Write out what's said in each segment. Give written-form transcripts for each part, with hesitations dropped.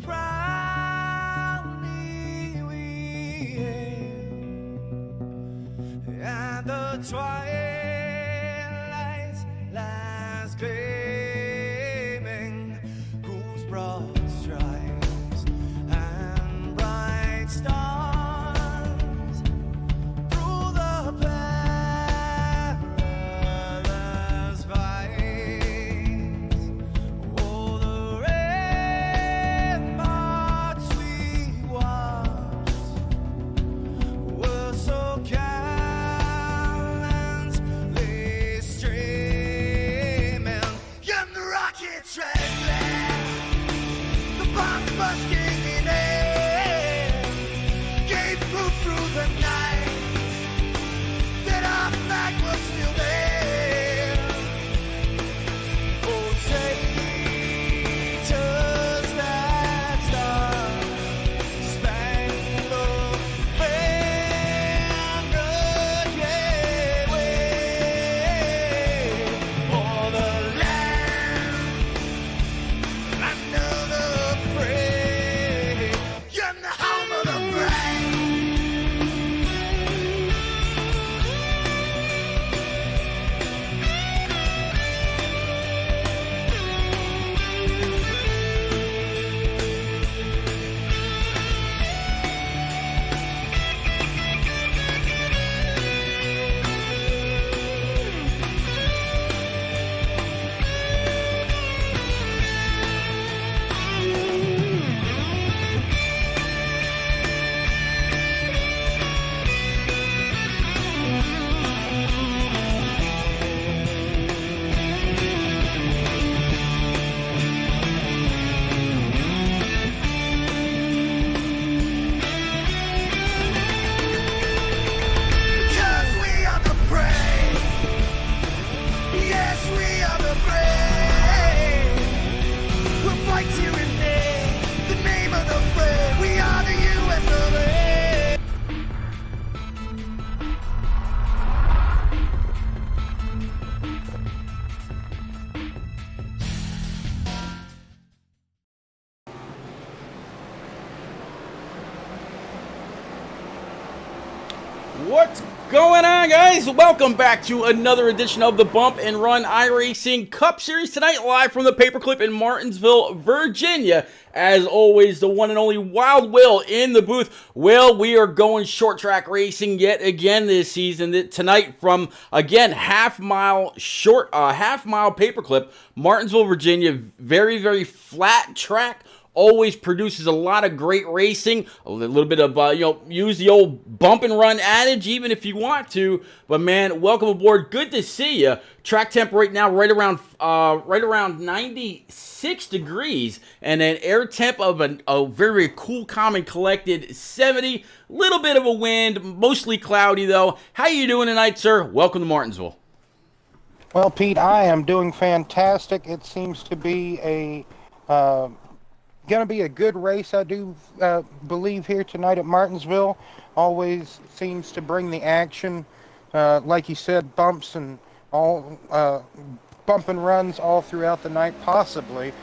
proudly we hail, and the twilight's last gleaming, whose broad stripes and bright stars through the perilous fights, oh, the ramparts we watched were so gallantly streaming, and the rockets restless, the bombs bursting in air, gave proof through the night that our flag was still there. Oh, say does that star-spangled banner yet wave for the land under the brave, and the home of the brave. Because we are the brave. Yes, we are the brave. We'll fight to remain the name of the brave. We are the US of A. What's going on, guys? Welcome back to another edition of the Bump and Run iRacing Cup Series tonight, live from the Paperclip in Martinsville, Virginia. As always, the one and only Wild Will in the booth. Will, we are going short track racing yet again this season. Tonight from, again, half mile Paperclip, Martinsville, Virginia. Very, very flat track. Always produces a lot of great racing. A little bit of, use the old bump and run adage even if you want to. But man, welcome aboard. Good to see you. Track temp right now right around 96 degrees, and an air temp of a very cool, calm, and collected 70. Little bit of a wind, mostly cloudy though. How you doing tonight, sir? Welcome to Martinsville. Well, Pete, I am doing fantastic. It seems to be going to be a good race, I do believe, here tonight at Martinsville. Always seems to bring the action. Like you said, bumps and all bump and runs all throughout the night, possibly.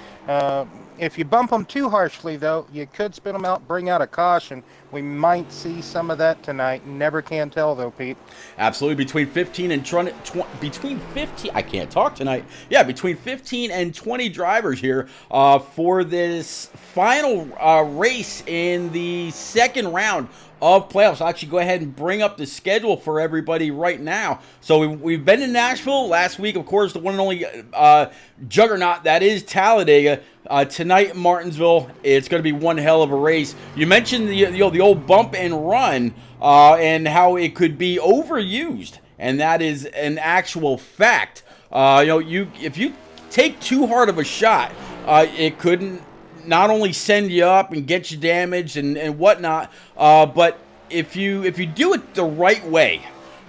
If you bump them too harshly, though, you could spin them out, bring out a caution. We might see some of that tonight. Never can tell, though, Pete. Absolutely. Between 15 and 20, between 15, I can't talk tonight. Yeah, between 15 and 20 drivers here for this final race in the second round of playoffs. I'll actually go ahead and bring up the schedule for everybody right now. So we've been in Nashville last week, of course, the one and only juggernaut that is Talladega. Tonight in Martinsville, it's going to be one hell of a race. You mentioned the old bump and run and how it could be overused, and that is an actual fact. If you take too hard of a shot, it couldn't not only send you up and get you damaged and whatnot, but if you do it the right way,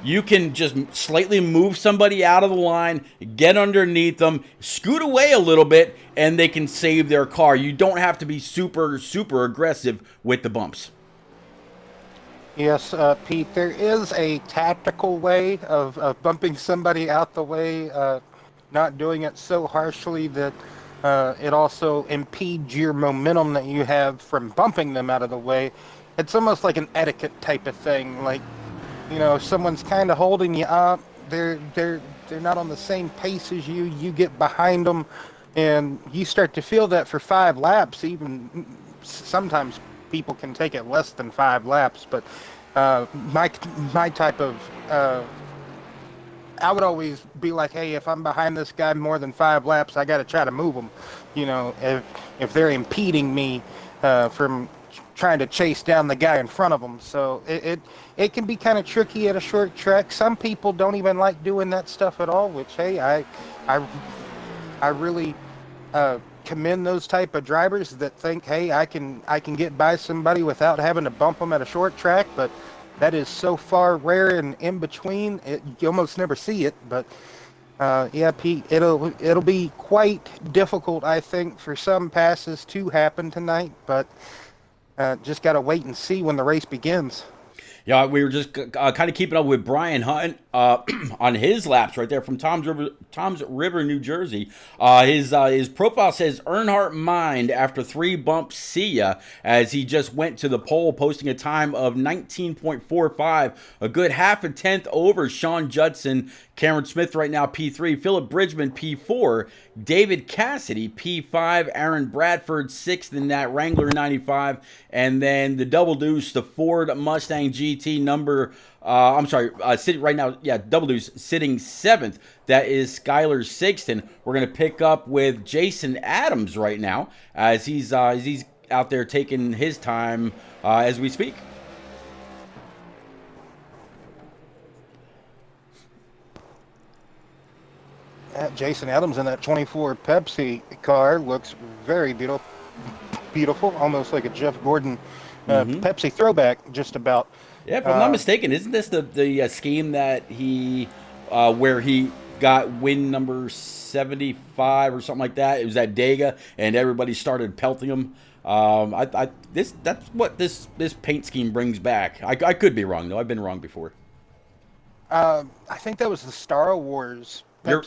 you can just slightly move somebody out of the line, get underneath them, scoot away a little bit, and they can save their car. You don't have to be super, super aggressive with the bumps. Yes, Pete, there is a tactical way of bumping somebody out the way, not doing it so harshly that It also impedes your momentum that you have from bumping them out of the way. It's almost like an etiquette type of thing. Like, if someone's kind of holding you up, they're not on the same pace as you. You get behind them, and you start to feel that for 5 laps. Even sometimes people can take it less than 5 laps, but my type of I would always be like, hey, if I'm behind this guy more than 5 laps, I got to try to move them. If they're impeding me from trying to chase down the guy in front of them. So it can be kind of tricky at a short track. Some people don't even like doing that stuff at all, which, hey, I really commend those type of drivers that think, hey, I can get by somebody without having to bump them at a short track, but that is so far rare and in between, you almost never see it. But yeah, Pete, it'll be quite difficult, I think, for some passes to happen tonight. But just got to wait and see when the race begins. Yeah, we were just kind of keeping up with Brian Hunt on his laps right there from Toms River, New Jersey. His profile says Earnhardt mined after 3 bumps. See ya, as he just went to the pole, posting a time of 19.45, a good half a tenth over Sean Judson. Cameron Smith right now P3, Philip Bridgman P4, David Cassidy P5, Aaron Bradford 6th in that Wrangler 95, and then the double deuce, the Ford Mustang GT number. Sitting right now, double deuce sitting 7th. That is Skylar Sigston. We're gonna pick up with Jason Adams right now as he's out there taking his time as we speak. Jason Adams in that 24 Pepsi car looks very beautiful, almost like a Jeff Gordon Pepsi throwback, just about. Yeah, if I'm not mistaken, isn't this the scheme that he where he got win number 75 or something like that? It was at Dega, and everybody started pelting him. That's what this paint scheme brings back. I could be wrong though. I've been wrong before. I think that was the Star Wars. You're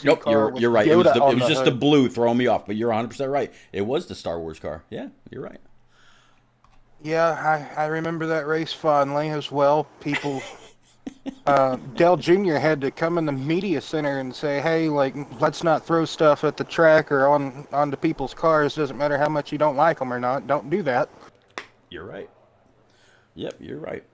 right. It was just the blue throwing me off, but you're 100% right. It was the Star Wars car. Yeah, you're right. Yeah, I remember that race fondly as well. People, Dell Jr. had to come in the media center and say, hey, like, let's not throw stuff at the track or onto people's cars. Doesn't matter how much you don't like them or not. Don't do that. You're right. Yep, you're right.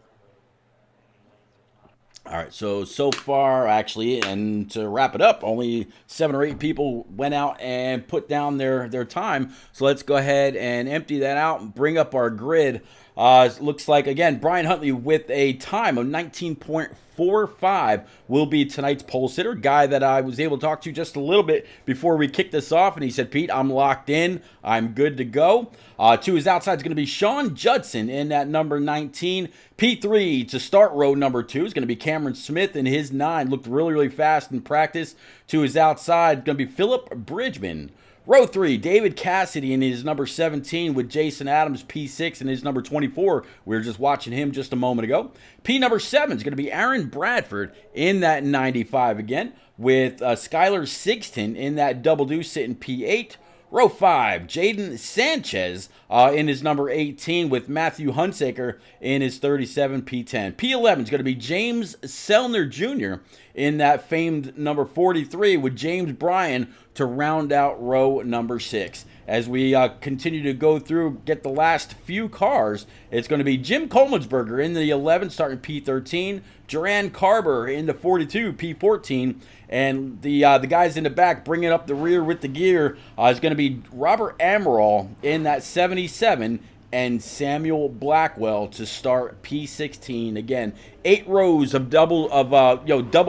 All right, so far, actually, and to wrap it up, only 7 or 8 people went out and put down their time. So let's go ahead and empty that out and bring up our grid. Looks like, again, Brian Huntley with a time of 19.45 will be tonight's pole sitter. Guy that I was able to talk to just a little bit before we kicked this off, and he said, Pete, I'm locked in. I'm good to go. To his outside is going to be Sean Judson in that number 19. P3 to start row number 2 is going to be Cameron Smith in his 9. Looked really, really fast in practice. To his outside, going to be Philip Bridgman. Row 3, David Cassidy in his number 17 with Jason Adams, P6 in his number 24. We were just watching him just a moment ago. P number 7 is going to be Aaron Bradford in that 95 again with Skylar Sigston in that double deuce sitting P8. Row 5, Jaden Sanchez in his number 18 with Matthew Hunsaker in his 37 P10. P11 is going to be James Sellner Jr. in that famed number 43 with James Bryan to round out row number 6. As we continue to go through, get the last few cars, it's going to be Jim Kolmensberger in the 11, starting P13, Duran Carver in the 42, P14, and the guys in the back bringing up the rear with the gear is going to be Robert Amaral in that 77 and Samuel Blackwell to start P16. Again, 8 rows of double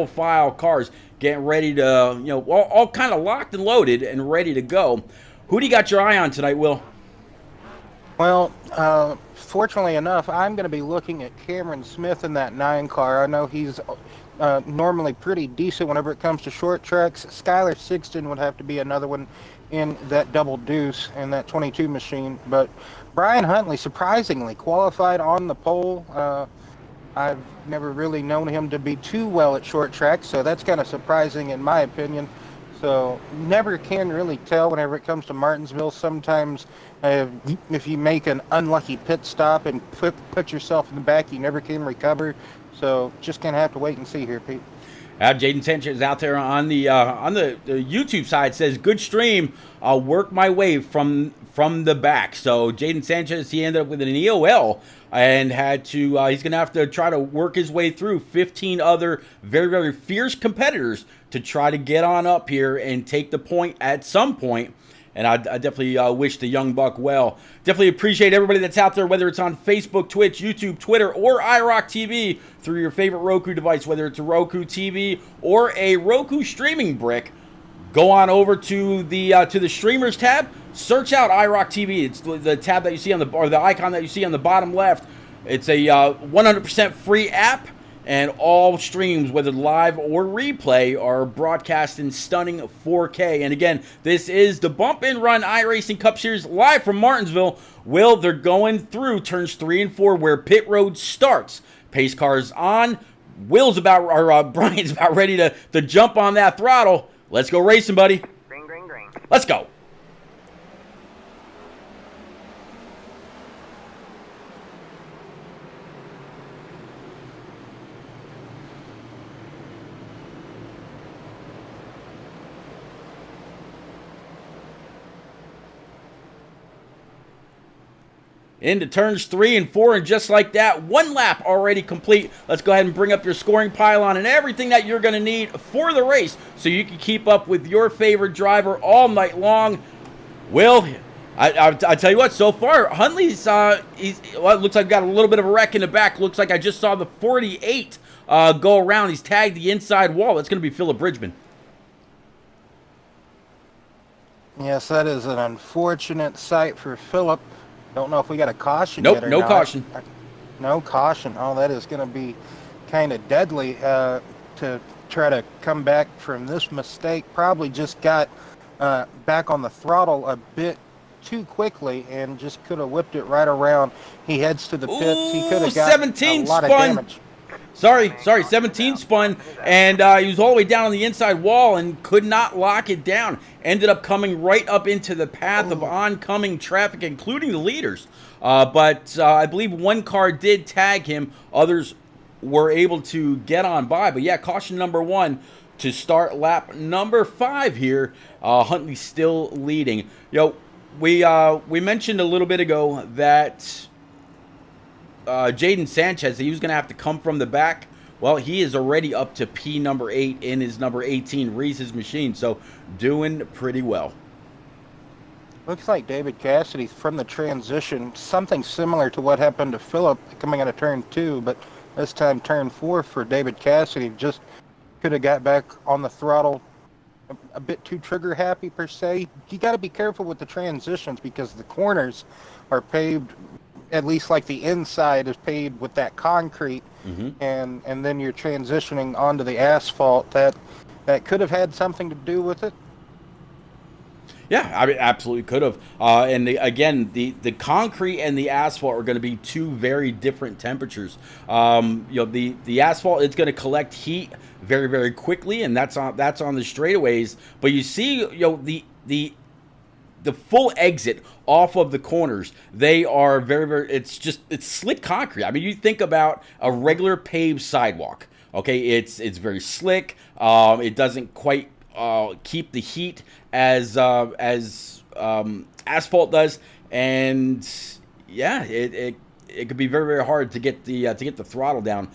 file cars getting ready to all kind of locked and loaded and ready to go. Who do you got your eye on tonight, Will? Well, fortunately enough, I'm going to be looking at Cameron Smith in that 9 car. I know he's normally pretty decent whenever it comes to short tracks. Skylar Sigston would have to be another one in that double deuce in that 22 machine. But Brian Huntley, surprisingly, qualified on the pole. I've never really known him to be too well at short tracks, so that's kind of surprising in my opinion. So never can really tell whenever it comes to Martinsville. Sometimes if you make an unlucky pit stop and put yourself in the back, you never can recover. So just gonna have to wait and see here, Pete. Jaden Sanchez out there on the YouTube side says, "Good stream. I'll work my way from the back." So Jaden Sanchez, he ended up with an EOL and had to. He's gonna have to try to work his way through 15 other very, very fierce competitors to try to get on up here and take the point at some point. And I definitely wish the young buck well. Definitely appreciate everybody that's out there, whether it's on Facebook, Twitch, YouTube, Twitter, or iRock TV through your favorite Roku device, whether it's a Roku TV or a Roku streaming brick. Go on over to the streamers tab. Search out iRock TV. It's the tab that you see on the icon that you see on the bottom left. It's a 100% free app. And all streams, whether live or replay, are broadcast in stunning 4K. And again, this is the Bump and Run iRacing Cup Series live from Martinsville. Will, they're going through turns 3 and 4 where pit road starts. Pace cars on. Brian's about ready to jump on that throttle. Let's go racing, buddy. Green, green, green. Let's go. Into turns 3 and 4, and just like that, one lap already complete. Let's go ahead and bring up your scoring pylon and everything that you're going to need for the race so you can keep up with your favorite driver all night long. Will, I tell you what, so far, Huntley's, it looks like got a little bit of a wreck in the back. Looks like I just saw the 48 go around. He's tagged the inside wall. That's going to be Philip Bridgman. Yes, that is an unfortunate sight for Philip. Don't know if we got a caution yet or no not. caution. No caution. Oh, that is going to be kind of deadly to try to come back from this mistake. Probably just got back on the throttle a bit too quickly and just could have whipped it right around. He heads to the pits. He could have got 17 a lot spun. of damage. Sorry, 17 spun, and he was all the way down on the inside wall and could not lock it down. Ended up coming right up into the path of oncoming traffic, including the leaders. But I believe one car did tag him. Others were able to get on by. But yeah, caution number 1 to start lap number 5 here. Huntley still leading. We mentioned a little bit ago that Jaden Sanchez, he was going to have to come from the back. Well, he is already up to P number 8 in his number 18 Reese's machine, so doing pretty well. Looks like David Cassidy from the transition, something similar to what happened to Philip coming out of turn 2, but this time turn 4 for David Cassidy. Just could have got back on the throttle a bit too trigger happy per se. You got to be careful with the transitions because the corners are paved, at least like the inside is paved with that concrete, and then you're transitioning onto the asphalt. That could have had something to do with it. Yeah, I mean, absolutely could have. And again, the concrete and the asphalt are going to be two very different temperatures. The asphalt, it's going to collect heat very, very quickly, and that's on the straightaways. But you see, the full exit off of the corners, they are very, very, it's slick concrete. I mean, you think about a regular paved sidewalk, okay? It's very slick. It doesn't quite keep the heat as asphalt does, and yeah, it could be very, very hard to get the throttle down.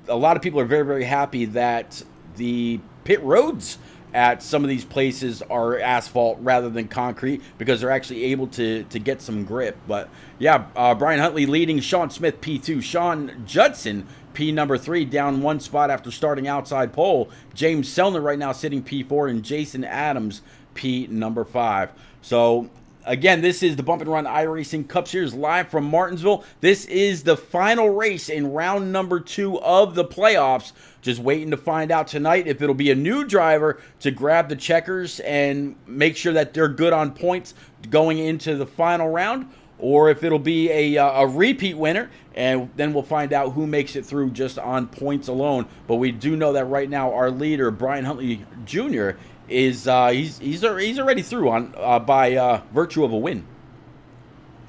A lot of people are very, very happy that the pit roads at some of these places are asphalt rather than concrete because they're actually able to get some grip. But yeah, Brian Huntley leading, Sean Smith P2, Sean Judson P number 3 down one spot after starting outside pole. James Selner right now sitting P4, and Jason Adams P number 5. So again, this is the Bump and Run iRacing Cup Series live from Martinsville. This is the final race in round number 2 of the playoffs. Just waiting to find out tonight if it'll be a new driver to grab the checkers and make sure that they're good on points going into the final round, or if it'll be a repeat winner, and then we'll find out who makes it through just on points alone. But we do know that right now our leader, Brian Huntley Jr., is he's already through on by virtue of a win.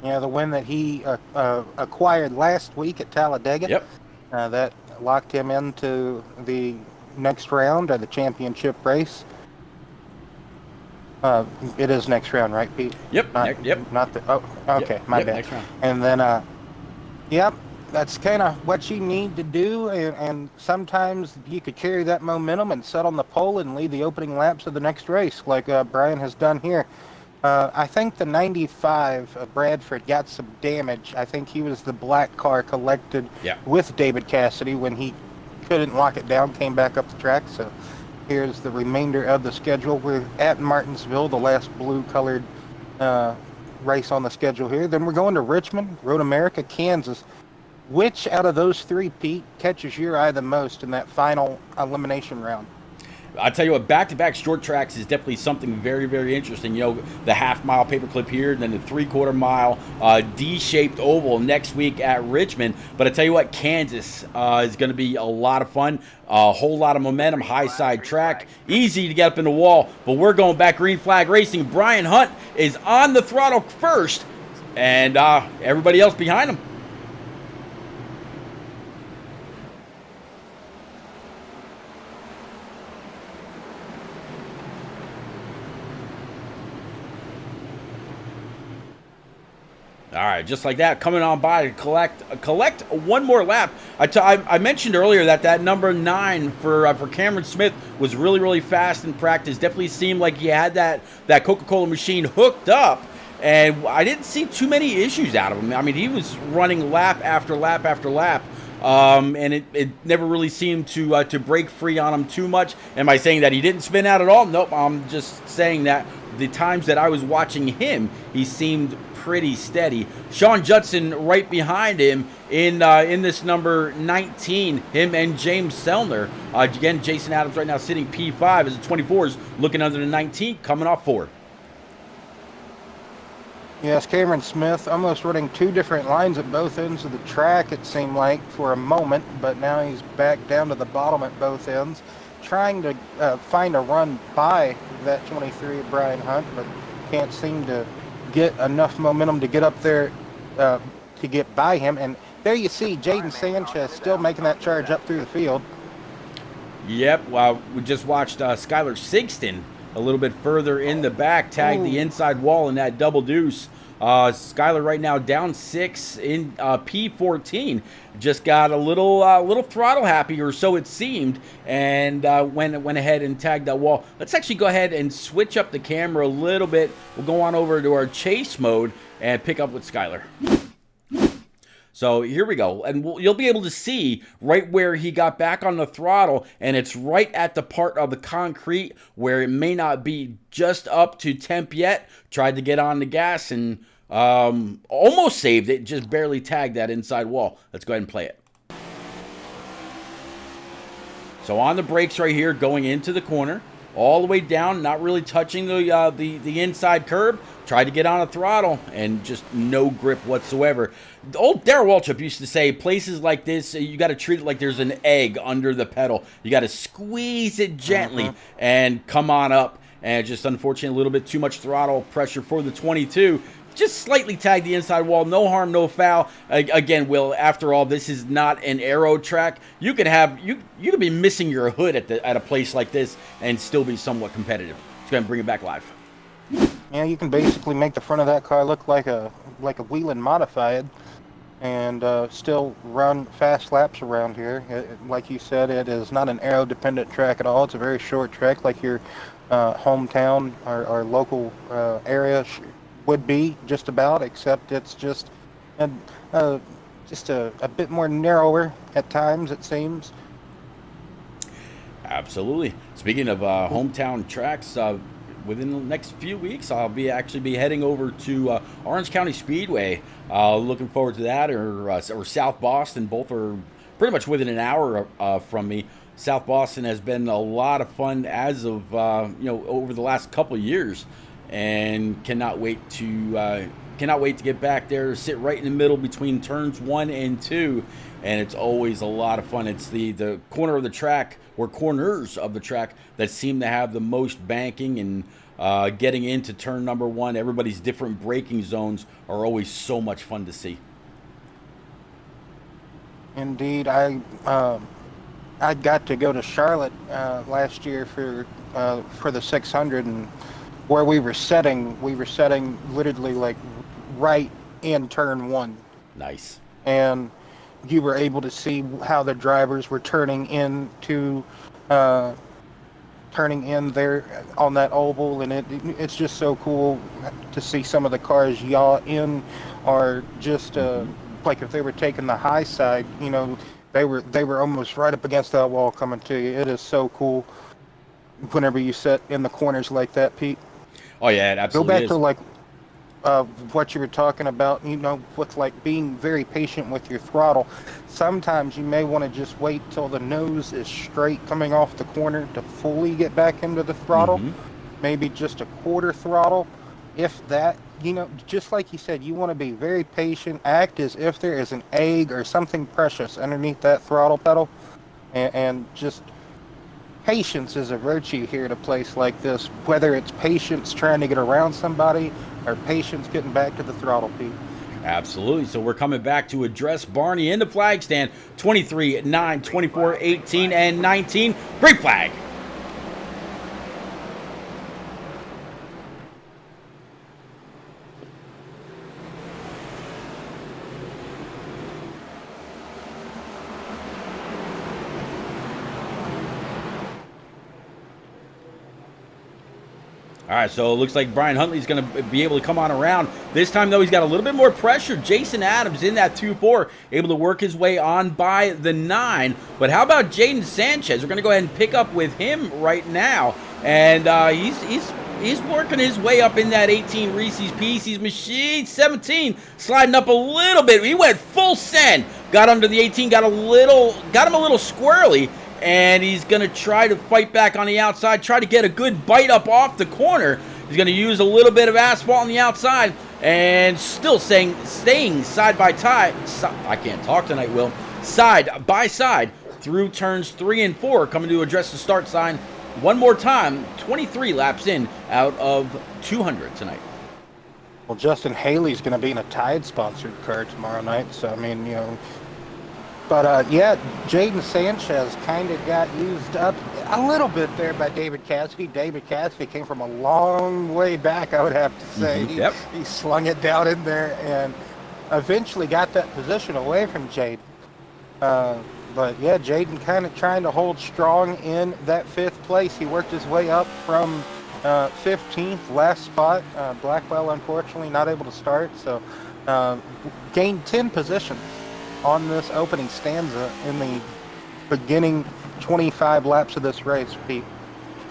Yeah, the win that he acquired last week at Talladega. Yep. That locked him into the next round of the championship race. It is next round, right, Pete? Yep. Yep. Not the. Oh, okay, Yep, my yep, bad. next round. And then, yep, that's kind of what you need to do. And sometimes you could carry that momentum and set on the pole and lead the opening laps of the next race, like Brian has done here. I think the 95 Bradford got some damage. I think he was the black car collected with David Cassidy when he couldn't lock it down, came back up the track. So here's the remainder of the schedule. We're at Martinsville, the last blue-colored race on the schedule here. Then we're going to Richmond, Road America, Kansas. Which out of those three, Pete, catches your eye the most in that final elimination round? I'll tell you what, back-to-back short tracks is definitely something very, very interesting. You know, the half-mile paperclip here, and then the three-quarter-mile D-shaped oval next week at Richmond. But I tell you what, Kansas is going to be a lot of fun. A whole lot of momentum, high-side track, easy to get up in the wall. But we're going back green flag racing. Brian Hunt is on the throttle first, and everybody else behind him. All right, just like that, coming on by to collect one more lap. I mentioned earlier that number 9 for Cameron Smith was really, really fast in practice. Definitely seemed like he had that Coca-Cola machine hooked up, and I didn't see too many issues out of him. I mean, he was running lap after lap after lap, and it never really seemed to break free on him too much. Am I saying that he didn't spin out at all? Nope, I'm just saying that the times that I was watching him, he seemed pretty steady. Sean Judson right behind him in this number 19, him and James Sellner. Again, Jason Adams right now sitting P5 as the 24s looking under the 19, coming off 4. Yes, Cameron Smith almost running two different lines at both ends of the track, it seemed like, for a moment, but now he's back down to the bottom at both ends, trying to find a run by that 23 of Brian Hunt, but can't seem to get enough momentum to get up there to get by him. And there you see Jaden Sanchez still making that charge up through the field. Yep, well, we just watched Skylar Sigston a little bit further in the back tag the inside wall in that double deuce. Skylar right now down 6 in P14. Just got a little throttle happy, or so it seemed, and went ahead and tagged that wall. Let's actually go ahead and switch up the camera a little bit. We'll go on over to our chase mode and pick up with Skylar. So here we go, and you'll be able to see right where he got back on the throttle, and it's right at the part of the concrete where it may not be just up to temp yet. Tried to get on the gas and almost saved it, just barely tagged that inside wall. Let's go ahead and play it. So on the brakes right here, going into the corner, all the way down, not really touching the inside curb. Tried to get on a throttle and just no grip whatsoever. Old Darrell Waltrip used to say, places like this, you got to treat it like there's an egg under the pedal. You got to squeeze it gently and come on up. And just unfortunately, a little bit too much throttle pressure for the 22. Just slightly tagged the inside wall. No harm, no foul. Again, Will, after all, this is not an aero track. You could have you could be missing your hood at a place like this and still be somewhat competitive. Let's go ahead and bring it back live. Yeah, you can basically make the front of that car look like a Whelen modified, and still run fast laps around here. Like you said, it is not an aero-dependent track at all. It's a very short track, like your hometown or local area would be, just about, except it's just a bit more narrower at times, it seems. Absolutely. Speaking of hometown tracks, within the next few weeks, I'll actually be heading over to Orange County Speedway. Looking forward to that, or South Boston. Both are pretty much within an hour from me. South Boston has been a lot of fun as of over the last couple of years, and cannot wait to cannot wait to get back there, sit right in the middle between turns 1 and 2, and it's always a lot of fun. It's the corner of the track, or corners of the track, that seem to have the most banking, and getting into turn number 1, everybody's different braking zones are always so much fun to see. Indeed, I got to go to Charlotte last year for the 600, and where we were setting literally like right in turn 1. Nice. And you were able to see how the drivers were turning in there on that oval, and it's just so cool to see some of the cars yaw in, or just like if they were taking the high side, you know, they were almost right up against that wall coming to you. It is so cool whenever you sit in the corners like that, Pete. Oh yeah, it absolutely Go back is. to like what you were talking about, you know, with like being very patient with your throttle. Sometimes you may want to just wait till the nose is straight coming off the corner to fully get back into the throttle. Maybe just a quarter throttle, if that. You know, just like you said, you want to be very patient, act as if there is an egg or something precious underneath that throttle pedal, and just patience is a virtue here at a place like this, whether it's patience trying to get around somebody or patience getting back to the throttle, Pete. Absolutely. So we're coming back to address Barney in the flag stand. 23, 9, 24, 18, and 19. Great flag. All right, so it looks like Brian Huntley's going to be able to come on around. This time, though, he's got a little bit more pressure. Jason Adams in that 2-4, able to work his way on by the 9. But how about Jaden Sanchez? We're going to go ahead and pick up with him right now. And he's working his way up in that 18 Reese's Pieces machine. 17, sliding up a little bit. He went full send. Got under the 18, got him a little squirrely. And he's going to try to fight back on the outside, try to get a good bite up off the corner. He's going to use a little bit of asphalt on the outside, and still staying side by side. I can't talk tonight, Will. Side by side through turns 3 and 4, coming to address the start sign one more time. 23 laps in out of 200 tonight. Well, Justin Haley's going to be in a Tide-sponsored car tomorrow night, so I mean, you know. But, yeah, Jaden Sanchez kind of got used up a little bit there by David Cassidy. David Cassidy came from a long way back, I would have to say. He slung it down in there and eventually got that position away from Jaden. But, yeah, Jaden kind of trying to hold strong in that 5th place. He worked his way up from 15th, last spot. Blackwell, unfortunately, not able to start, so gained 10 positions on this opening stanza in the beginning 25 laps of this race, Pete.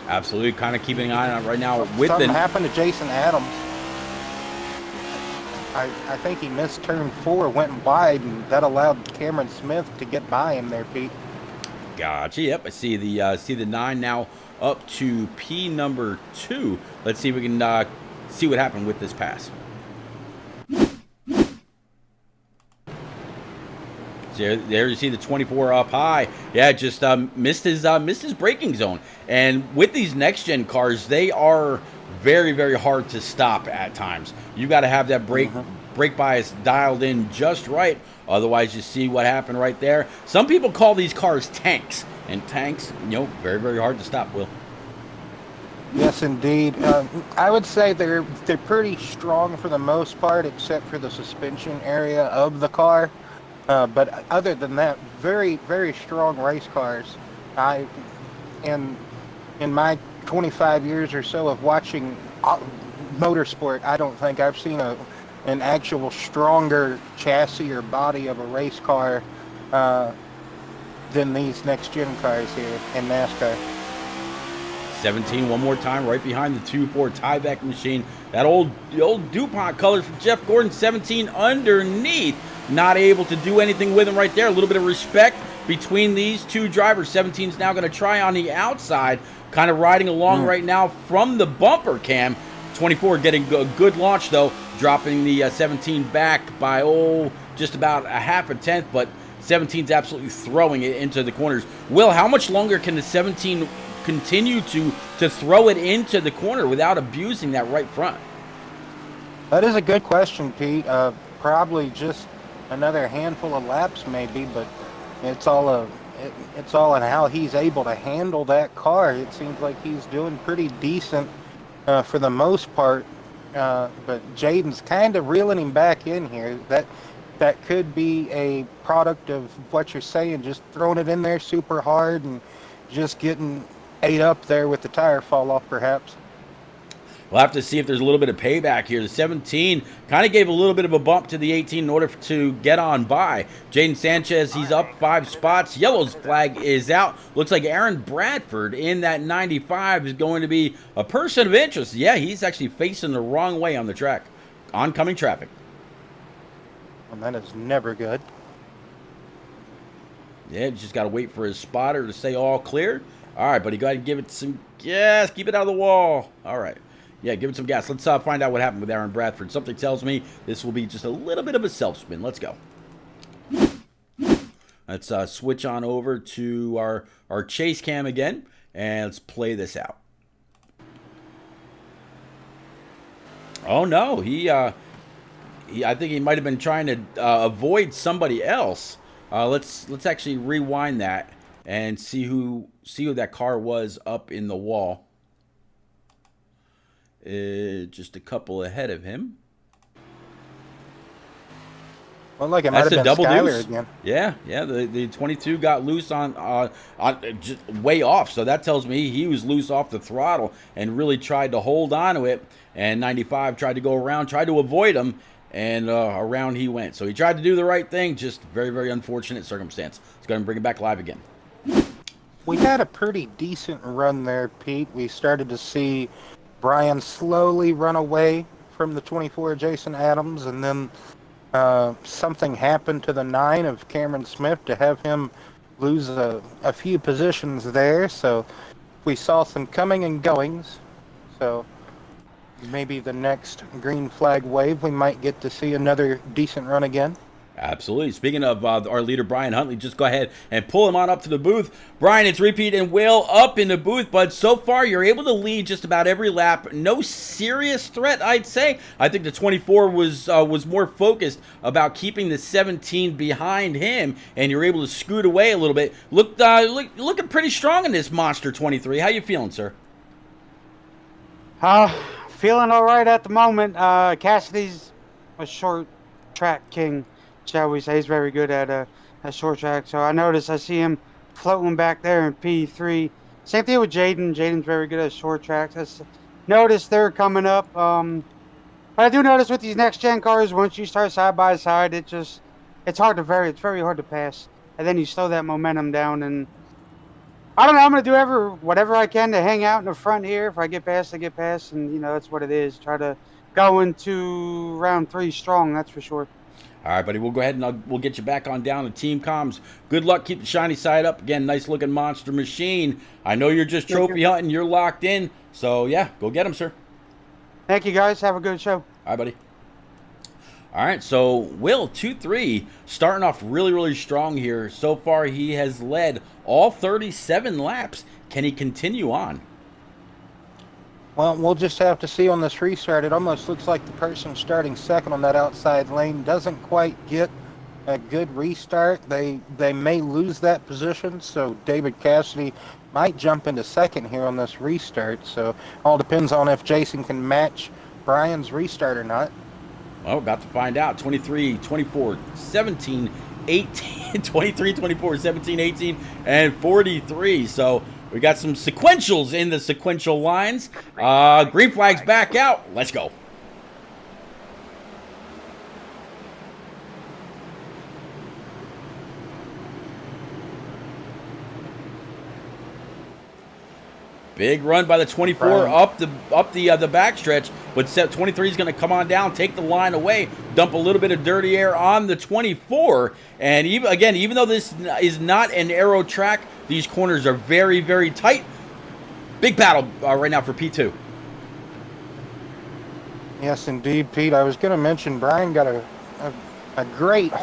Absolutely, kind of keeping an eye on it right now. Something happened to Jason Adams. I think he missed turn 4, went wide, and that allowed Cameron Smith to get by him there, Pete. Gotcha. Yep, I see the 9 now up to P number 2. Let's see if we can see what happened with this pass. So there you see the 24 up high. Yeah, just missed his braking zone. And with these next gen cars, they are very, very hard to stop at times. You got to have that brake bias dialed in just right. Otherwise, you see what happened right there. Some people call these cars tanks, and tanks, you know, very, very hard to stop. Will. Yes, indeed. I would say they're pretty strong for the most part, except for the suspension area of the car. But other than that, very, very strong race cars. In my 25 years or so of watching motorsport, I don't think I've seen an actual stronger chassis or body of a race car than these next-gen cars here in NASCAR. 17 one more time, right behind the 2-4 Tyvek machine. The old DuPont colors for Jeff Gordon. 17 underneath. Not able to do anything with him right there. A little bit of respect between these two drivers. 17 is now going to try on the outside, kind of riding along right now from the bumper cam. 24 getting a good launch, though, dropping the 17 back by, just about a half a tenth, but 17's absolutely throwing it into the corners. Will, how much longer can the 17 continue to throw it into the corner without abusing that right front? That is a good question, Pete. Probably just another handful of laps, maybe, but it's all on how he's able to handle that car. It seems like he's doing pretty decent for the most part, but Jaden's kind of reeling him back in here. That could be a product of what you're saying, just throwing it in there super hard and just getting ate up there with the tire fall off, perhaps. We'll have to see if there's a little bit of payback here. The 17 kind of gave a little bit of a bump to the 18 in order to get on by. Jaden Sanchez, he's up 5 spots. Yellow's flag is out. Looks like Aaron Bradford in that 95 is going to be a person of interest. Yeah, he's actually facing the wrong way on the track. Oncoming traffic. And that is never good. Yeah, just got to wait for his spotter to say all clear. All right, buddy, go ahead and give it some gas. Keep it out of the wall. All right. Yeah, give it some gas. Let's find out what happened with Aaron Bradford. Something tells me this will be just a little bit of a self-spin. Let's go. Let's switch on over to our chase cam again, and let's play this out. Oh, no. I think he might have been trying to avoid somebody else. Let's actually rewind that and see who that car was up in the wall. Just a couple ahead of him. Well, like it might have been Skyler again. Yeah. The 22 got loose on just way off, so that tells me he was loose off the throttle and really tried to hold on to it. And 95 tried to go around, tried to avoid him, and around he went. So he tried to do the right thing, just very, very unfortunate circumstance. Let's go ahead and bring it back live again. We had a pretty decent run there, Pete. We started to see Brian slowly run away from the 24 Jason Adams, and then something happened to the 9 of Cameron Smith to have him lose a few positions there. So we saw some coming and goings. So maybe the next green flag wave, we might get to see another decent run again. Absolutely. Speaking of our leader, Brian Huntley, just go ahead and pull him on up to the booth. Brian, it's Repeat and Will up in the booth, but so far you're able to lead just about every lap. No serious threat, I'd say. I think the 24 was more focused about keeping the 17 behind him, and you're able to scoot away a little bit. Looking pretty strong in this monster 23. How you feeling, sir? Feeling all right at the moment. Cassidy's a short track king, shall we say. He's very good at a short track. So I see him floating back there in P3. Same thing with Jaden. Jaden's very good at short tracks. I noticed they're coming up. But I do notice with these next gen cars, once you start side by side, it's hard to vary. It's very hard to pass. And then you slow that momentum down. And I don't know. I'm going to do whatever I can to hang out in the front here. If I get past, I get past. And, that's what it is. Try to go into round 3 strong, that's for sure. All right, buddy, we'll go ahead and we'll get you back on down to Team Comms. Good luck. Keep the shiny side up. Again, nice-looking monster machine. I know you're just trophy hunting. You're locked in. So, yeah, go get him, sir. Thank you, guys. Have a good show. All right, buddy. All right, so Will, 2-3, starting off really, really strong here. So far, he has led all 37 laps. Can he continue on? Well, we'll just have to see on this restart. It almost looks like the person starting second on that outside lane doesn't quite get a good restart. They may lose that position, so David Cassidy might jump into second here on this restart. So all depends on if Jason can match Brian's restart or not. Well, about to find out. 23, 24, 17, 18, 23, 24, 17, 18, and 43. So we got some sequentials in the sequential lines. Green flag's back out. Let's go. Big run by the 24 up the backstretch, but 23 is going to come on down, take the line away, dump a little bit of dirty air on the 24. And even though this is not an aero track, these corners are very, very tight. Big battle right now for P2. Yes, indeed, Pete. I was going to mention Brian got a great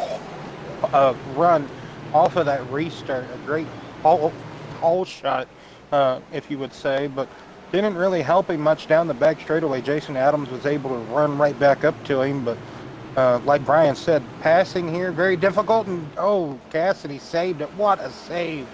run off of that restart, a great hole shot, if you would say, but didn't really help him much down the back straightaway. Jason Adams was able to run right back up to him, but like Brian said, passing here very difficult. And Cassidy saved it. What a save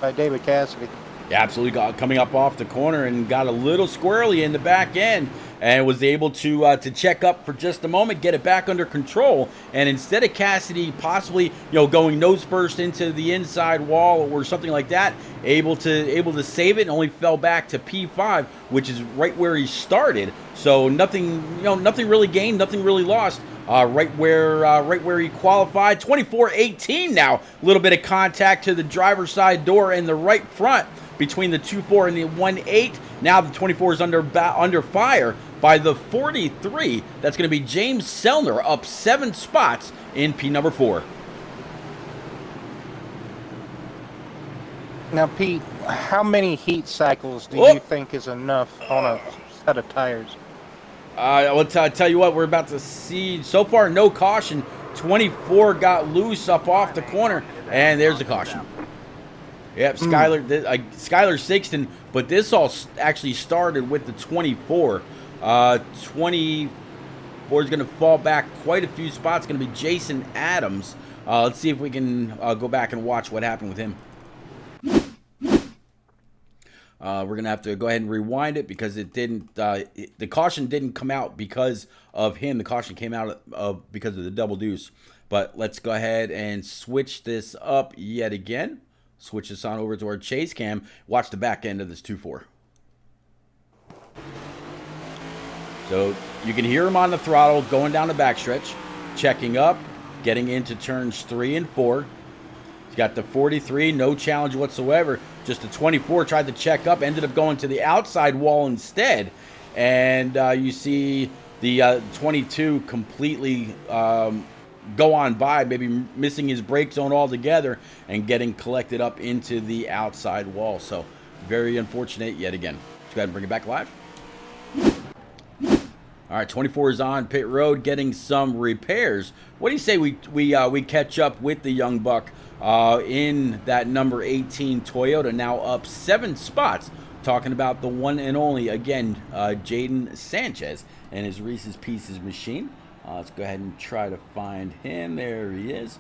by David Cassidy. Yeah, absolutely. Coming up off the corner and got a little squirrely in the back end, and was able to check up for just a moment, get it back under control, and instead of Cassidy possibly going nose first into the inside wall or something like that, able to save it, and only fell back to P5, which is right where he started. So nothing really gained, nothing really lost. Right where he qualified. 24-18 now. A little bit of contact to the driver's side door in the right front between the 2.4 and the 1.8. Now the 24 is under fire by the 43. That's going to be James Sellner, up 7 spots in P number 4. Now, Pete, how many heat cycles do you think is enough on a set of tires? I'll tell you what, we're about to see. So far, no caution. 24 got loose up off the corner, and there's the caution. Yep, Skylar Sixton, but this all actually started with the 24. 24 is going to fall back quite a few spots. Going to be Jason Adams. Let's see if we can go back and watch what happened with him. We're going to have to go ahead and rewind it because it didn't. The caution didn't come out because of him. The caution came out because of the double deuce. But let's go ahead and switch this up yet again. Switch this on over to our chase cam. Watch the back end of this 2.4. So you can hear him on the throttle going down the backstretch, checking up, getting into turns 3 and 4. He's got the 43, no challenge whatsoever. Just the 24 tried to check up, ended up going to the outside wall instead. And you see the 22 completely go on by, maybe missing his brake zone altogether and getting collected up into the outside wall. So very unfortunate yet again. Let's go ahead and bring it back live. All right, 24 is on pit road getting some repairs. What do you say we catch up with the young buck in that number 18 Toyota, now up 7 spots. Talking about the one and only, again, Jaden Sanchez and his Reese's Pieces machine. Let's go ahead and try to find him. There he is.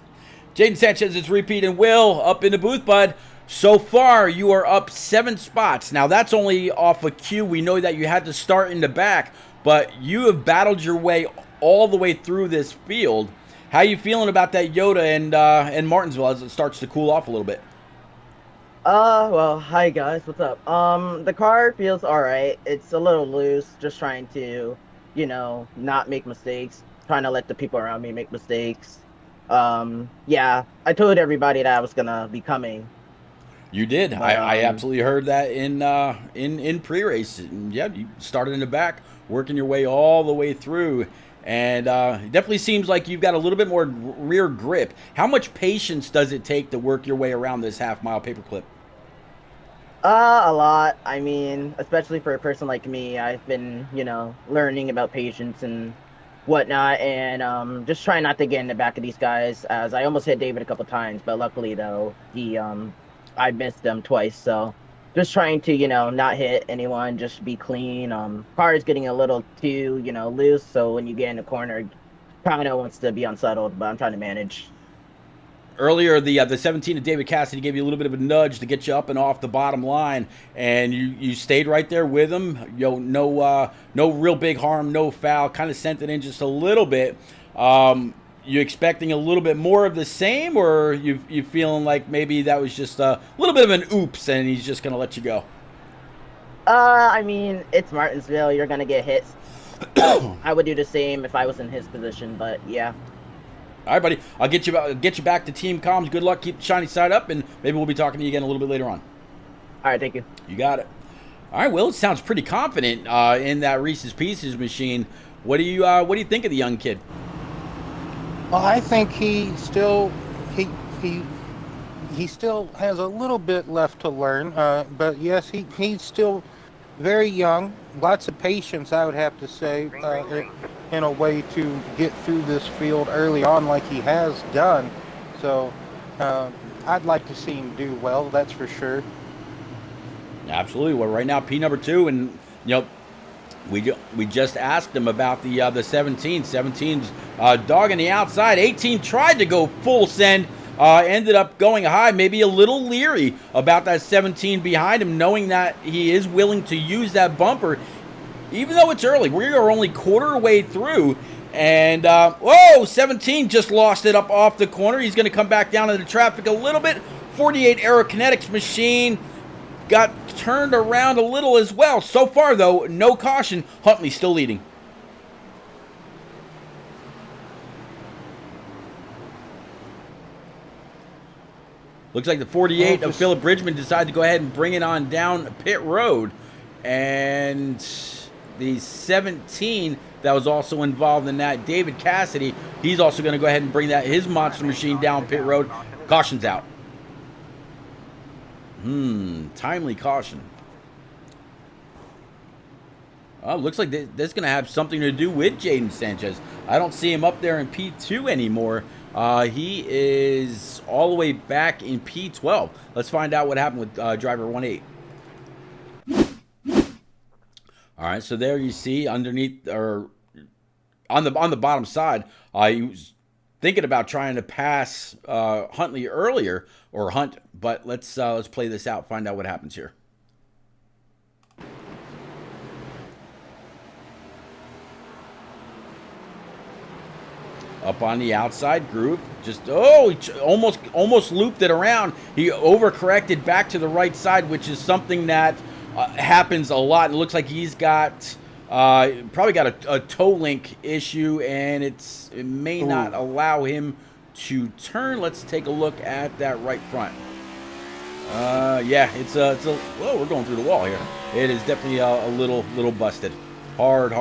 Jaden Sanchez is repeat and Will up in the booth, bud. So far, you are up 7 spots. Now, that's only off a cue. We know that you had to start in the back, but you have battled your way all the way through this field. How you feeling about that Yoda and Martinsville as it starts to cool off a little bit? Well, hi guys, what's up? The car feels alright. It's a little loose, just trying to, not make mistakes. Trying to let the people around me make mistakes. Yeah, I told everybody that I was gonna be coming. You did. But, I absolutely heard that in pre-race. Yeah, you started in the back, working your way all the way through, and it definitely seems like you've got a little bit more rear grip. How much patience does it take to work your way around this half-mile paperclip? A lot. I mean, especially for a person like me, I've been, learning about patience and whatnot, and just trying not to get in the back of these guys, as I almost hit David a couple times, but luckily though I missed them twice. So just trying to not hit anyone, just be clean. Car is getting a little too loose, so when you get in the corner, kind of wants to be unsettled, but I'm trying to manage. Earlier, the 17 of David Cassidy gave you a little bit of a nudge to get you up and off the bottom line, and you stayed right there with him. No real big harm, no foul. Kind of sent it in just a little bit. You expecting a little bit more of the same, or you feeling like maybe that was just a little bit of an oops, and he's just gonna let you go? I mean, it's Martinsville. You're gonna get hit. I would do the same if I was in his position, but yeah. All right, buddy. I'll get you back to team comms. Good luck. Keep the shiny side up, and maybe we'll be talking to you again a little bit later on. All right, thank you. You got it. All right, Will. It sounds pretty confident in that Reese's Pieces machine. What do you think of the young kid? Well, I think he still has a little bit left to learn. But yes, he's still very young, lots of patience, I would have to say, in a way to get through this field early on like he has done. So I'd like to see him do well, that's for sure. Absolutely. Well, right now, P number 2, and we just asked him about the 17. 17's dogging the outside. 18 tried to go full send, ended up going high, maybe a little leery about that 17 behind him, knowing that he is willing to use that bumper, even though it's early. We are only quarter way through. And, whoa, 17 just lost it up off the corner. He's going to come back down into the traffic a little bit. 48 Aerokinetics machine got turned around a little as well. So far, though, no caution. Huntley still leading. Looks like the 48 of Philip Bridgman decided to go ahead and bring it on down pit road. And the 17 that was also involved in that, David Cassidy, he's also going to go ahead and bring his monster machine down pit road. Caution's out. Timely caution. Oh, looks like that's going to have something to do with Jaden Sanchez. I don't see him up there in P2 anymore. He is all the way back in P12. Let's find out what happened with driver 18. All right, so there you see underneath, or on the bottom side, he was thinking about trying to pass Huntley earlier, or Hunt, but let's play this out, find out what happens here. Up on the outside groove, just he almost looped it around. He overcorrected back to the right side, which is something that happens a lot. It looks like he's got probably got a toe link issue, and it may not allow him to turn. Let's take a look at that right front. Yeah, it's a we're going through the wall here. It is definitely a little busted. Hard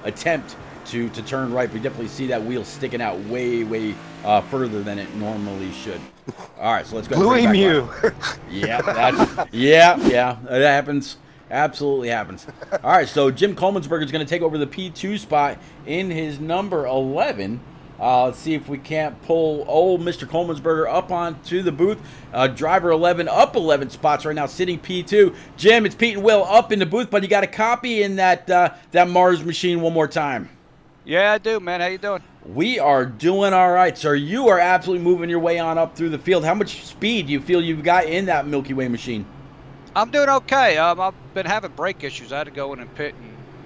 attempt to turn right. We definitely see that wheel sticking out way further than it normally should. All right, so let's go. Blame you. Yeah, it happens. Absolutely happens. All right, so Jim Coleman'sberger is going to take over the P2 spot in his number 11. Let's see if we can't pull old Mr. Coleman'sberger up onto the booth. Driver 11 up 11 spots right now, sitting P2. Jim, it's Pete and Will up in the booth, but you got a copy in that Mars machine one more time. Yeah, I do, man. How you doing? We are doing all right, sir. You are absolutely moving your way on up through the field. How much speed do you feel you've got in that Milky Way machine? I'm doing okay. I've been having brake issues. I had to go in and pit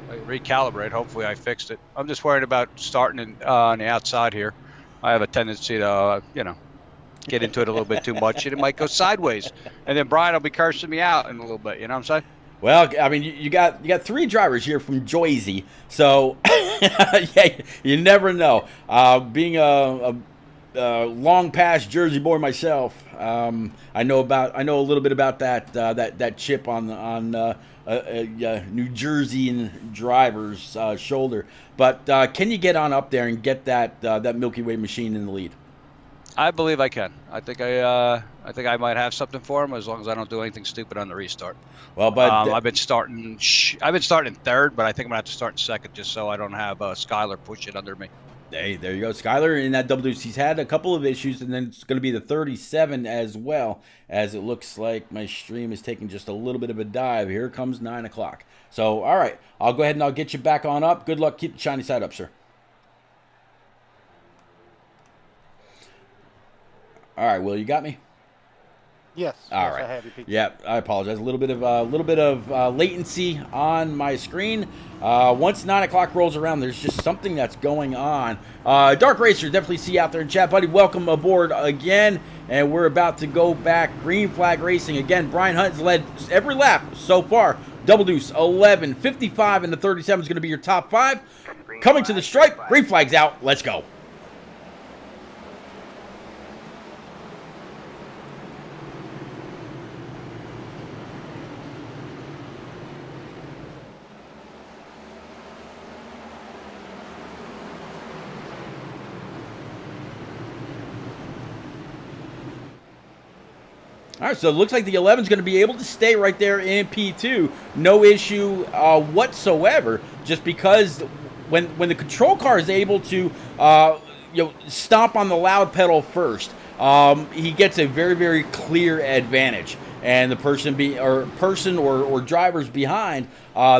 and recalibrate. Hopefully I fixed it. I'm just worried about starting on the outside here. I have a tendency to, get into it a little bit too much, and it might go sideways. And then Brian will be cursing me out in a little bit. You know what I'm saying? Well, I mean, you got 3 drivers here from Joyzy, so yeah, you never know. Being a long past Jersey boy myself, I know a little bit about that chip on New Jersey driver's shoulder. But can you get on up there and get that Milky Way machine in the lead? I believe I can. I think I might have something for him as long as I don't do anything stupid on the restart. Well, but I've been starting in third, but I think I'm gonna have to start in second just so I don't have Skyler push it under me. Hey, there you go. Skyler in that double deuce. He's had a couple of issues, and then it's going to be the 37 as well, as it looks like my stream is taking just a little bit of a dive. Here comes 9 o'clock. So, all right. I'll go ahead and I'll get you back on up. Good luck. Keep the shiny side up, sir. All right, Will, you got me? Yes. All right. I have you, Pete. Yeah, I apologize. A little bit of latency on my screen. Once 9 o'clock rolls around, there's just something that's going on. Dark Racer, definitely see you out there in chat, buddy. Welcome aboard again, and we're about to go back. Green flag racing again. Brian Hunt's led every lap so far. Double deuce 11, 55, and the 37 is going to be your top 5. Coming to the stripe. Green flag's out. Let's go. All right, so it looks like the 11 is going to be able to stay right there in P2. No issue whatsoever, just because when the control car is able to stomp on the loud pedal first, he gets a very, very clear advantage. And the person or drivers behind,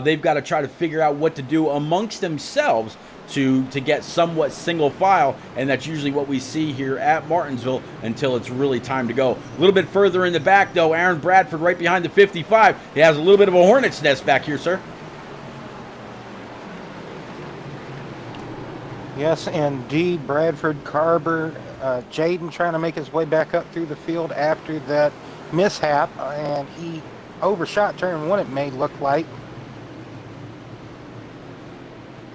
they've got to try to figure out what to do amongst themselves to get somewhat single file, and that's usually what we see here at Martinsville until it's really time to go. A little bit further in the back, though, Aaron Bradford right behind the 55. He has a little bit of a hornet's nest back here, sir. Yes, indeed. Bradford, Carver, Jaden trying to make his way back up through the field after that mishap, and he overshot turn one, it may look like.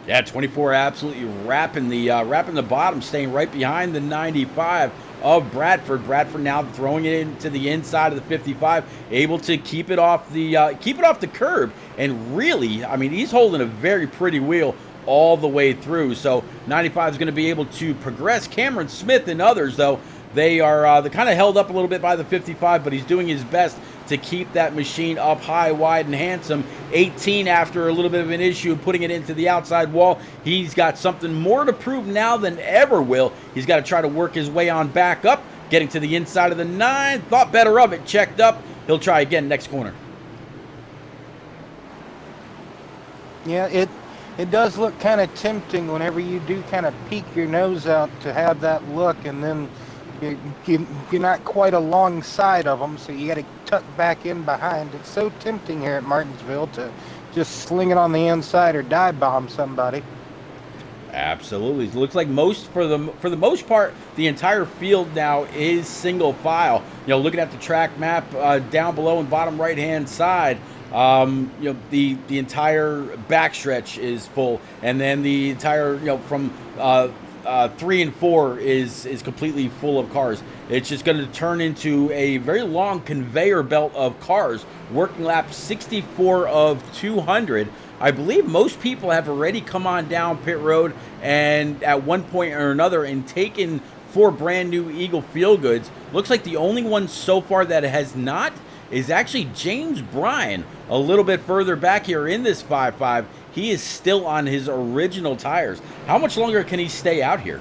Yeah, 24 absolutely wrapping the bottom, staying right behind the 95 of Bradford. Bradford now throwing it into the inside of the 55, able to keep it off the curb, and really, I mean, he's holding a very pretty wheel all the way through. So 95 is going to be able to progress. Cameron Smith and others, though, they're kind of held up a little bit by the 55, but he's doing his best to keep that machine up high, wide, and handsome. 18 after a little bit of an issue putting it into the outside wall. He's got something more to prove now than ever will. He's got to try to work his way on back up, getting to the inside of the 9. Thought better of it, checked up. He'll try again next corner. Yeah, it does look kind of tempting whenever you do kind of peek your nose out to have that look, and then you're not quite alongside of them, so you got to tuck back in behind. It's so tempting here at Martinsville to just sling it on the inside or dive bomb somebody. Absolutely. It looks like for the most part, the entire field now is single file. Looking at the track map down below in bottom right hand side, the entire backstretch is full, and then the entire from 3 and 4 is completely full of cars. It's just going to turn into a very long conveyor belt of cars. Working lap 64 of 200. I believe most people have already come on down pit road and at one point or another and taken 4 brand new Eagle Feel Goods. Looks like the only one so far that has not is actually James Bryan, a little bit further back here in this 5.5. He is still on his original tires. How much longer can he stay out here?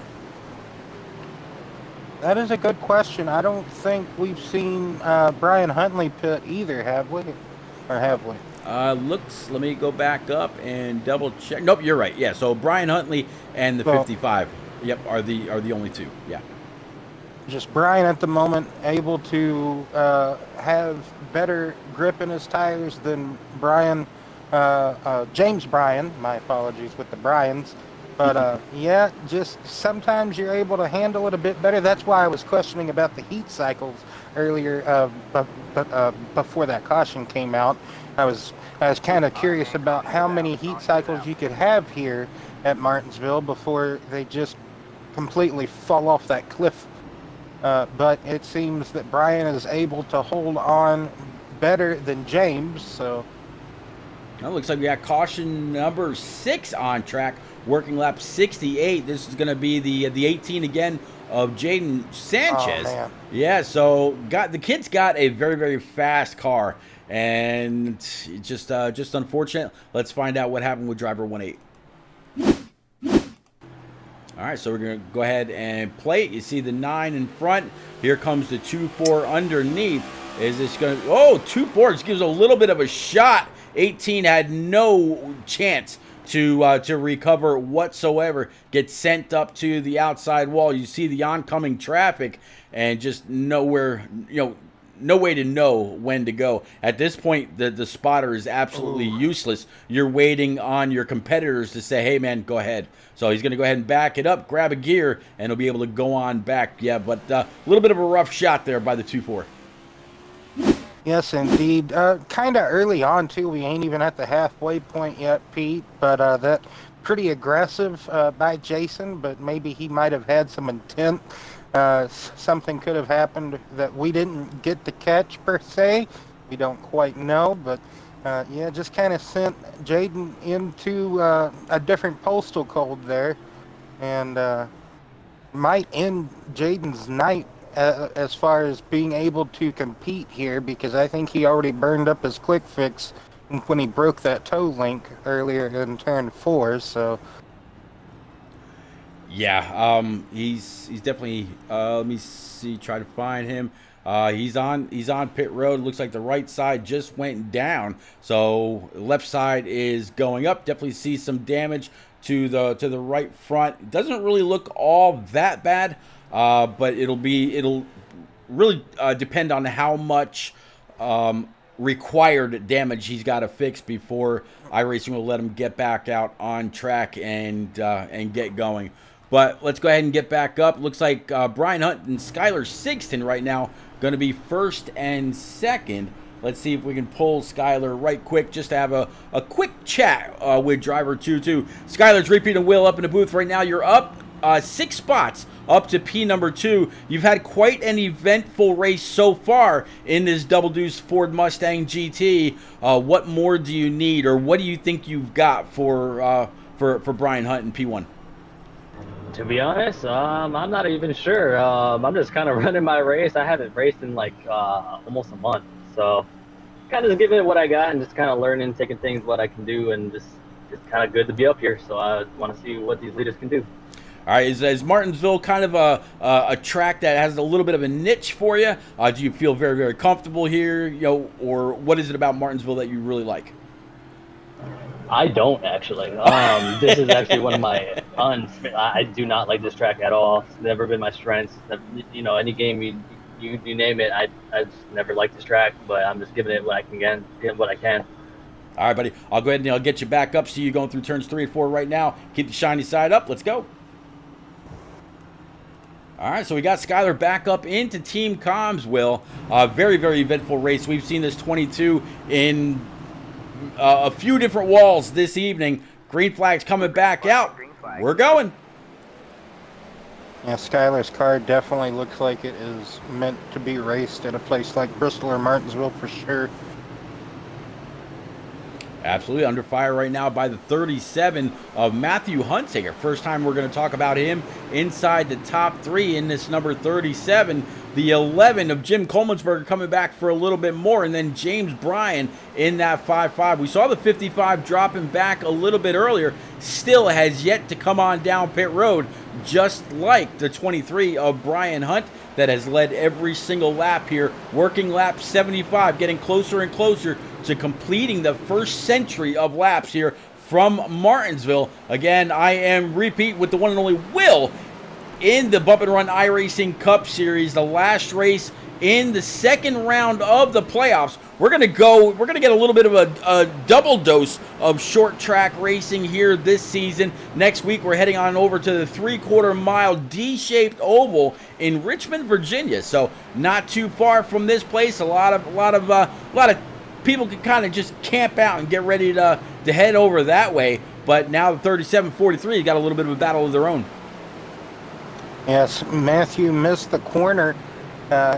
That is a good question. I don't think we've seen Brian Huntley pit either, have we? Or have we? Let me go back up and double check. Nope, you're right. Yeah, so Brian Huntley and the 55, yep, are the only two. Yeah. Just Brian at the moment able to have better grip in his tires than James Bryan. My apologies with the Bryans. But yeah, just sometimes you're able to handle it a bit better. That's why I was questioning about the heat cycles earlier, before that caution came out. I was kind of curious about how many heat cycles you could have here at Martinsville before they just completely fall off that cliff. But it seems that Brian is able to hold on better than James. So Well, looks like we got caution number 6 on track, working lap 68. This is going to be the 18 again of Jaden Sanchez. Oh, man. Yeah, so the kid's got a very, very fast car, and just unfortunate. Let's find out what happened with driver 18. All right, so we're going to go ahead and play it. You see the 9 in front. Here comes the 2-4 underneath. Is this going to... Oh, 2-4 just gives a little bit of a shot. 18 had no chance to recover whatsoever. Gets sent up to the outside wall. You see the oncoming traffic and just nowhere, no way to know when to go. At this point, the spotter is absolutely useless. You're waiting on your competitors to say, hey, man, go ahead. So he's going to go ahead and back it up, grab a gear, and he'll be able to go on back. Yeah, but a little bit of a rough shot there by the 2-4. Yes, indeed. Kind of early on, too. We ain't even at the halfway point yet, Pete. But that pretty aggressive by Jason, but maybe he might have had some intent. Something could have happened that we didn't get to catch, per se. We don't quite know, but yeah, just kind of sent Jaden into a different postal code there. And might end Jaden's night as far as being able to compete here, because I think he already burned up his quick fix when he broke that toe link earlier in turn 4. So Yeah, he's definitely. Let me see. Try to find him. He's on pit road. Looks like the right side just went down, so left side is going up. Definitely see some damage to the right front. Doesn't really look all that bad, but it'll really depend on how much required damage he's got to fix before iRacing will let him get back out on track and get going. But let's go ahead and get back up. Looks like Brian Hunt and Skylar Sigston right now going to be first and second. Let's see if we can pull Skylar right quick just to have a quick chat with driver 2-2. Skylar's repeating Will up in the booth right now. You're up 6 spots up to P number 2. You've had quite an eventful race so far in this Double Deuce Ford Mustang GT. What more do you need, or what do you think you've got for Brian Hunt in P1? To be honest, I'm not even sure. I'm just kind of running my race. I haven't raced in like almost a month, so kind of just giving it what I got and just kind of learning, taking things what I can do, and just kind of good to be up here. So I want to see what these leaders can do. All right, is Martinsville kind of a track that has a little bit of a niche for you? Do you feel very, very comfortable here, or what is it about Martinsville that you really like? I don't actually. This is actually one of my I do not like this track at all. It's never been my strength. Any game you name it, I just never liked this track. But I'm just giving it what I can All right, buddy. I'll go ahead and I'll get you back up. See you going through turns 3 and 4 right now. Keep the shiny side up. Let's go. All right, so we got Skylar back up into Team Comms, Will. Very, very eventful race. We've seen this 22 in a few different walls this evening. Green flag's coming back out. We're going. yeah, Skylar's car definitely looks like it is meant to be raced at a place like Bristol or Martinsville for sure. Absolutely under fire right now by the 37 of Matthew Hunsinger. First time we're going to talk about him inside the top 3 in this number 37. The 11 of Jim Coleman'sberger coming back for a little bit more, and then James Bryan in that 5-5. We saw the 55 dropping back a little bit earlier. Still has yet to come on down pit road, just like the 23 of Brian Hunt that has led every single lap here. Working lap 75, getting closer and closer to completing the first century of laps here from Martinsville. Again, I am repeat with the one and only Will in the Bump and Run iRacing Cup Series, the last race in the second round of the playoffs. We're gonna get a little bit of a double dose of short track racing here this season. Next week we're heading on over to the 3/4 mile D-shaped oval in Richmond, Virginia. So not too far from this place. A lot of people can kind of just camp out and get ready to head over that way. But now the 37-43 got a little bit of a battle of their own. Yes, Matthew missed the corner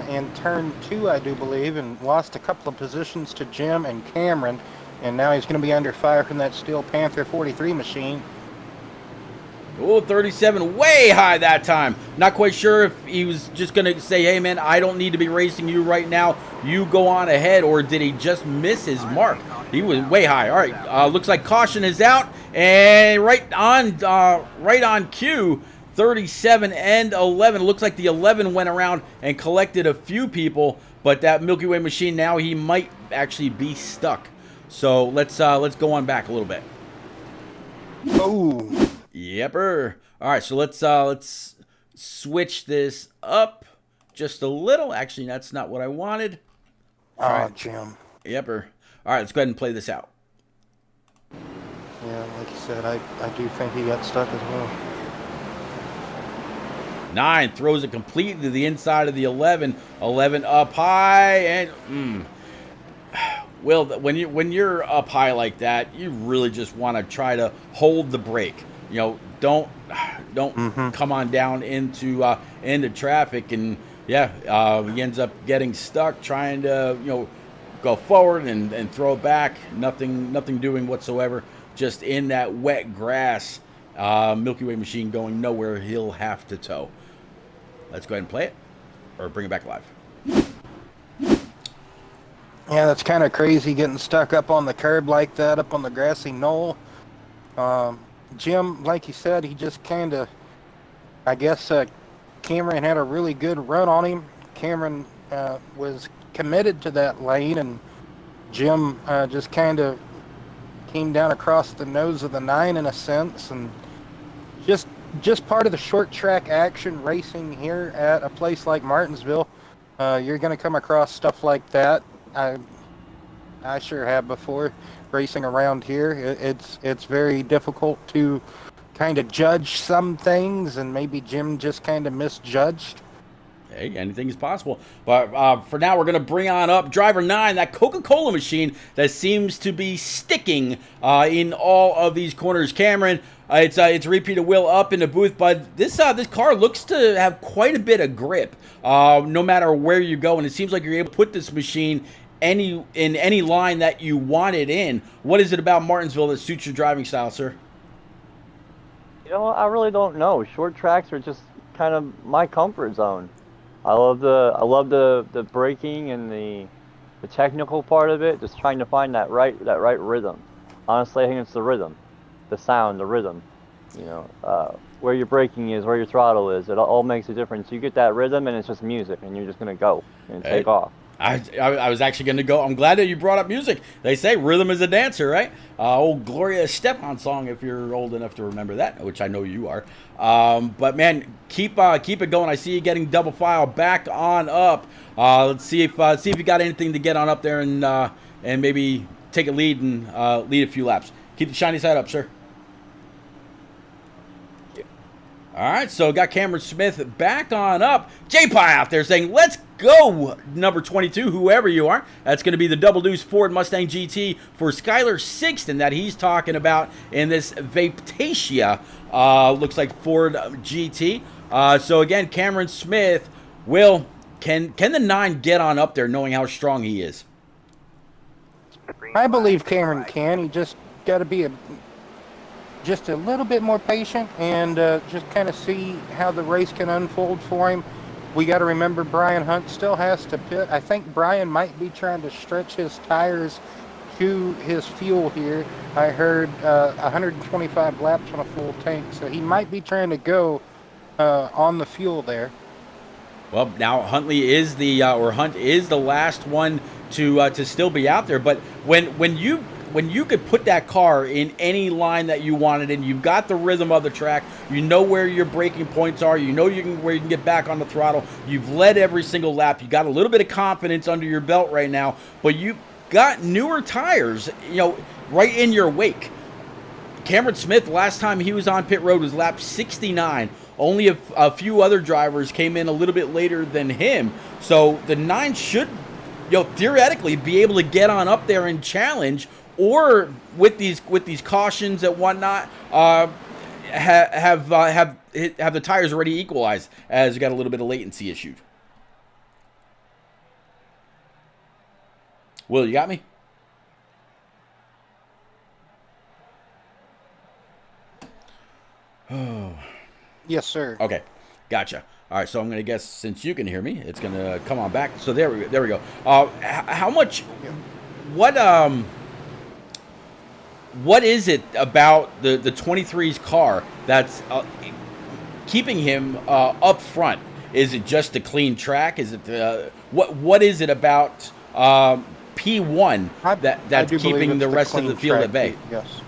in turn 2, I do believe, and lost a couple of positions to Jim and Cameron, and now he's going to be under fire from that Steel Panther 43 machine. Oh, 37 way high that time. Not quite sure if he was just going to say, hey, man, I don't need to be racing you right now. You go on ahead, or did he just miss his mark? He was way high. All right, looks like caution is out, and right on cue, 37 and 11. Looks like the 11 went around and collected a few people, but that Milky Way machine now, he might actually be stuck. So let's go on back a little bit. Oh. Yepper. All right, so let's switch this up just a little. Actually, that's not what I wanted. Oh, right. Jim. Yepper. All right, let's go ahead and play this out. Yeah, like you said, I do think he got stuck as well. 9 throws it completely to the inside of the 11. 11 up high, and Will, when you're up high like that, you really just want to try to hold the brake. Don't come on down into traffic, and he ends up getting stuck trying to go forward and throw it back. Nothing doing whatsoever. Just in that wet grass. Milky Way machine going nowhere. He'll have to tow. Let's go ahead and play it. or bring it back live. Yeah, that's kind of crazy getting stuck up on the curb like that, up on the grassy knoll. Jim, like you said, he just kind of, I guess Cameron had a really good run on him. Cameron was committed to that lane, and Jim just kind of came down across the nose of the 9 in a sense, and just part of the short track action racing here at a place like Martinsville. You're going to come across stuff like that. I sure have before racing around here. It's very difficult to kind of judge some things, and maybe Jim just kind of misjudged. Hey, anything is possible. But for now, we're going to bring on up driver 9, that Coca-Cola machine that seems to be sticking in all of these corners. Cameron, it's a repeat of Will up in the booth, but this car looks to have quite a bit of grip no matter where you go, and it seems like you're able to put this machine in any line that you want it in. What is it about Martinsville that suits your driving style, sir? You know, I really don't know. Short tracks are just kind of my comfort zone. I love the braking and the technical part of it. Just trying to find that right rhythm. Honestly, I think it's the rhythm, the sound, the rhythm. You know, where your braking is, where your throttle is. It all makes a difference. You get that rhythm, and it's just music, and you're just gonna go and take off. I was actually going to go. I'm glad that you brought up music. They say rhythm is a dancer, right? Old Gloria Estefan song, if you're old enough to remember that, which I know you are. But man, keep it going. I see you getting double file back on up. Let's see if you got anything to get on up there and maybe take a lead and lead a few laps. Keep the shiny side up, sir. All right, so got Cameron Smith back on up. J-Pie out there saying, let's go, number 22, whoever you are. That's going to be the Double Deuce Ford Mustang GT for Skylar Sixton that he's talking about in this Vaptasia, looks like Ford GT. So again, Cameron Smith, Will, can the 9 get on up there knowing how strong he is? I believe Cameron can. He just got to be just a little bit more patient and just kind of see how the race can unfold for him. We got to remember Brian Hunt still has to pit. I think Brian might be trying to stretch his tires to his fuel here. I heard 125 laps on a full tank, so he might be trying to go on the fuel there. Well, now Hunt is the last one to still be out there. But when you could put that car in any line that you wanted in, you've got the rhythm of the track, you know where your braking points are, you know where you can get back on the throttle, you've led every single lap, you got a little bit of confidence under your belt right now, but you've got newer tires, right in your wake. Cameron Smith, last time he was on pit road was lap 69. Only a few other drivers came in a little bit later than him, so the 9 should theoretically be able to get on up there and challenge, or with these cautions and whatnot, have the tires already equalized as you got a little bit of latency issued. Will, you got me? Oh. Yes, sir. Okay, gotcha. All right, so I'm gonna guess since you can hear me, it's gonna come on back. So there we go. How much? What is it about the 23's car that's keeping him up front? Is it just a clean track? Is it what is it about P1 that's keeping the rest of the field at bay? Yes.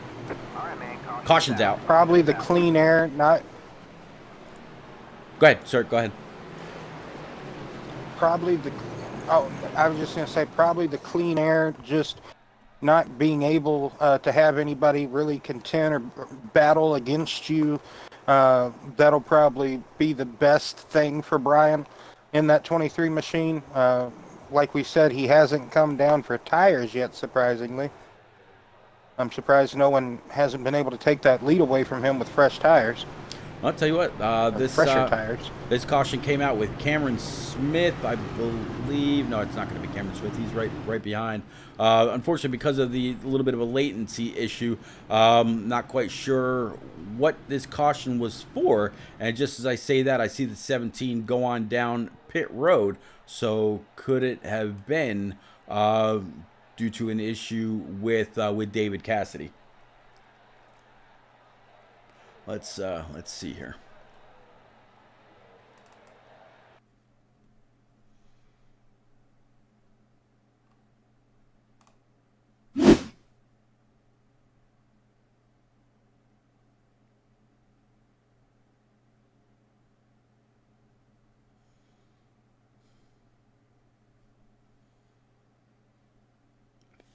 Caution's out. Probably the clean air, not. Go ahead, sir. Go ahead. Probably I was just going to say probably the clean air, just not being able to have anybody really contend or battle against you. That'll probably be the best thing for Brian in that 23 machine. Like we said, he hasn't come down for tires yet, surprisingly. I'm surprised no one hasn't been able to take that lead away from him with fresh tires. I'll tell you what, Fresher tires. this caution came out with Cameron Smith, I believe. No, it's not going to be Cameron Smith. He's right behind. Unfortunately, because of the little bit of a latency issue, not quite sure what this caution was for. And just as I say that, I see the 17 go on down pit road. So could it have been due to an issue with David Cassidy? Let's see here.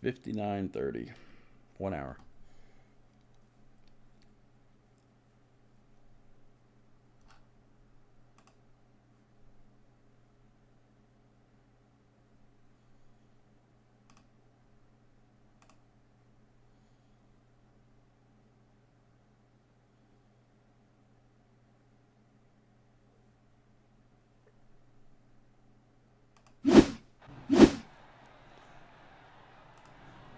$59.30, 1 hour.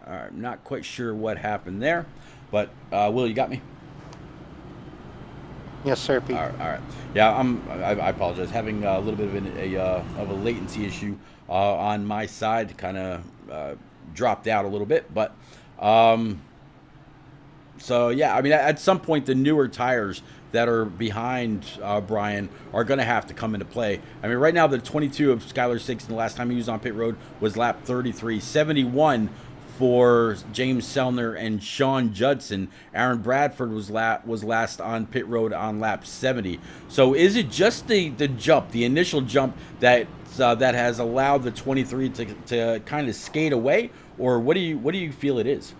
All right, I'm not quite sure what happened there, but Will, you got me? Yes, sir, Pete. All right. Yeah, I apologize. Having a little bit of a latency issue on my side, kind of dropped out a little bit, but so yeah, I mean, at some point, the newer tires that are behind Brian are going to have to come into play. I mean, right now, the 22 of Skylar Sixton, the last time he was on pit road was lap 33, 71 for James Sellner and Sean Judson. Aaron Bradford was last on pit road on lap 70. So is it just the jump, the initial jump that has allowed the 23 to kind of skate away, or what do you feel it is?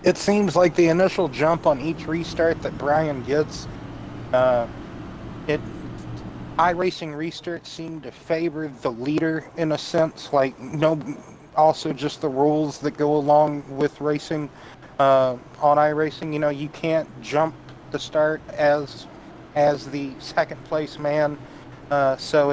It seems like the initial jump on each restart that Brian gets, iRacing restarts seem to favor the leader in a sense, also just the rules that go along with racing on iRacing. You know, you can't jump the start as the second place man. So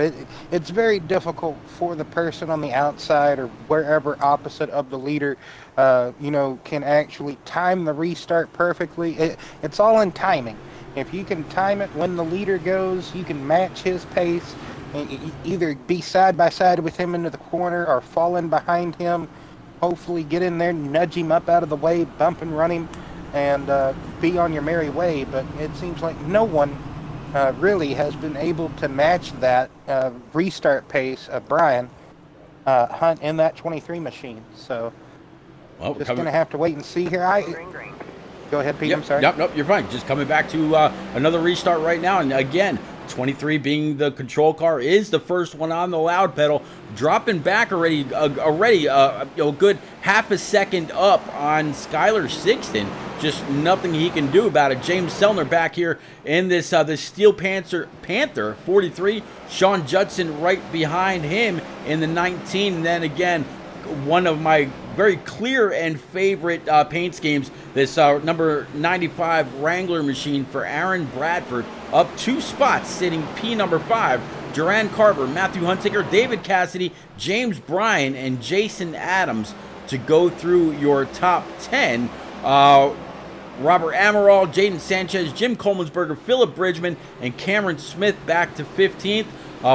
it's very difficult for the person on the outside or wherever opposite of the leader, can actually time the restart perfectly. It's all in timing. If you can time it when the leader goes, you can match his pace, and either be side by side with him into the corner or fall in behind him, hopefully get in there, nudge him up out of the way, bump and run him, and be on your merry way. But it seems like no one really has been able to match that restart pace of Brian Hunt in that 23 machine. So just going to have to wait and see here. Go ahead, Pete. Yep, I'm sorry. Nope, you're fine. Just coming back to another restart right now. And again, 23 being the control car is the first one on the loud pedal, dropping back already a good half a second up on Skylar Sixton. Just nothing he can do about it. James Sellner back here in this Steel Panther 43. Sean Judson right behind him in the 19. And then again, one of my very clear and favorite paint schemes, this number 95 Wrangler machine for Aaron Bradford, up 2 spots, sitting P number 5. Duran Carver, Matthew Hunsicker, David Cassidy, James Bryan, and Jason Adams to go through your top 10. Robert Amaral, Jaden Sanchez, Jim Colemansberger, Philip Bridgman, and Cameron Smith back to 15th.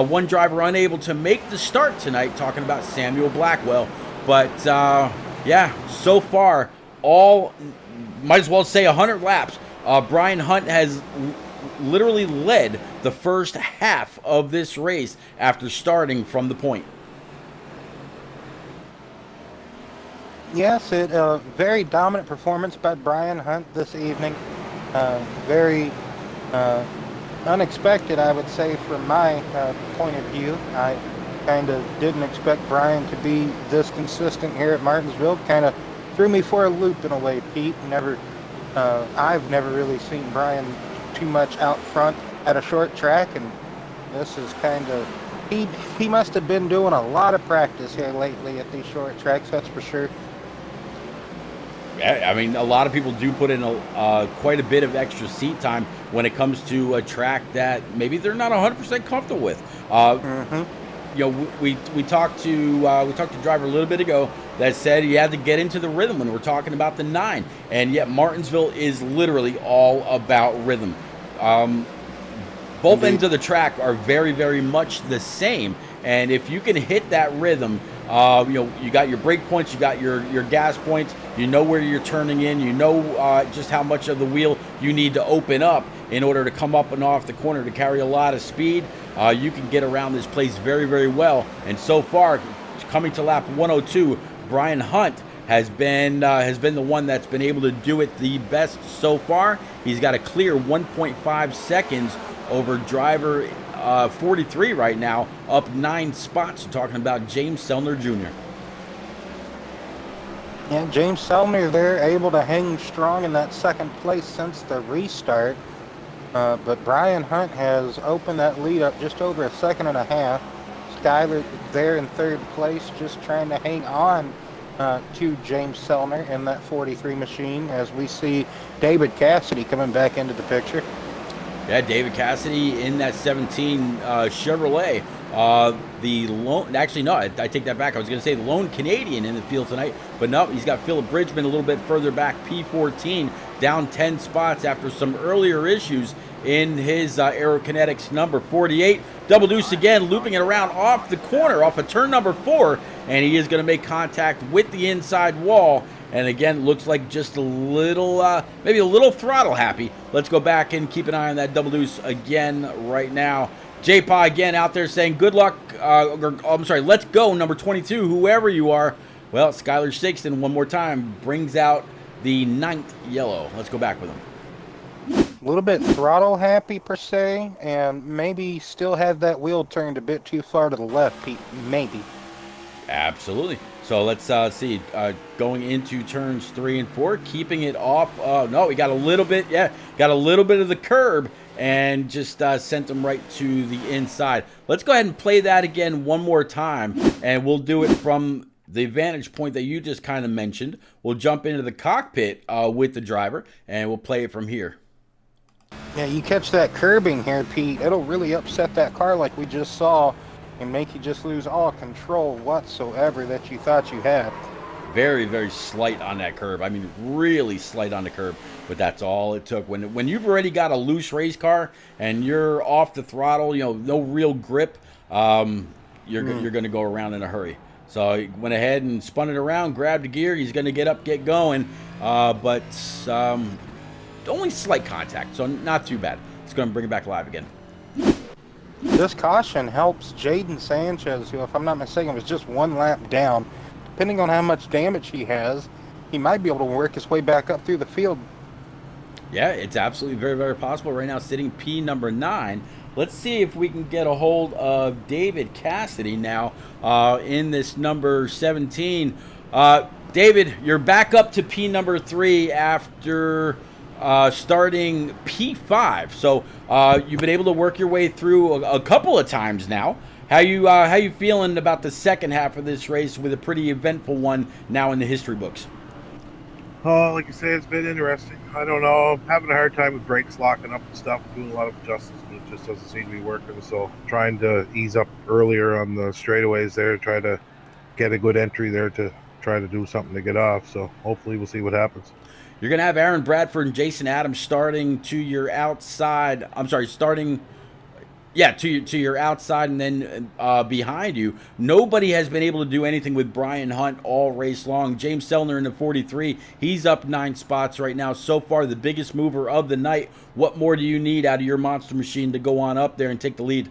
One driver unable to make the start tonight, talking about Samuel Blackwell. But, so far, all, might as well say 100 laps. Brian Hunt has literally led the first half of this race after starting from the point. Yes, very dominant performance by Brian Hunt this evening. Very unexpected, I would say, from my point of view. I kind of didn't expect Brian to be this consistent here at Martinsville. Kind of threw me for a loop in a way, Pete. I've never really seen Brian too much out front at a short track, and this is kind of, he must have been doing a lot of practice here lately at these short tracks, that's for sure. Yeah, I mean, a lot of people do put in quite a bit of extra seat time when it comes to a track that maybe they're not 100% comfortable with. You know, we talked to driver a little bit ago that said he had to get into the rhythm when we're talking about the 9, and yet Martinsville is literally all about rhythm. Both ends of the track are very, very much the same, and if you can hit that rhythm, you know, you got your brake points, you got your gas points, you know where you're turning in, you know just how much of the wheel you need to open up in order to come up and off the corner to carry a lot of speed. You can get around this place very, very well. And so far, coming to lap 102, Brian Hunt has been the one that's been able to do it the best so far. He's got a clear 1.5 seconds over driver 43 right now, up 9 spots. We're talking about James Sellner Jr. Yeah, James Sellner there able to hang strong in that second place since the restart. But Brian Hunt has opened that lead up just over a second and a half. Skyler there in third place, just trying to hang on to James Sellner in that 43 machine, as we see David Cassidy coming back into the picture. Yeah, David Cassidy in that 17 Chevrolet. The lone, actually no, I take that back. I was going to say the lone Canadian in the field tonight, but no, he's got Philip Bridgman a little bit further back, P14, down 10 spots after some earlier issues in his aerokinetics. Number 48, double deuce again, looping it around off the corner, off of turn number 4, and he is going to make contact with the inside wall. And again, looks like just a little, maybe a little throttle happy. Let's go back and keep an eye on that double deuce again right now. J-Pa again out there saying good luck, I'm sorry, let's go, number 22, whoever you are. Well, Skylar Shakeston one more time brings out the 9th yellow. Let's go back with him. A little bit throttle happy per se, and maybe still have that wheel turned a bit too far to the left, Pete, maybe. Absolutely. So let's see, going into turns 3 and 4, keeping it off. No, we got a little bit, got a little bit of the curb and just sent them right to the inside. Let's go ahead and play that again one more time, and we'll do it from the vantage point that you just kind of mentioned. We'll jump into the cockpit with the driver, and we'll play it from here. Yeah, you catch that curbing here, Pete. It'll really upset that car like we just saw and make you just lose all control whatsoever that you thought you had. Very, very slight on that curb. I mean, really slight on the curb, but that's all it took. When you've already got a loose race car and you're off the throttle, you know, no real grip, you're going to go around in a hurry. So he went ahead and spun it around, grabbed the gear. He's going to get up, get going, but only slight contact, so not too bad. It's going to bring it back live again. This caution helps Jaden Sanchez, who, if I'm not mistaken, was just one lap down. Depending on how much damage he has, he might be able to work his way back up through the field. Yeah, it's absolutely very, very possible. Right now, sitting P number 9. Let's see if we can get a hold of David Cassidy now in this number 17. David, you're back up to P number 3 after starting P5. So you've been able to work your way through a couple of times now. How you feeling about the second half of this race with a pretty eventful one now in the history books? Oh, like you say, it's been interesting. I don't know. I'm having a hard time with brakes locking up and stuff, doing a lot of adjustments, but it just doesn't seem to be working. So trying to ease up earlier on the straightaways there, try to get a good entry there to try to do something to get off. So hopefully we'll see what happens. You're going to have Aaron Bradford and Jason Adams starting to your outside. I'm sorry, starting... Yeah, to your outside and then behind you. Nobody has been able to do anything with Brian Hunt all race long. James Sellner in the 43. He's up 9 spots right now. So far, the biggest mover of the night. What more do you need out of your monster machine to go on up there and take the lead?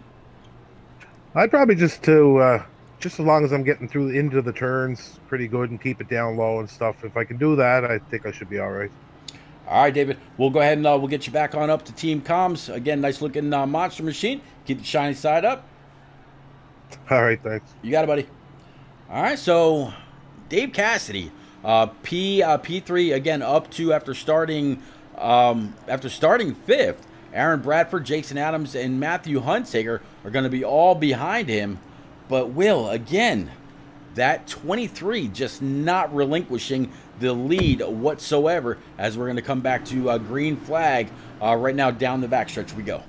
I'd probably just as long as I'm getting through into the turns pretty good and keep it down low and stuff. If I can do that, I think I should be all right. All right, David. We'll go ahead and we'll get you back on up to Team Comms. Again, nice looking monster machine. Keep the shiny side up. All right, thanks. You got it, buddy. All right, so Dave Cassidy, P3 again up to after starting 5th. Aaron Bradford, Jason Adams, and Matthew Hunsaker are going to be all behind him. But Will, again, that 23 just not relinquishing the lead whatsoever, as we're going to come back to green flag right now. Down the backstretch we go.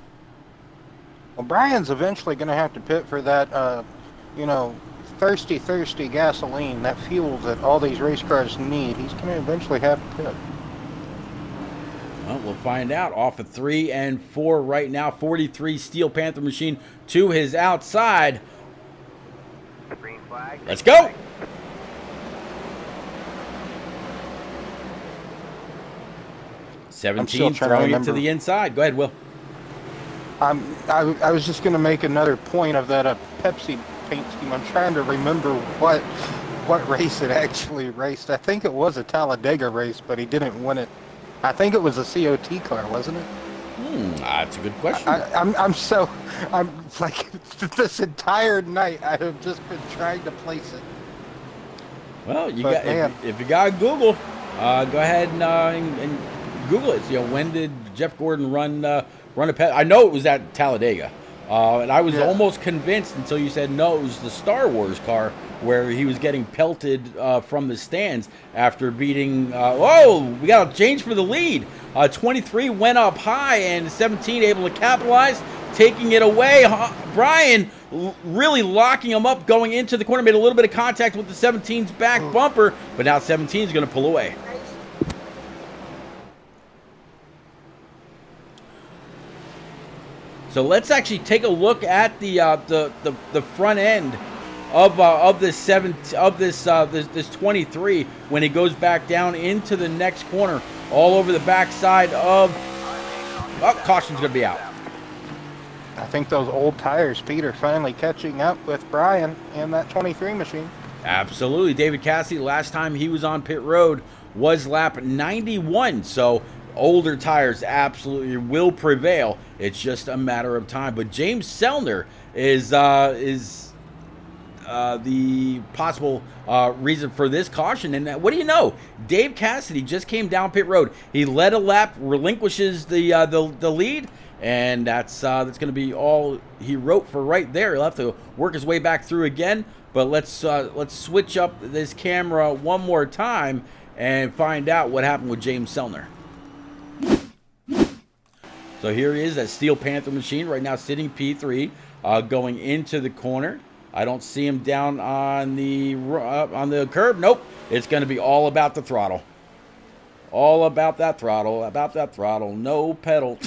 Well, Brian's eventually going to have to pit for that, thirsty gasoline, that fuel that all these race cars need. He's going to eventually have to pit. Well, we'll find out. Off of 3 and 4 right now. 43 Steel Panther machine to his outside. Green flag. Let's go. I'm 17 still trying to throwing it to remember. the inside. Go ahead, Will. I was just going to make another point of that Pepsi paint scheme. I'm trying to remember what race it actually raced. I think it was a Talladega race, but he didn't win it. I think it was a COT car, wasn't it? That's a good question. I'm like this entire night I have just been trying to place it. Well, you But, got man. if you got Google, go ahead and Google it. When did Jeff Gordon run a pet? I know it was at Talladega, and I was Yeah. almost convinced until you said no, it was the Star Wars car where he was getting pelted from the stands after beating. We got a change for the lead. 23 went up high, and 17 able to capitalize, taking it away. Brian really locking him up going into the corner, made a little bit of contact with the 17's back bumper, but now 17 is going to pull away. So let's actually take a look at the front end of this this 23 when it goes back down into the next corner, all over the backside of. Caution's gonna be out. I think those old tires, Pete, are finally catching up with Brian and that 23 machine. Absolutely, David Cassidy. Last time he was on pit road was lap 91. So older tires absolutely will prevail. It's just a matter of time. But James Sellner is the possible reason for this caution. And what do you know? Dave Cassidy just came down pit road. He led a lap, relinquishes the lead, and that's going to be all he wrote for right there. He'll have to work his way back through again. But let's switch up this camera one more time and find out what happened with James Sellner. So here he is, that Steel Panther machine right now, sitting P3, going into the corner. I don't see him down on the curb. Nope. It's going to be all about the throttle. All about that throttle. About that throttle. No pedal.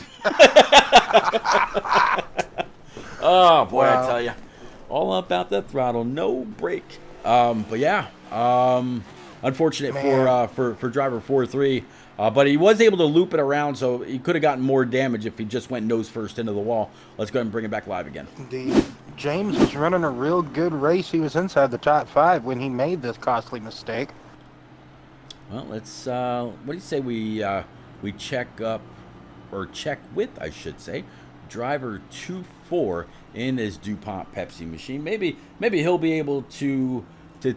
Oh, boy, Wow. I tell you. All about that throttle. No brake. But, yeah. Unfortunate for driver 4-3. But he was able to loop it around, so he could have gotten more damage if he just went nose first into the wall. Let's go ahead and bring it back live again. James was running a real good race. He was inside the top 5 when he made this costly mistake. Well, let's. What do you say we check up, or check with, I should say, driver 2-4 in this DuPont Pepsi machine. Maybe he'll be able to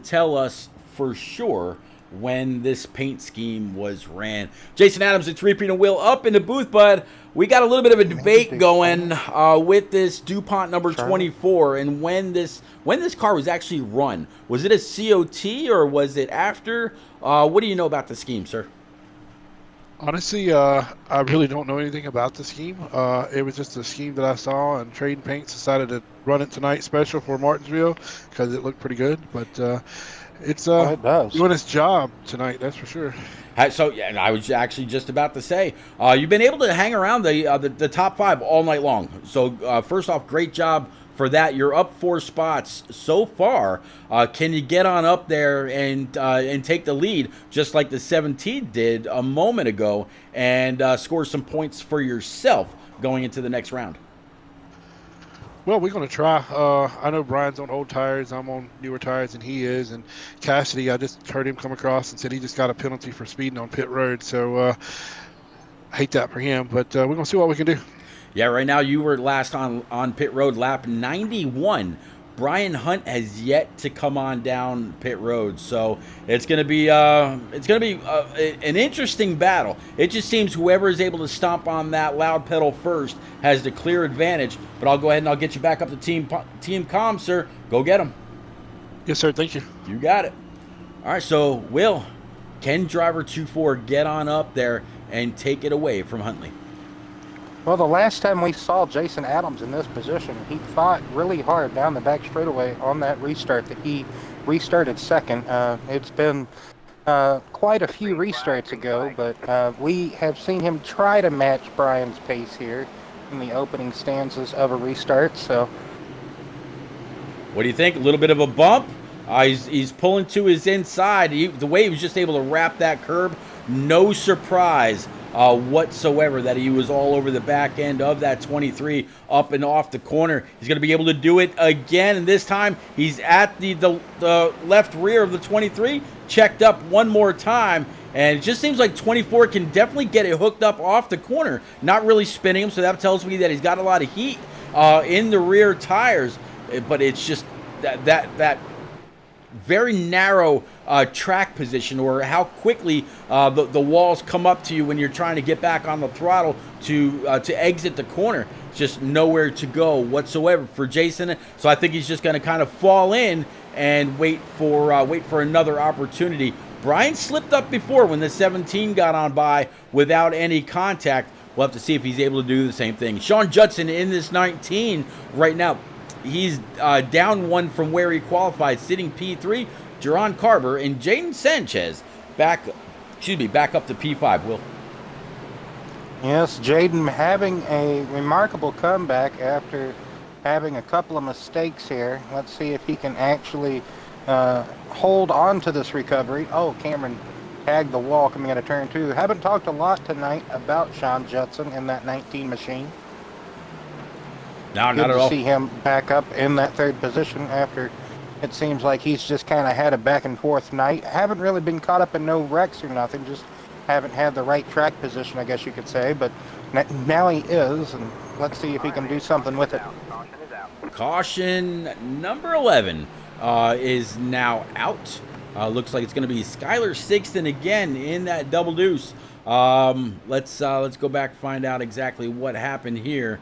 tell us for sure when this paint scheme was ran. Jason Adams and 3P and Will up in the booth, but we got a little bit of a debate going with this DuPont number 24 and when this car was actually run. Was it a COT or was it after? What do you know about the scheme, sir? Honestly, I really don't know anything about the scheme. It was just a scheme that I saw, and Trading Paints decided to run it tonight special for Martinsville because it looked pretty good. But it's it does. doing its job tonight, that's for sure. So, yeah, and I was actually just about to say, you've been able to hang around the top 5 all night long. So, first off, great job for that. You're up 4 spots so far. Can you get on up there and take the lead, just like the 17 did a moment ago, and score some points for yourself going into the next round? Well, we're going to try. I know Brian's on old tires. I'm on newer tires than he is. And Cassidy, I just heard him come across and said he just got a penalty for speeding on pit road. So I hate that for him, but we're going to see what we can do. Yeah, right now you were last on pit road, lap 91. Brian Hunt has yet to come on down pit road, so it's going to be an interesting battle. It just seems whoever is able to stomp on that loud pedal first has the clear advantage. But I'll go ahead and I'll get you back up to team comm, sir. Go get him. Yes, sir. Thank you. You got it. All right, so Will, can driver 2-4 get on up there and take it away from Huntley? Well, the last time we saw Jason Adams in this position, he fought really hard down the back straightaway on that restart that he restarted second. It's been quite a few restarts ago, but we have seen him try to match Brian's pace here in the opening stanzas of a restart. So, what do you think? A little bit of a bump. He's pulling to his inside. The way he was just able to wrap that curb, no surprise whatsoever that he was all over the back end of that 23 up and off the corner. He's going to be able to do it again, and this time he's at the left rear of the 23, checked up one more time, and it just seems like 24 can definitely get it hooked up off the corner, not really spinning him, so that tells me that he's got a lot of heat in the rear tires, but it's just that very narrow track position, or how quickly the walls come up to you when you're trying to get back on the throttle to exit the corner. Just nowhere to go whatsoever for Jason. So I think he's just going to kind of fall in and wait for another opportunity. Brian slipped up before when the 17 got on by without any contact. We'll have to see if he's able to do the same thing. Sean Judson in this 19 right now. He's down one from where he qualified, sitting P3. Jerron Carver and Jaden Sanchez back up to P5. Will. yes, Jaden having a remarkable comeback after having a couple of mistakes here. Let's see if he can actually hold on to this recovery. Oh, Cameron tagged the wall coming out of turn 2. Haven't talked a lot tonight about Sean Judson in that 19 machine. No, Good not at to all. see him back up in that third position after it seems like he's just kind of had a back and forth night. Haven't really been caught up in no wrecks or nothing, just haven't had the right track position, I guess you could say. But now he is, and let's see if he can do something with it. Caution number 11 is now out. Looks like it's going to be Skylar Sixton again in that double deuce. Let's go back and find out exactly what happened here.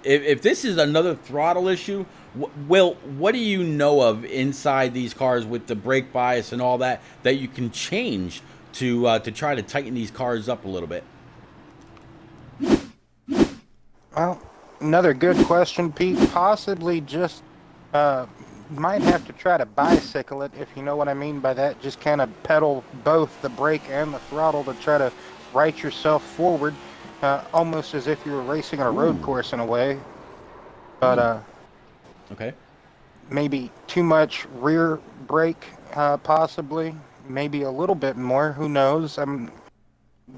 If this is another throttle issue, Will, what do you know of inside these cars with the brake bias and all that you can change to try to tighten these cars up a little bit? Well, another good question, Pete. Possibly just might have to try to bicycle it, if you know what I mean by that. Just kind of pedal both the brake and the throttle to try to right yourself forward. Almost as if you were racing on a road course in a way, but okay, maybe too much rear brake, possibly, maybe a little bit more. Who knows?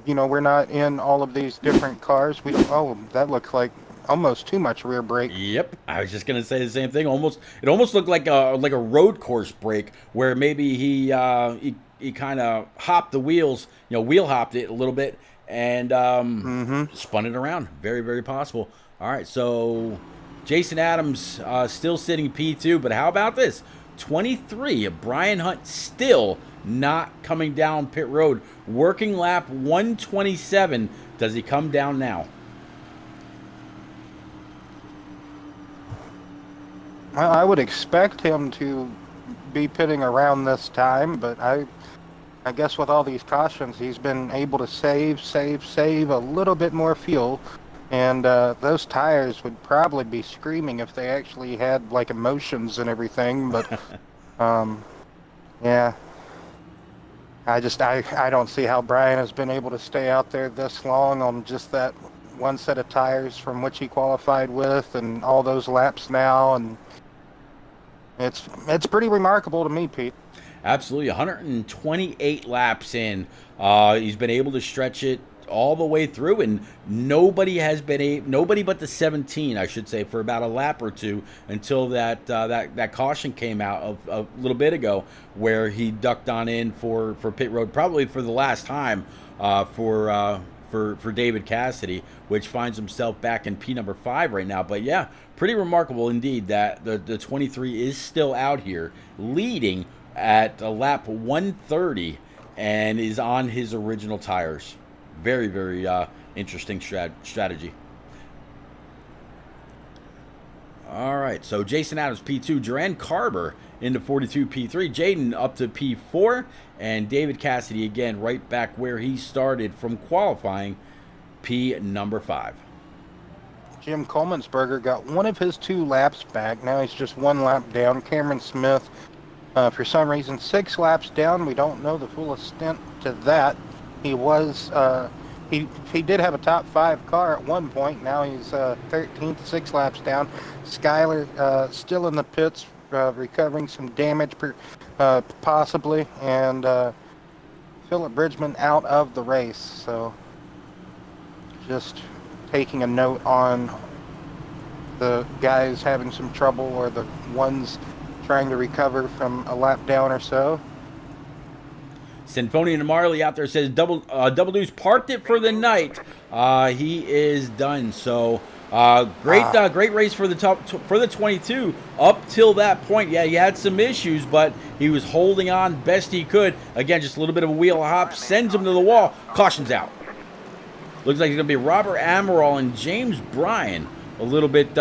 We're not in all of these different cars. We don't. Oh, that looks like almost too much rear brake. Yep, I was just gonna say the same thing. It almost looked like a road course brake where maybe he kind of hopped the wheels, wheel hopped it a little bit. And spun it around. Very, very possible. All right, so Jason Adams still sitting P2, but how about this? 23, Brian Hunt still not coming down pit road. Working lap 127. Does he come down now? Well, I would expect him to be pitting around this time, but I guess with all these cautions, he's been able to save a little bit more fuel. And those tires would probably be screaming if they actually had, like, emotions and everything. But, yeah. I don't see how Brian has been able to stay out there this long on just that one set of tires from which he qualified with and all those laps now. And it's pretty remarkable to me, Pete. Absolutely, 128 laps in. He's been able to stretch it all the way through, and nobody but the 17, I should say, for about a lap or two until that caution came out a little bit ago, where he ducked on in for pit road, probably for the last time for David Cassidy, which finds himself back in P number 5 right now. But yeah, pretty remarkable indeed that the 23 is still out here leading at a lap 130 and is on his original tires. Very, very interesting strategy. All right, so Jason Adams P2, Jerron Carver into 42 P3. Jaden up to P4. And David Cassidy, again, right back where he started from qualifying, P number 5. Jim Coleman'sberger got one of his 2 laps back. Now he's just 1 lap down. Cameron Smith, for some reason, 6 laps down. We don't know the full extent to that. He was, he did have a top 5 car at one point. Now he's 13th, 6 laps down. Skyler still in the pits, recovering some damage, possibly. And Philip Bridgman out of the race. So just taking a note on the guys having some trouble or the ones trying to recover from a lap down or so. Sinfonian and Marley out there says Double Deuce parked it for the night. He is done. So great race for the 22 up till that point. Yeah, he had some issues, but he was holding on best he could. Again, just a little bit of a wheel hop, sends him to the wall. Caution's out. Looks like it's going to be Robert Amaral and James Bryan a little bit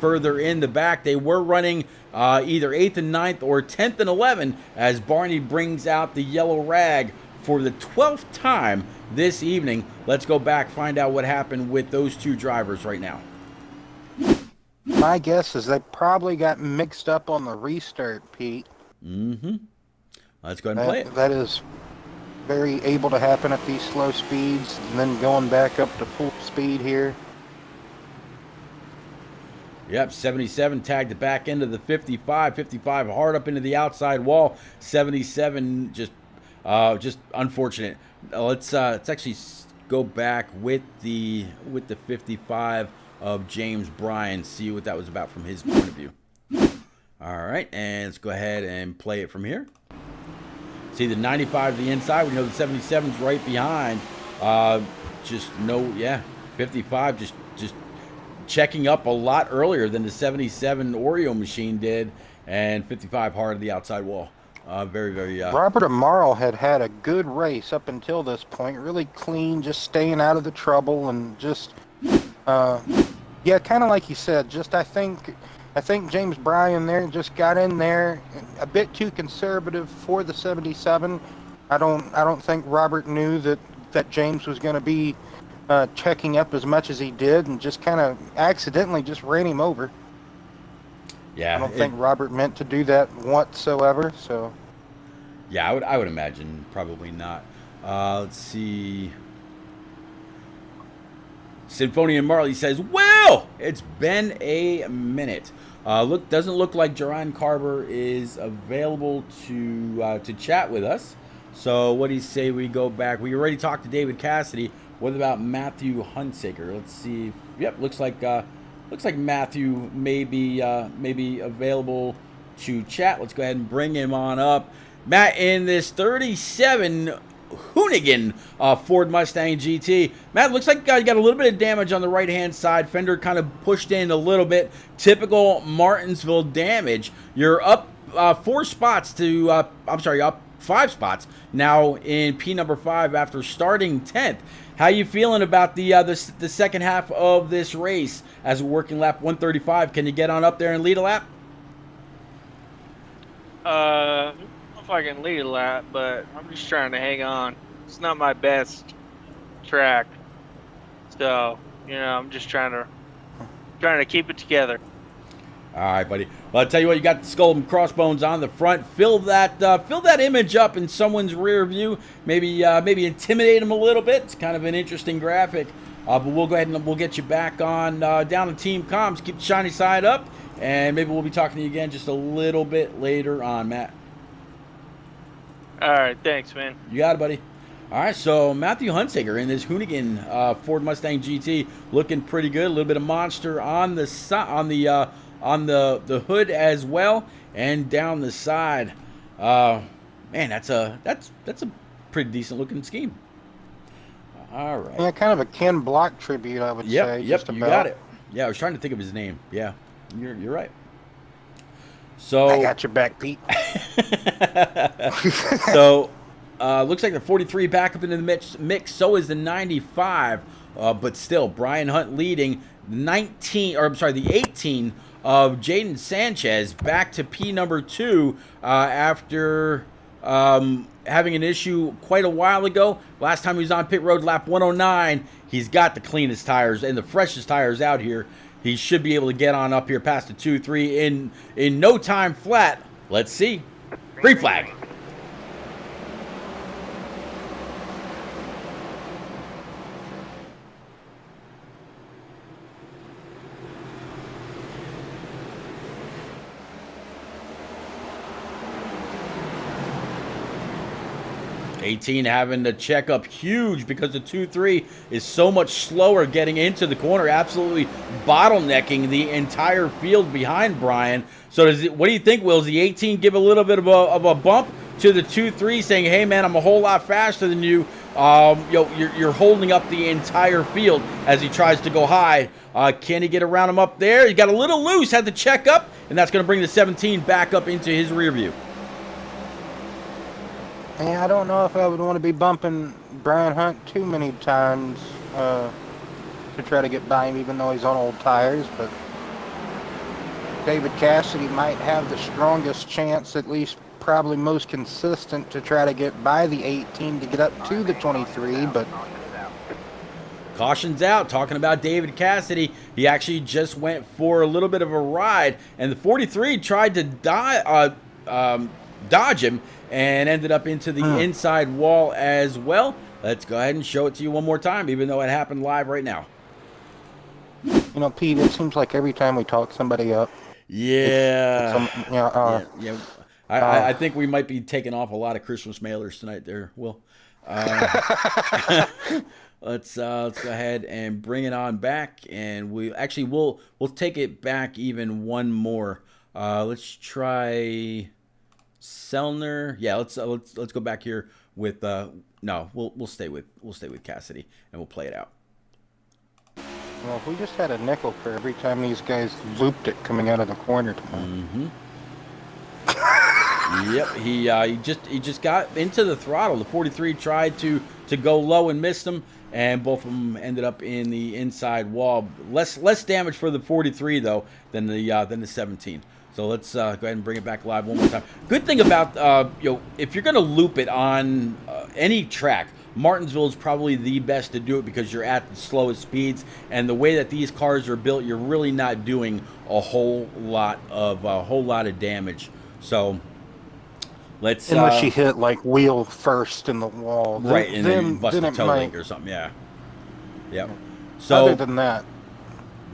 further in the back. They were running either 8th and 9th or 10th and 11th as Barney brings out the yellow rag for the 12th time this evening. Let's go back, find out what happened with those 2 drivers right now. My guess is they probably got mixed up on the restart, Pete. Mm-hmm. Let's go ahead and play it. That is very able to happen at these slow speeds, and then going back up to full speed here. Yep, 77 tagged the back end of the 55. 55 hard up into the outside wall. 77 just unfortunate. Let's actually go back with the 55 of James Bryan. See what that was about from his point of view. All right, and let's go ahead and play it from here. See the 95 to the inside. We know the 77's right behind. 55 just checking up a lot earlier than the 77 Oreo machine did, and 55 hard to the outside wall. Very. Robert Amaral had a good race up until this point. Really clean, just staying out of the trouble, and just kind of like you said. Just I think James Bryan there just got in there a bit too conservative for the 77. I don't think Robert knew that James was going to be checking up as much as he did, and just kind of accidentally just ran him over. Yeah, I don't think Robert meant to do that whatsoever. So yeah, I would imagine probably not. Let's see. Symphony and Marley says, "Well, it's been a minute. Doesn't look like Jerron Carver is available to chat with us. So what do you say we go back? We already talked to David Cassidy. What about Matthew Hunsaker? Let's see. Yep, looks like Matthew may be available to chat. Let's go ahead and bring him on up. Matt, in this 37 Hoonigan Ford Mustang GT. Matt, looks like you got a little bit of damage on the right-hand side. Fender kind of pushed in a little bit. Typical Martinsville damage. You're up 4 spots to, up 5 spots now in P number 5 after starting 10th. How you feeling about the second half of this race as a working lap 135? Can you get on up there and lead a lap? I don't know if I can lead a lap, but I'm just trying to hang on. It's not my best track, so I'm just trying to keep it together. All right, buddy. Well, I'll tell you what, you got the skull and crossbones on the front. Fill that image up in someone's rear view. Maybe intimidate them a little bit. It's kind of an interesting graphic. But we'll go ahead and we'll get you back on down to Team Comms. Keep the shiny side up, and maybe we'll be talking to you again just a little bit later on, Matt. All right, thanks, man. You got it, buddy. All right, so Matthew Hunsaker in this Hoonigan Ford Mustang GT, looking pretty good. A little bit of monster on the hood as well, and down the side. Man, that's a pretty decent looking scheme. All right. Yeah, kind of a Ken Block tribute, I would say. Yep, you got it. Yeah, I was trying to think of his name. Yeah, you're right. So I got your back, Pete. So looks like the 43 back up into the mix. So is the 95, but still Brian Hunt leading. The 18 of Jaden Sanchez back to P number 2 after having an issue quite a while ago. Last time he was on pit road, lap 109. He's got the cleanest tires and the freshest tires out here. He should be able to get on up here past the 2-3 in no time flat. Let's see. Green flag. 18 having to check up huge because the 2-3 is so much slower getting into the corner, absolutely bottlenecking the entire field behind Brian. So what do you think, Will? Does the 18 give a little bit of a bump to the 2-3, saying, hey, man, I'm a whole lot faster than you. You're holding up the entire field as he tries to go high. Can he get around him up there? He got a little loose, had to check up, and that's going to bring the 17 back up into his rear view. Yeah, I don't know if I would want to be bumping Brian Hunt too many times to try to get by him, even though he's on old tires. But David Cassidy might have the strongest chance, at least probably most consistent, to try to get by the 18 to get up to the 23. But caution's out. Talking about David Cassidy, he actually just went for a little bit of a ride, and the 43 tried to dodge him and ended up into the inside wall as well. Let's go ahead and show it to you one more time, even though it happened live right now. You know, Pete, it seems like every time we talk somebody up. I think we might be taking off a lot of Christmas mailers tonight there, Will. Let's go ahead and bring it on back, and we'll take it back even one more. Let's try Selner. Yeah, let's go back here with no, we'll stay with Cassidy, and we'll play it out. Well, if we just had a nickel for every time these guys looped it coming out of the corner tomorrow. Yep, he just got into the throttle. The 43 tried to go low and missed him, and both of them ended up in the inside wall. Less damage for the 43 though than the 17. So let's go ahead and bring it back live one more time. Good thing about if you're gonna loop it on any track, Martinsville is probably the best to do it because you're at the slowest speeds, and the way that these cars are built, you're really not doing a whole lot of damage. So let's unless you hit like wheel first in the wall, right, and then you bust a toe link or something. Yeah. Yep. So other than that,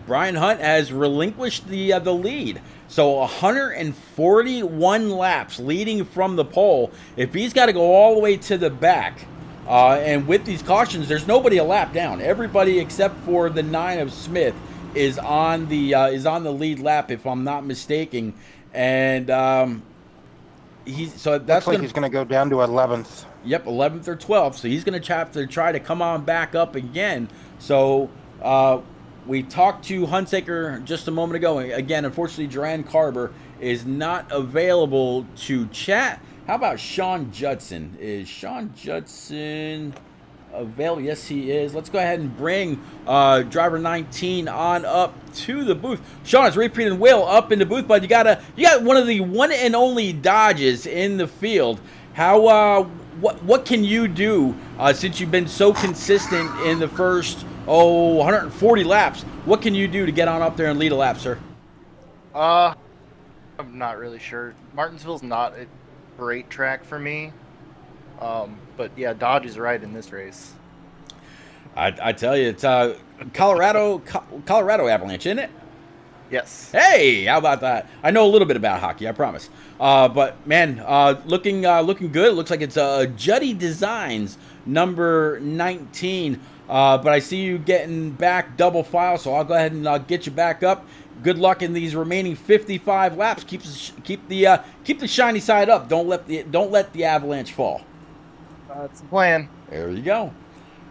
Brian Hunt has relinquished the lead. So 141 laps leading from the pole. If he's got to go all the way to the back, and with these cautions, there's nobody a lap down. Everybody except for the 9 of Smith is on the lead lap, if I'm not mistaken. And he's looks like he's going to go down to 11th. Yep, 11th or 12th. So he's going to have to try to come on back up again. So we talked to Hunsaker just a moment ago. Again, unfortunately, Duran Carver is not available to chat. How about Sean Judson? Is Sean Judson available? Yes, he is. Let's go ahead and bring driver 19 on up to the booth. Sean, it's Repeat and Will up in the booth, but you got one of the one and only Dodges in the field. How what can you do since you've been so consistent in the first 140 laps? What can you do to get on up there and lead a lap, sir? I'm not really sure. Martinsville's not a great track for me. But yeah, Dodge is right in this race. I tell you, it's Colorado Avalanche, isn't it? Yes. Hey, how about that? I know a little bit about hockey, I promise. But man, looking good. It looks like it's Juddy Designs number 19. But I see you getting back double file, so I'll go ahead and get you back up. Good luck in these remaining 55 laps. Keep the shiny side up. Don't let the Avalanche fall. That's the plan. There you go.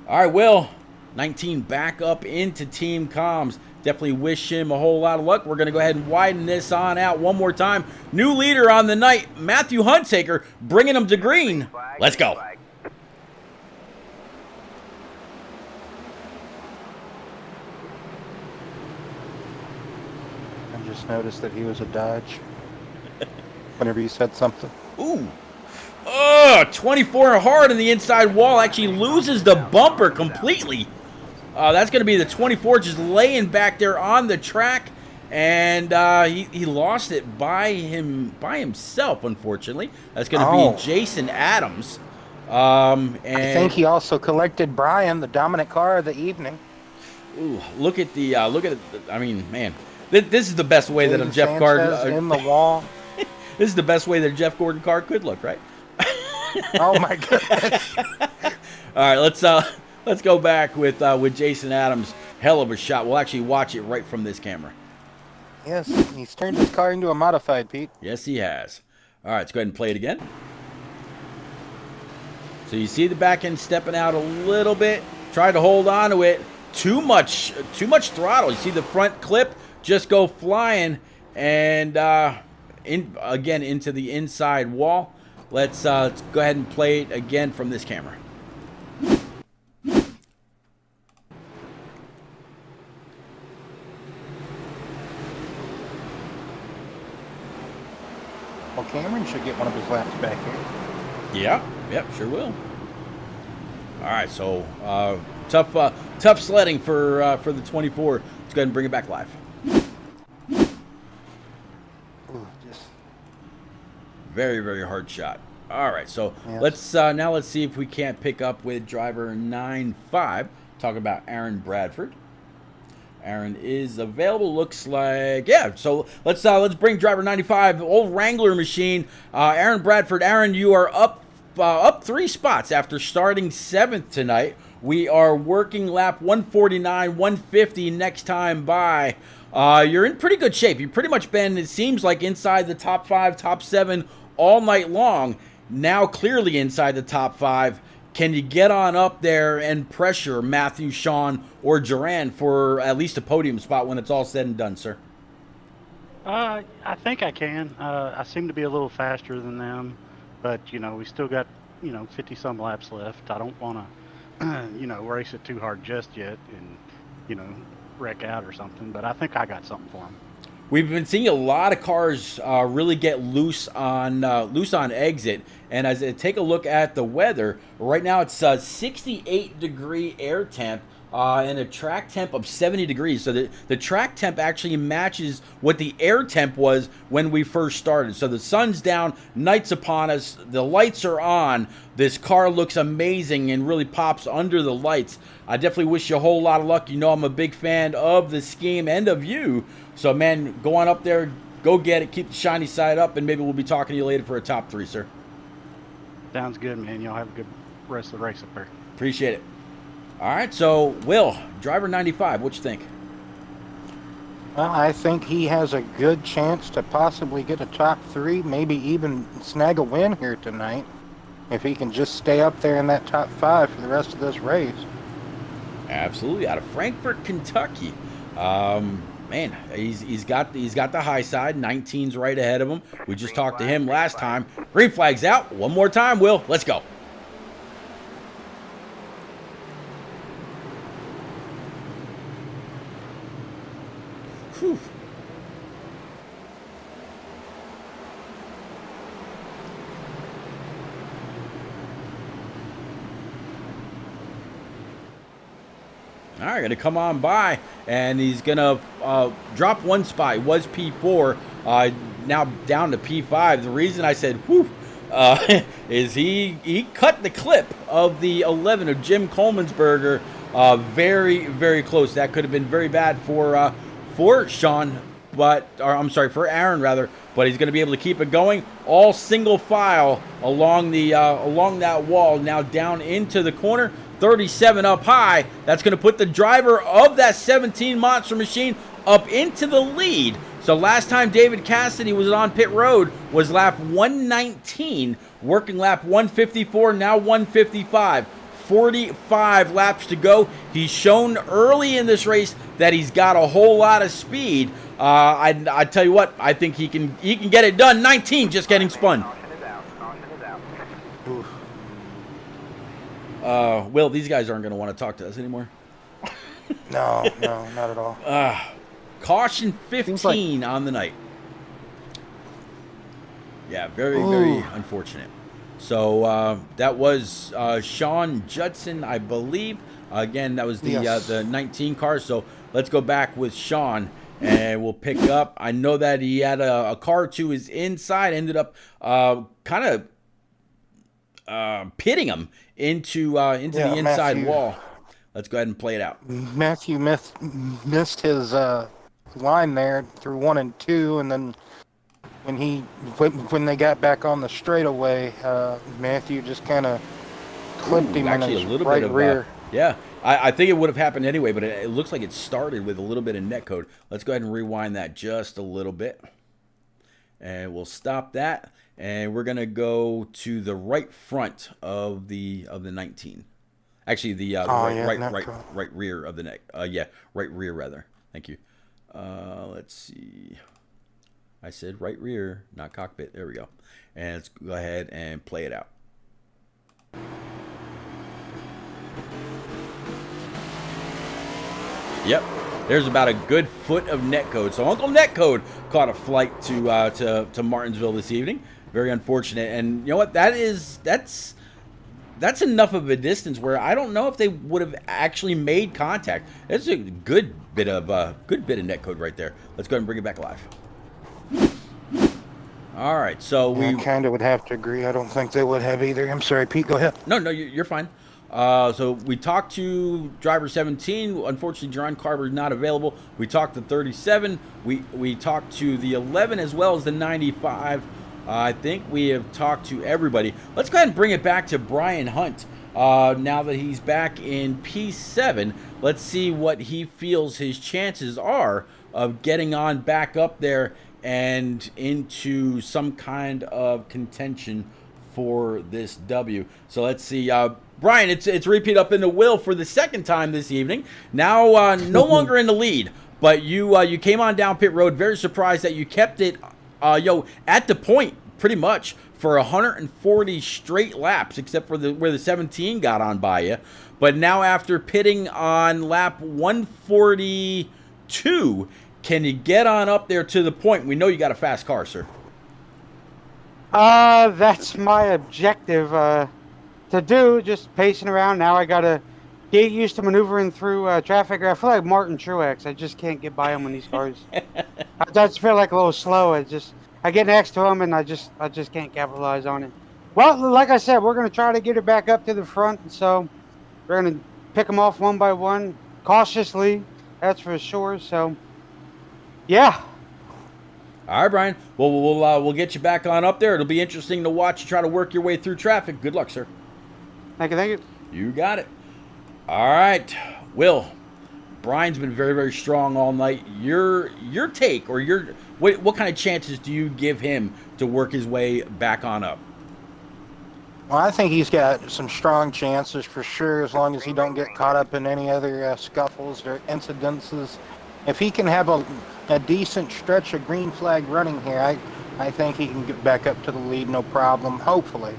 All right, Will, 19 back up into Team Comms. Definitely wish him a whole lot of luck. We're going to go ahead and widen this on out one more time. New leader on the night, Matthew Hunsaker, bringing him to green. Let's go. just noticed that he was a Dodge. Whenever you said something. Ooh. 24 hard in the inside wall. Actually loses the bumper completely. That's going to be the 24 just laying back there on the track. And he lost it by himself, unfortunately. That's going to be Jason Adams. And I think he also collected Brian, the dominant car of the evening. Ooh, look at I mean, man, this is the best way that a Jeff Gordon in the wall. This is the best way that a Jeff Gordon car could look, right? Oh my goodness! All right, let's go back with Jason Adams. Hell of a shot. We'll actually watch it right from this camera. Yes, he's turned his car into a modified, Pete. Yes, he has. All right, let's go ahead and play it again. So you see the back end stepping out a little bit. Tried to hold on to it. Too much throttle. You see the front clip just go flying and again into the inside wall. Let's go ahead and play it again from this camera. Well, Cameron should get one of his laps back here. Yep, sure will. All right, so tough sledding for the 24. Let's go ahead and bring it back live. Ooh, just very, very hard shot. All right, so yes. let's see if we can't pick up with driver 9-5. Talk about Aaron Bradford. Aaron is available. Looks like, yeah. So let's bring driver 95, old Wrangler machine. Aaron Bradford. Aaron, you are up 3 spots after starting 7th tonight. We are working lap 149, 150 next time by. You're in pretty good shape. You've pretty much been, it seems like, inside the top 5, top 7 all night long. Now clearly inside the top 5. Can you get on up there and pressure Matthew, Sean, or Duran for at least a podium spot when it's all said and done, sir? I think I can. I seem to be a little faster than them, but, we still got, 50-some laps left. I don't want to, race it too hard just yet and, wreck out or something, but I think I got something for them. We've been seeing a lot of cars really get loose on exit, and as I take a look at the weather, right now it's 68-degree air temp and a track temp of 70 degrees. So the track temp actually matches what the air temp was when we first started. So the sun's down, night's upon us, the lights are on. This car looks amazing and really pops under the lights. I definitely wish you a whole lot of luck. You know I'm a big fan of the scheme and of you. So, man, go on up there, go get it, keep the shiny side up, and maybe we'll be talking to you later for a top 3, sir. Sounds good, man. Y'all have a good rest of the race up there. Appreciate it. All right, so, Will, driver 95, what you think? Well, I think he has a good chance to possibly get a top 3, maybe even snag a win here tonight, if he can just stay up there in that top 5 for the rest of this race. Absolutely, out of Frankfort, Kentucky. Man, he's got the high side. 19's right ahead of him. We just talked to him last time. Green flag's out. One more time, Will. Let's go. Whew. All right, going to come on by, and he's going to drop 1 spot. He was P4, now down to P5. The reason I said, whew, is he cut the clip of the 11 of Jim Coleman'sberger very, very close. That could have been very bad for Sean, for Aaron, rather. But he's going to be able to keep it going. All single file along that wall, now down into the corner. 37 up high. That's going to put the driver of that 17 Monster Machine up into the lead. So last time David Cassidy was on pit road was lap 119, working lap 154, now 155. 45 laps to go. He's shown early in this race that he's got a whole lot of speed. I tell you what, I think he can get it done. 19 just getting spun. Will, these guys aren't going to want to talk to us anymore. No, not at all. Caution 15 on the night. Yeah, very, very unfortunate. So that was Sean Judson, I believe. Again, that was the 19 car. So let's go back with Sean, and we'll pick up. I know that he had a car to his inside, ended up kind of pitting him into the inside Matthew. wall. Let's go ahead and play it out. Matthew missed his line there through 1 and 2, and then when they got back on the straightaway, Matthew just kind of clipped him in actually his a little right bit of rear. yeah. I think it would have happened anyway, but it looks like it started with a little bit of netcode. Let's go ahead and rewind that just a little bit, and we'll stop that. And we're gonna go to the right front of the 19. Actually, the right rear of the neck. Right rear rather. Thank you. Let's see. I said right rear, not cockpit. There we go. And let's go ahead and play it out. Yep. There's about a good foot of netcode. So Uncle Netcode caught a flight to Martinsville this evening. Very unfortunate. And you know what? That's enough of a distance where I don't know if they would have actually made contact. That's a good bit of netcode right there. Let's go ahead and bring it back live. All right, so we kind of would have to agree. I don't think they would have either. I'm sorry, Pete. Go ahead. No, you're fine. So we talked to driver 17. Unfortunately, John Carver is not available. We talked to 37. We talked to the 11 as well as the 95. I think we have talked to everybody. Let's go ahead and bring it back to Brian Hunt. Now that he's back in P7, let's see what he feels his chances are of getting on back up there and into some kind of contention for this W. So let's see. Brian, it's repeat up in the wheel for the second time this evening. Now no longer in the lead, but you came on down pit road. Very surprised that you kept it at the point pretty much for 140 straight laps, except for where the 17 got on by you. But now after pitting on lap 142, can you get on up there to the point? We know you got a fast car, sir. That's my objective to do, just pacing around. Now I got to get used to maneuvering through traffic. I feel like Martin Truex. I just can't get by him in these cars. I just feel like a little slow. I get next to him, and I just can't capitalize on it. Well, like I said, we're going to try to get it back up to the front, so we're going to pick them off one by one, cautiously, that's for sure. So, yeah. All right, Brian. Well, we'll get you back on up there. It'll be interesting to watch you try to work your way through traffic. Good luck, sir. Thank you. You got it. All right, Will. Brian's been very, very strong all night. Your take or what kind of chances do you give him to work his way back on up? Well, I think he's got some strong chances for sure, as long as he don't get caught up in any other scuffles or incidences. If he can have a decent stretch of green flag running here, I think he can get back up to the lead, no problem. Hopefully.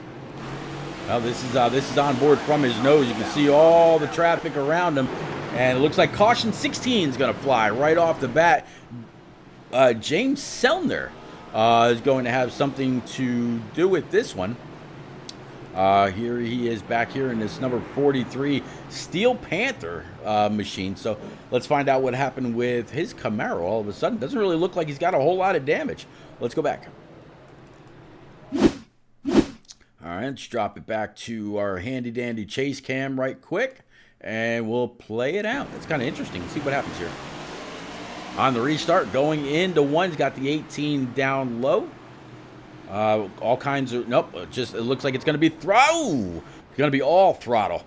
Well, this is on board from his nose. You can see all the traffic around him, and it looks like caution 16 is going to fly right off the bat. James Sellner is going to have something to do with this one. Here he is back here in this number 43 Steel Panther machine. So let's find out what happened with his Camaro all of a sudden. Doesn't really look like he's got a whole lot of damage. Let's go back. All right, let's drop it back to our handy-dandy chase cam right quick, and we'll play it out. That's kind of interesting. Let's see what happens here. On the restart, going into one, he's got the 18 down low. All kinds of, nope, it looks like it's going to be throttle. It's going to be all throttle.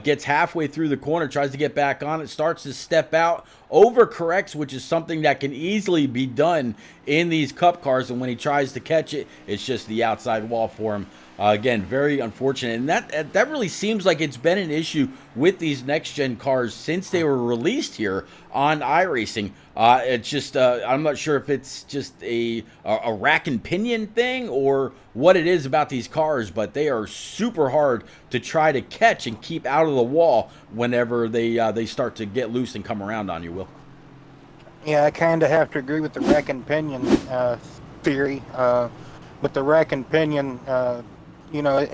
Gets halfway through the corner, tries to get back on it, starts to step out, overcorrects, which is something that can easily be done in these cup cars, and when he tries to catch it, it's just the outside wall for him. Again, very unfortunate, and that really seems like it's been an issue with these next-gen cars since they were released here on iRacing. It's just, I'm not sure if it's just a rack and pinion thing or what it is about these cars, but they are super hard to try to catch and keep out of the wall whenever they start to get loose and come around on you, Will. Yeah, I kind of have to agree with the wreck and pinion theory. With the wreck and pinion, you know,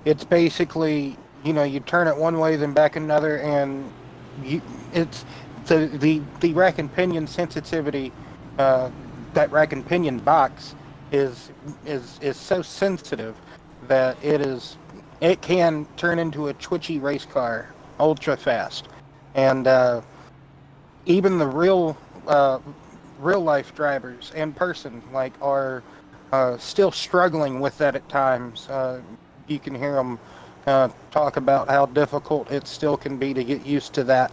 it's basically, you know, you turn it one way, then back another, and it's the rack and pinion sensitivity. That rack and pinion box is so sensitive that it can turn into a twitchy race car ultra fast, and even the real life drivers in person are still struggling with that at times. You can hear them talk about how difficult it still can be to get used to that.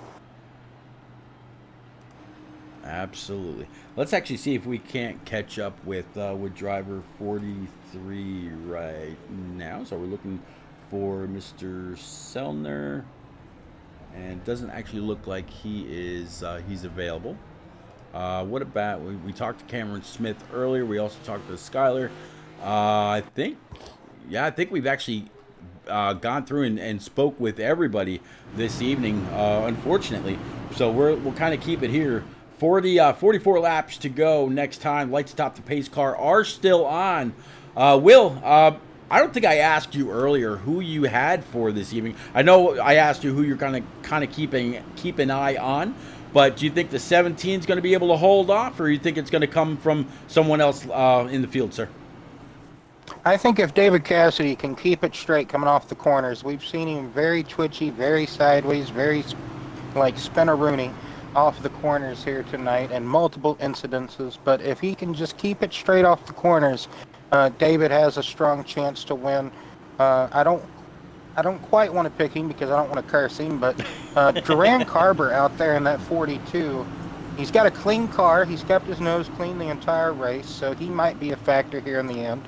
Absolutely. Let's actually see if we can't catch up with driver 43 right now. So we're looking for Mr. Selner, and it doesn't actually look like he's available. What about we talked to Cameron Smith earlier? We also talked to Skyler. I think we've actually gone through and spoke with everybody this evening, unfortunately. So we'll kind of keep it here. 44 laps to go next time. Lights atop the pace car are still on. Will, I don't think I asked you earlier who you had for this evening. I know I asked you who you're kind of keep an eye on, but do you think the 17 is going to be able to hold off, or you think it's going to come from someone else in the field, sir? I think if David Cassidy can keep it straight coming off the corners, we've seen him very twitchy, very sideways, very like spinaroonie off the corners here tonight, and multiple incidences. But if he can just keep it straight off the corners, David has a strong chance to win. I don't quite want to pick him because I don't want to curse him, but Duran Carver out there in that 42, he's got a clean car. He's kept his nose clean the entire race, so he might be a factor here in the end.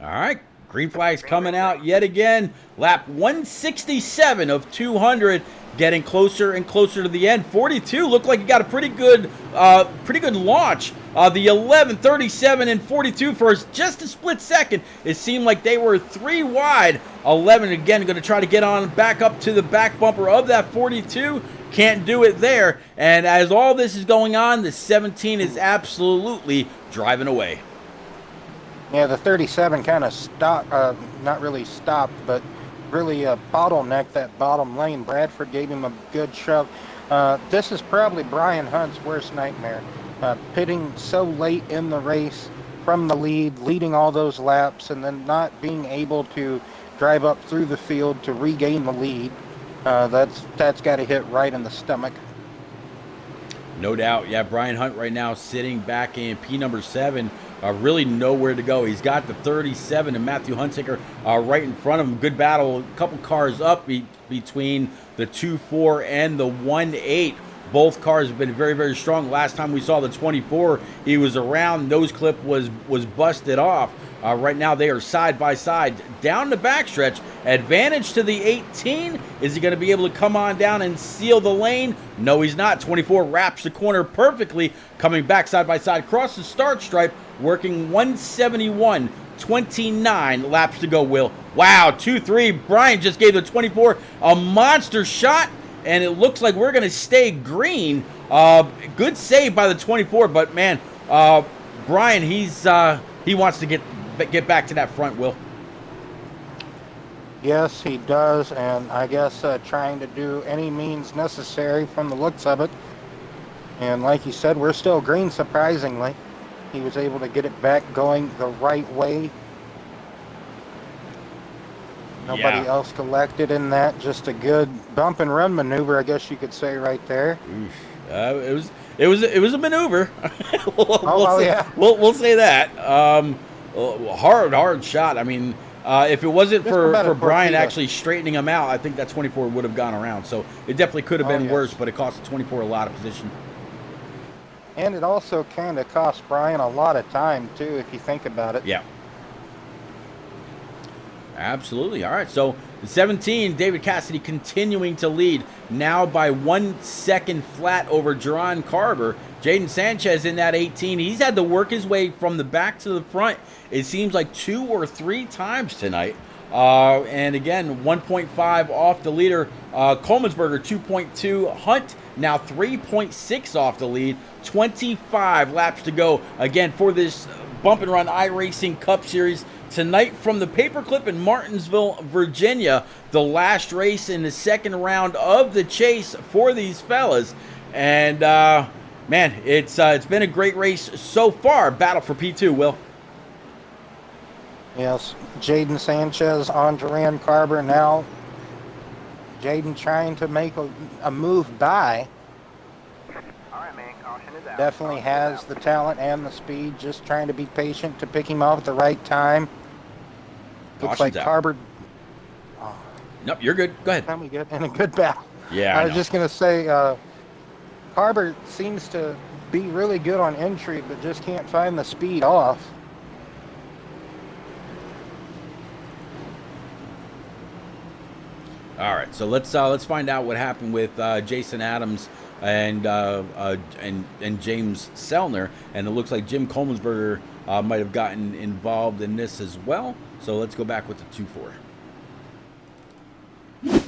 All right, green flag's coming out yet again. Lap 167 of 200, getting closer and closer to the end. 42 looked like he got a pretty good launch. The 11, 37, and 42 for just a split second. It seemed like they were 3 wide. 11 again going to try to get on back up to the back bumper of that 42. Can't do it there. And as all this is going on, the 17 is absolutely driving away. Yeah, the 37 kind of stopped, not really stopped, but really bottlenecked that bottom lane. Bradford gave him a good shove. This is probably Brian Hunt's worst nightmare. Pitting so late in the race from the lead, leading all those laps, and then not being able to drive up through the field to regain the lead. That's got to hit right in the stomach. No doubt. Yeah, Brian Hunt right now sitting back in P number 7. Really nowhere to go. He's got the 37 and Matthew Hunsaker right in front of him. Good battle. A couple cars up between the 2-4 and the 1-8. Both cars have been very, very strong. Last time we saw the 24, he was around. Nose clip was busted off. Right now they are side by side down the backstretch. Advantage to the 18. Is he going to be able to come on down and seal the lane? No, he's not. 24 wraps the corner perfectly, coming back side by side across the start stripe, working 171. 29 laps to go, Will. Wow, 2-3. Brian just gave the 24 a monster shot, and it looks like we're going to stay green. Good save by the 24, but man, Brian, he wants to get back to that front, Will. Yes, he does, and I guess trying to do any means necessary from the looks of it. And like you said, we're still green, surprisingly. He was able to get it back going the right way. Nobody else collected in that. Just a good bump and run maneuver, I guess you could say, right there. It was a maneuver. Yeah. We'll say that. Hard shot. I mean, if it wasn't for Brian actually straightening him out, I think that 24 would have gone around. So it definitely could have been worse, but it cost the 24 a lot of position. And it also kind of cost Brian a lot of time, too, if you think about it. Yeah. Absolutely. All right, so the 17, David Cassidy continuing to lead, now by 1 second flat over Duran Carver. Jaden Sanchez in that 18. He's had to work his way from the back to the front, it seems like 2 or 3 times tonight. And again, 1.5 off the leader. Coleman'sberger 2.2. Hunt now 3.6 off the lead. 25 laps to go again for this Bump and Run iRacing Cup Series tonight from the Paperclip in Martinsville, Virginia. The last race in the second round of the chase for these fellas. And man, it's been a great race so far. Battle for P2, Will. Yes, Jaden Sanchez on Duran Carver now. Jaden trying to make a move by. All right, man. Caution is out. Definitely has the talent and the speed. Just trying to be patient to pick him off at the right time. Looks like Caution's out. Carver. Nope, you're good. Go ahead. Time we get in a good battle. Yeah, I I was know. just gonna say, Carver seems to be really good on entry, but just can't find the speed off. All right, so let's find out what happened with Jason Adams and James Sellner, and it looks like Jim Coleman'sberger might have gotten involved in this as well. So let's go back with the 2-4.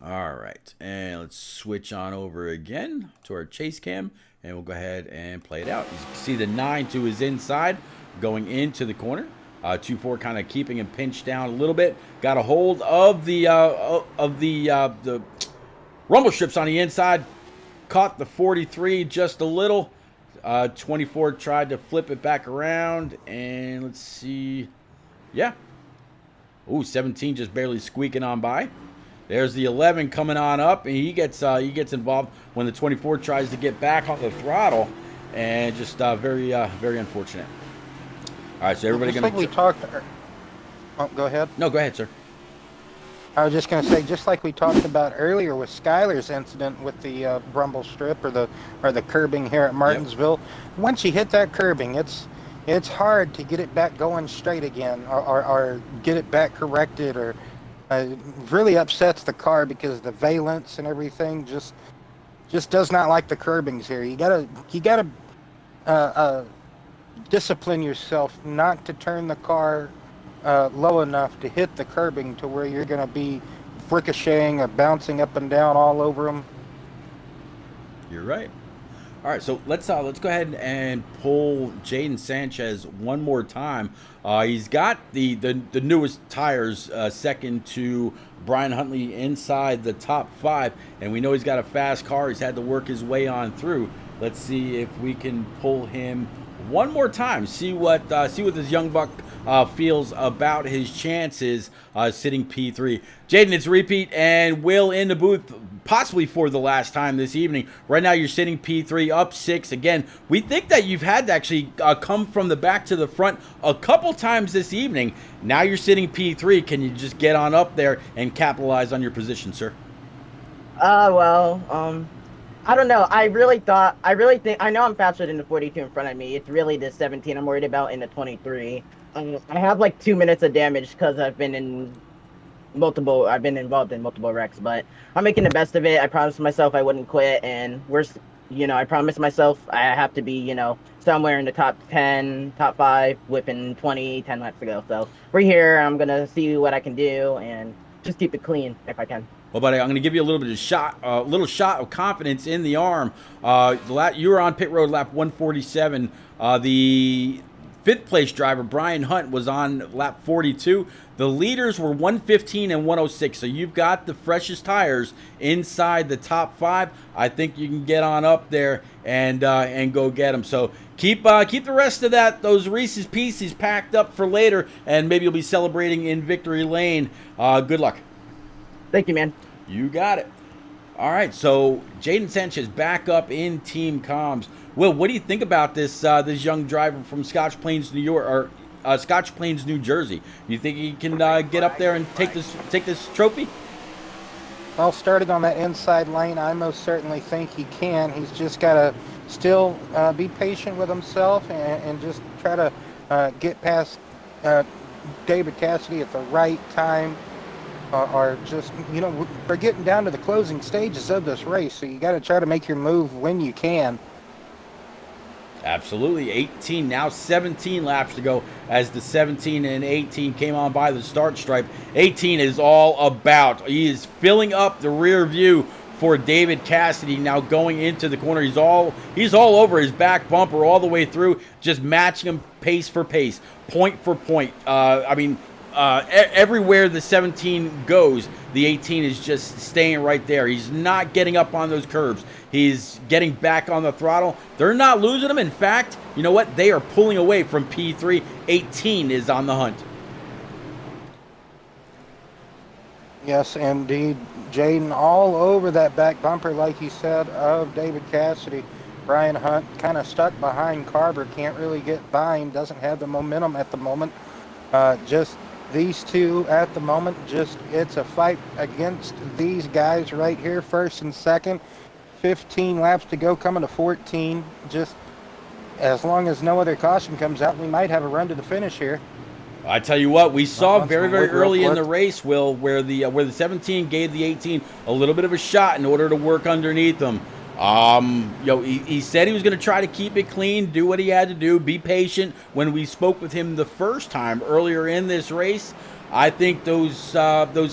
All right, and let's switch on over again to our chase cam, and we'll go ahead and play it out. You can see the 9 to his inside going into the corner. 2-4 kind of keeping him pinched down a little bit. Got a hold of the rumble strips on the inside. Caught the 43 just a little. 24 tried to flip it back around, and let's see. Yeah. Ooh, 17 just barely squeaking on by. There's the 11 coming on up, and he gets involved when the 24 tries to get back on the throttle, and just very unfortunate. All right, so everybody Just going like we talked. Oh, go ahead. No, go ahead, sir. I was just going to say, just like we talked about earlier with Skyler's incident with the rumble strip or the curbing here at Martinsville. Once you hit that curbing, it's hard to get it back going straight again, or get it back corrected, or really upsets the car because the valence and everything just does not like the curbings here. You gotta discipline yourself not to turn the car low enough to hit the curbing to where you're going to be ricocheting or bouncing up and down all over them. You're right. All right, so let's go ahead and pull Jaden Sanchez one more time. He's got the newest tires, second to Brian Huntley inside the top 5, and we know he's got a fast car. He's had to work his way on through. Let's see if we can pull him one more time. See what this young buck feels about his chances sitting P3. Jaden, it's a repeat, and Will in the booth, possibly for the last time this evening. Right now, you're sitting P3, up 6. Again, we think that you've had to actually come from the back to the front a couple times this evening. Now you're sitting P3. Can you just get on up there and capitalize on your position, sir? I don't know. I know I'm faster than the 42 in front of me. It's really the 17 I'm worried about in the 23. I have like 2 minutes of damage because I've been involved in multiple wrecks, but I'm making the best of it. I promised myself I wouldn't quit, and I promised myself I have to be, somewhere in the top 10, top 5 within 10 laps to go. So we're here. I'm going to see what I can do and just keep it clean if I can. Well, buddy, I'm going to give you a little bit of shot of confidence in the arm. You were on pit road lap 147. The 5th place driver, Brian Hunt, was on lap 42. The leaders were 115 and 106, so you've got the freshest tires inside the top 5. I think you can get on up there and go get them. So keep the rest of those Reese's Pieces packed up for later, and maybe you'll be celebrating in victory lane. Good luck. Thank you, man. You got it. All right, so Jaden Sanchez back up in team comms. Will, what do you think about this young driver from Scotch Plains, New York, or Scotch Plains, New Jersey? Do you think he can get up there and take this trophy? Well, starting on that inside lane, I most certainly think he can. He's just got to still be patient with himself and just try to get past David Cassidy at the right time. Or just, we're getting down to the closing stages of this race, so you got to try to make your move when you can. Absolutely. 18, now 17 laps to go as the 17 and 18 came on by the start stripe. 18 is all about. He is filling up the rear view for David Cassidy now going into the corner. He's all over his back bumper all the way through, just matching him pace for pace, point for point. Everywhere the 17 goes, the 18 is just staying right there. He's not getting up on those curbs. He's getting back on the throttle. They're not losing him. In fact, you know what? They are pulling away from P3. 18 is on the hunt. Yes, indeed. Jaden all over that back bumper, like you said, of David Cassidy. Brian Hunt kind of stuck behind Carver, can't really get by him, doesn't have the momentum at the moment. Just these two at the moment, it's a fight against these guys right here, first and second. 15 laps to go, coming to 14. Just as long as no other caution comes out, we might have a run to the finish here. I tell you what, we saw very, very early in the race, Will, where the 17 gave the 18 a little bit of a shot in order to work underneath them. He said he was going to try to keep it clean, do what he had to do, be patient. When we spoke with him the first time earlier in this race, I think those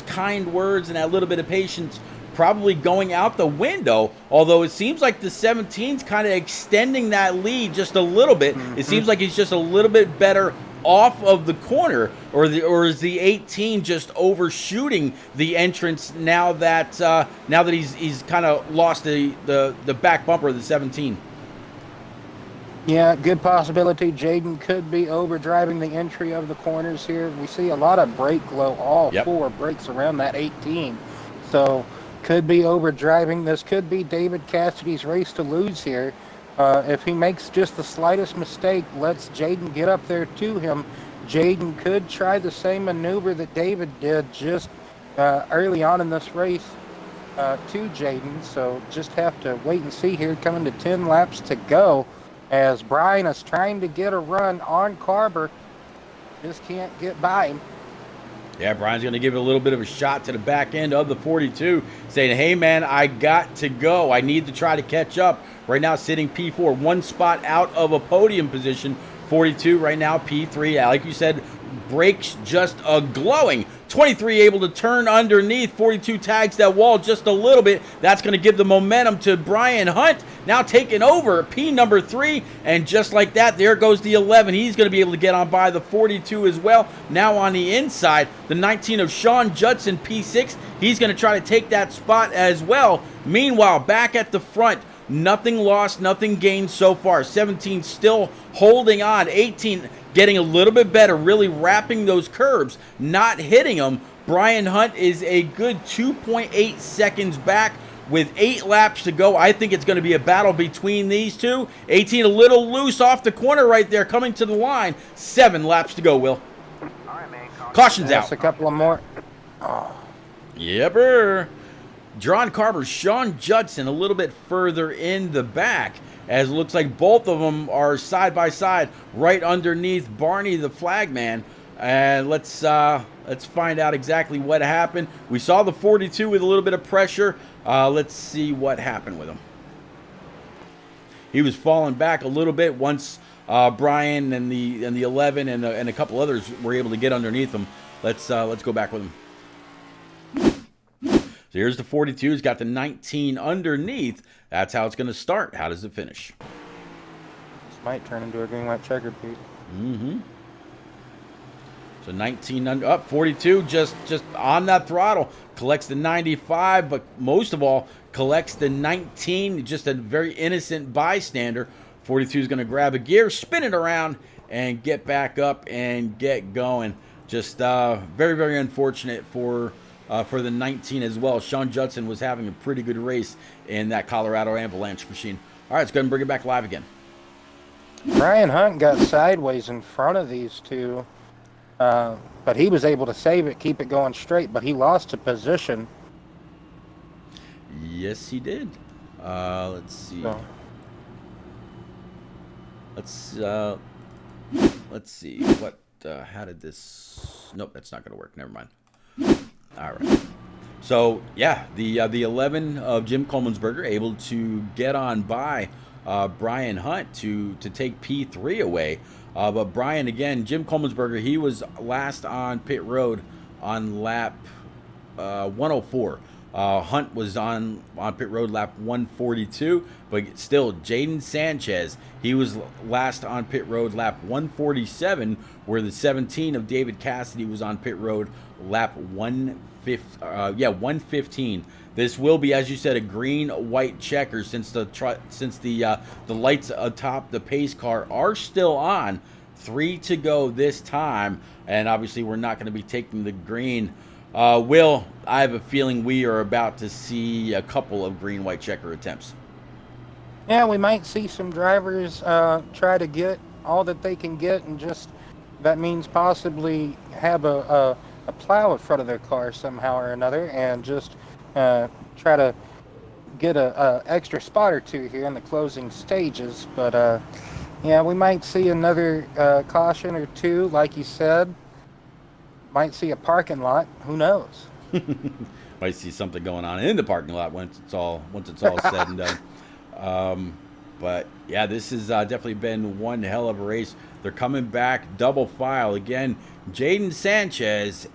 kind words and that little bit of patience probably going out the window, although it seems like the 17's kind of extending that lead just a little bit. It seems like he's just a little bit better off of the corner, or is the 18 just overshooting the entrance now that he's kind of lost the back bumper of the 17? Yeah, good possibility. Jaden could be overdriving the entry of the corners here. We see a lot of brake glow, all four brakes around that 18. So could be overdriving. This could be David Cassidy's race to lose here. If he makes just the slightest mistake, lets Jaden get up there to him, Jaden could try the same maneuver that David did just early on in this race to Jaden. So just have to wait and see here, coming to 10 laps to go, as Brian is trying to get a run on Carver. Just can't get by him. Yeah, Brian's going to give it a little bit of a shot to the back end of the 42, saying, hey, man, I got to go. I need to try to catch up. Right now, sitting P4, one spot out of a podium position. 42 right now, P3. Like you said, brakes just glowing. 23 able to turn underneath. 42 tags that wall just a little bit. That's going to give the momentum to Brian Hunt. Now taking over P number 3. And just like that, there goes the 11. He's going to be able to get on by the 42 as well. Now on the inside, the 19 of Sean Judson, P6. He's going to try to take that spot as well. Meanwhile, back at the front, nothing lost, nothing gained so far. 17 still holding on. 18 getting a little bit better, really wrapping those curbs, not hitting them. Brian Hunt is a good 2.8 seconds back with 8 laps to go. I think it's going to be a battle between these two. 18 a little loose off the corner right there, coming to the line. 7 laps to go, Will. Caution's out. That's a couple of more. Yepper. John Carver, Sean Judson a little bit further in the back, as it looks like both of them are side by side right underneath Barney the flagman. And let's find out exactly what happened. We saw the 42 with a little bit of pressure. Let's see what happened with him. He was falling back a little bit once Brian and the 11 and a couple others were able to get underneath him. Let's go back with him. So here's the 42. He's got the 19 underneath. That's how it's going to start. How does it finish? This might turn into a green-white checkered, Pete. So 19 under, up 42, just on that throttle. Collects the 95, but most of all, collects the 19. Just a very innocent bystander. 42 is going to grab a gear, spin it around, and get back up and get going. Just very, very unfortunate for the 19 as well. Sean Judson was having a pretty good race in that Colorado Avalanche machine. All right, let's go ahead and bring it back live again. Brian Hunt got sideways in front of these two, but he was able to save it, keep it going straight, but he lost a position. Yes, he did. Let's see. Let's see. What? How did this? Nope, that's not going to work. Never mind. All right. So yeah, the 11 of Jim Coleman'sberger able to get on by Brian Hunt to take P3 away. But Brian, again, Jim Coleman'sberger, he was last on pit road on lap 104. Hunt was on pit road lap 142, but still, Jaden Sanchez, he was last on pit road lap 147, where the 17 of David Cassidy was on pit road lap 115. This will be, as you said, a green-white checker since the lights atop the pace car are still on. 3 to go this time, and obviously we're not going to be taking the green. Will, I have a feeling we are about to see a couple of green-white checker attempts. Yeah, we might see some drivers try to get all that they can get, and just that means possibly have a plow in front of their car somehow or another, and just try to get a extra spot or two here in the closing stages. But yeah, we might see another caution or two, like you said. Might see a parking lot. Who knows? Might see something going on in the parking lot once it's all said and done. But yeah, this has definitely been one hell of a race. They're coming back double file again. Jaden Sanchez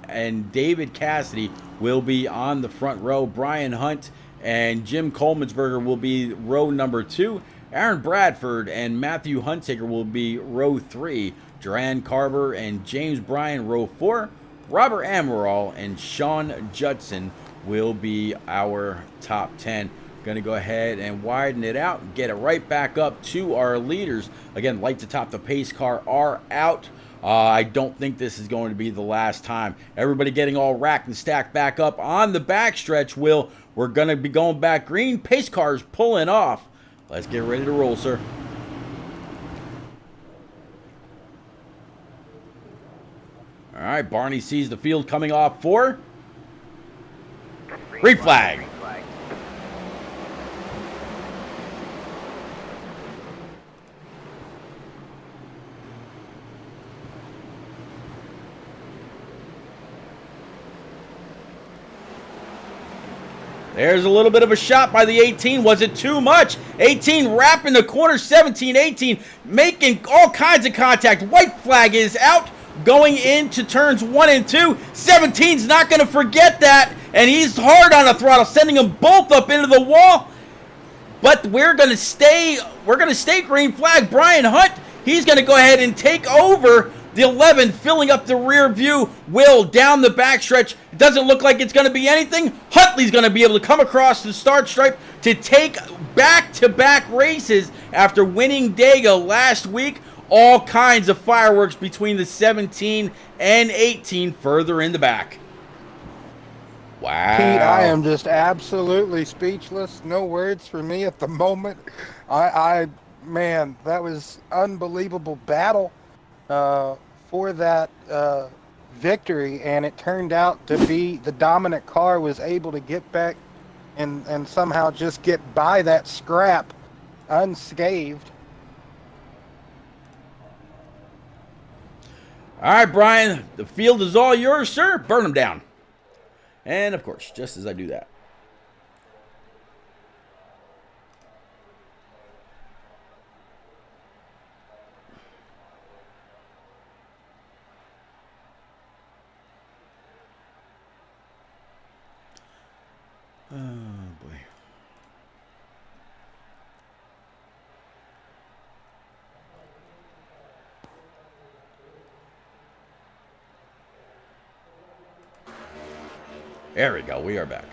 and David Cassidy will be on the front row. Brian Hunt and Jim Coleman'sberger will be row number 2. Aaron Bradford and Matthew Huntaker will be row 3. Duran Carver and James Bryan, row 4. Robert Amaral and Sean Judson will be our top 10. Going to go ahead and widen it out and get it right back up to our leaders. Again, lights atop the pace car are out. I don't think this is going to be the last time. Everybody getting all racked and stacked back up on the backstretch. Will, we're going to be going back green. Pace cars pulling off. Let's get ready to roll, sir. All right, Barney sees the field coming off for green flag. There's a little bit of a shot by the 18. Was it too much? 18 wrapping the corner. 17, 18 making all kinds of contact. White flag is out going into turns 1 and 2. 17's not going to forget that, and he's hard on the throttle, sending them both up into the wall. But we're going to stay green flag. Brian Hunt, he's going to go ahead and take over the 11, filling up the rear view. Will down the backstretch. It doesn't look like it's going to be anything. Huntley's going to be able to come across the start stripe to take back-to-back races after winning Dega last week. All kinds of fireworks between the 17 and 18 further in the back. Wow. Pete, I am just absolutely speechless. No words for me at the moment. Man, that was unbelievable battle for that victory, and it turned out to be the dominant car was able to get back and somehow just get by that scrap unscathed. All right, Brian, the field is all yours, sir. Burn them down. And, of course, just as I do that. Oh, boy. There we go. We are back.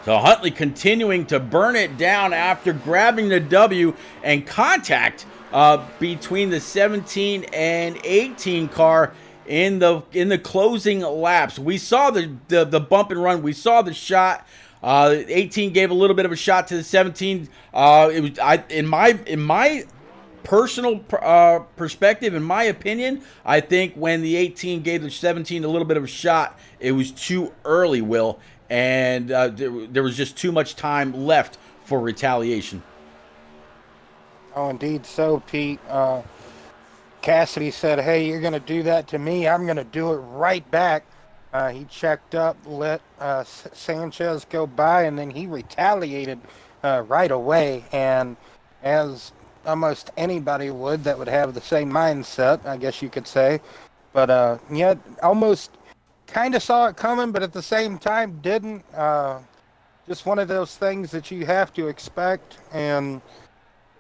So Huntley continuing to burn it down after grabbing the W, and contact between the 17 and 18 car in the closing laps. We saw the bump and run. We saw the shot. 18 gave a little bit of a shot to the 17. In my personal perspective, in my opinion, I think when the 18 gave the 17 a little bit of a shot, it was too early, Will, and there was just too much time left for retaliation. Oh, indeed so, Pete. Cassidy said, hey, you're going to do that to me, I'm going to do it right back. He checked up, let Sanchez go by, and then he retaliated right away, and as almost anybody would that would have the same mindset, I guess you could say. But yeah, almost kind of saw it coming, but at the same time didn't. Just one of those things that you have to expect. And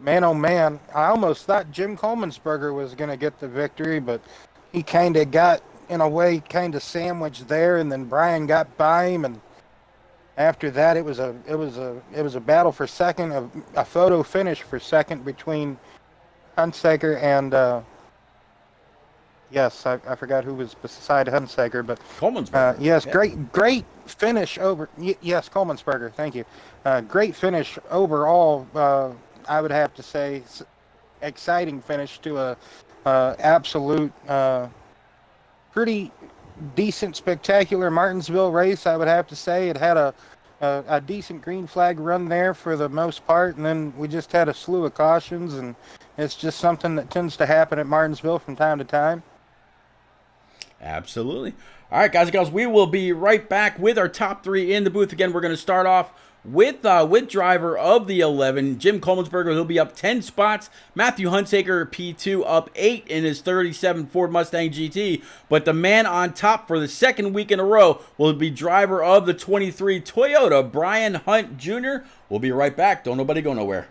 man, oh man, I almost thought Jim Coleman'sberger was going to get the victory, but he kind of got, in a way, kind of sandwiched there, and then Brian got by him, and after that, it was a battle for second, a photo finish for second between Hunsaker and yes, I forgot who was beside Hunsaker, but Coleman'sberger. yes, Yeah. great finish over. Yes, Coleman'sberger. Thank you. Great finish overall. I would have to say, exciting finish to a absolute pretty decent, spectacular Martinsville race. I would have to say it had a decent green flag run there for the most part, and then we just had a slew of cautions, and it's just something that tends to happen at Martinsville from time to time. Absolutely. All right, guys and gals, we will be right back with our top three in the booth. Again, we're going to start off with driver of the 11, Jim Coleman'sberger. He'll be up 10 spots. Matthew Hunsaker, P2, up 8 in his 37 Ford Mustang GT. But the man on top for the second week in a row will be driver of the 23 Toyota, Brian Hunt Jr. We'll be right back. Don't nobody go nowhere.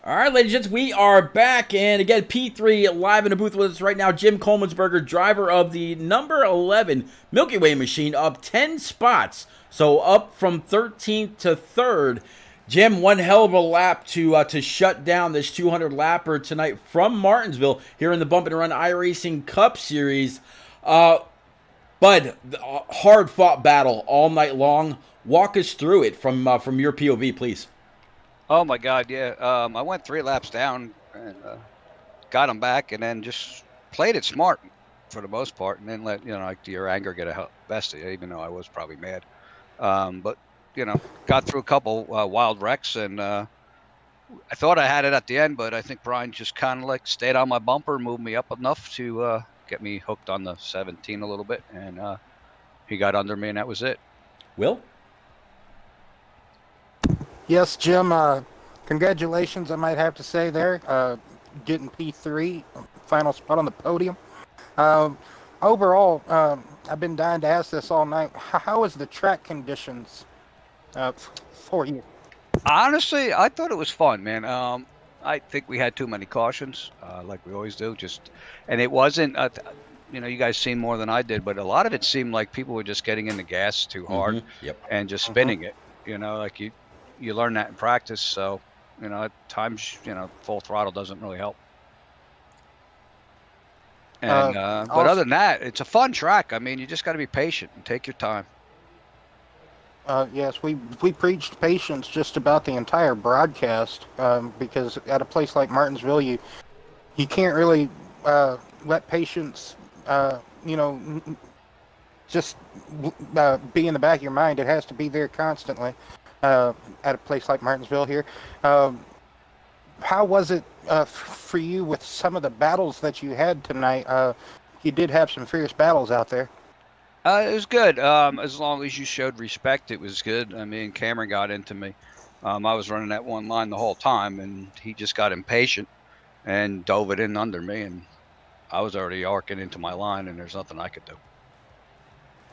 All right, ladies and gents, we are back, and again, P3 live in the booth with us right now. Jim Coleman'sberger, driver of the number 11 Milky Way machine, up 10 spots, so up from 13th to 3rd. Jim, one hell of a lap to shut down this 200-lapper tonight from Martinsville here in the Bump and Run iRacing Cup Series. Bud, hard-fought battle all night long. Walk us through it from your POV, please. Oh my God, yeah. I went 3 laps down and got him back, and then just played it smart for the most part, and then let your anger get a best of you, even though I was probably mad. But got through a couple wild wrecks, and I thought I had it at the end, but I think Brian just kind of stayed on my bumper, moved me up enough to get me hooked on the 17 a little bit, and he got under me, and that was it. Will? Yes, Jim, congratulations, I might have to say there, getting P3, final spot on the podium. Overall, I've been dying to ask this all night. How is the track conditions for you? Honestly, I thought it was fun, man. I think we had too many cautions, like we always do. And it wasn't, you guys seen more than I did, but a lot of it seemed like people were just getting in the gas too hard and just spinning it. Like you learn that in practice. So, at times, full throttle doesn't really help. And but other than that, it's a fun track. I mean, you just got to be patient and take your time. Yes, we preached patience just about the entire broadcast, because at a place like Martinsville, you can't really let patience, just be in the back of your mind. It has to be there constantly at a place like Martinsville here. How was it for you with some of the battles that you had tonight? You did have some fierce battles out there. It was good. As long as you showed respect, it was good. I mean, Cameron got into me. I was running that one line the whole time, and he just got impatient and dove it in under me, and I was already arcing into my line, and there's nothing I could do.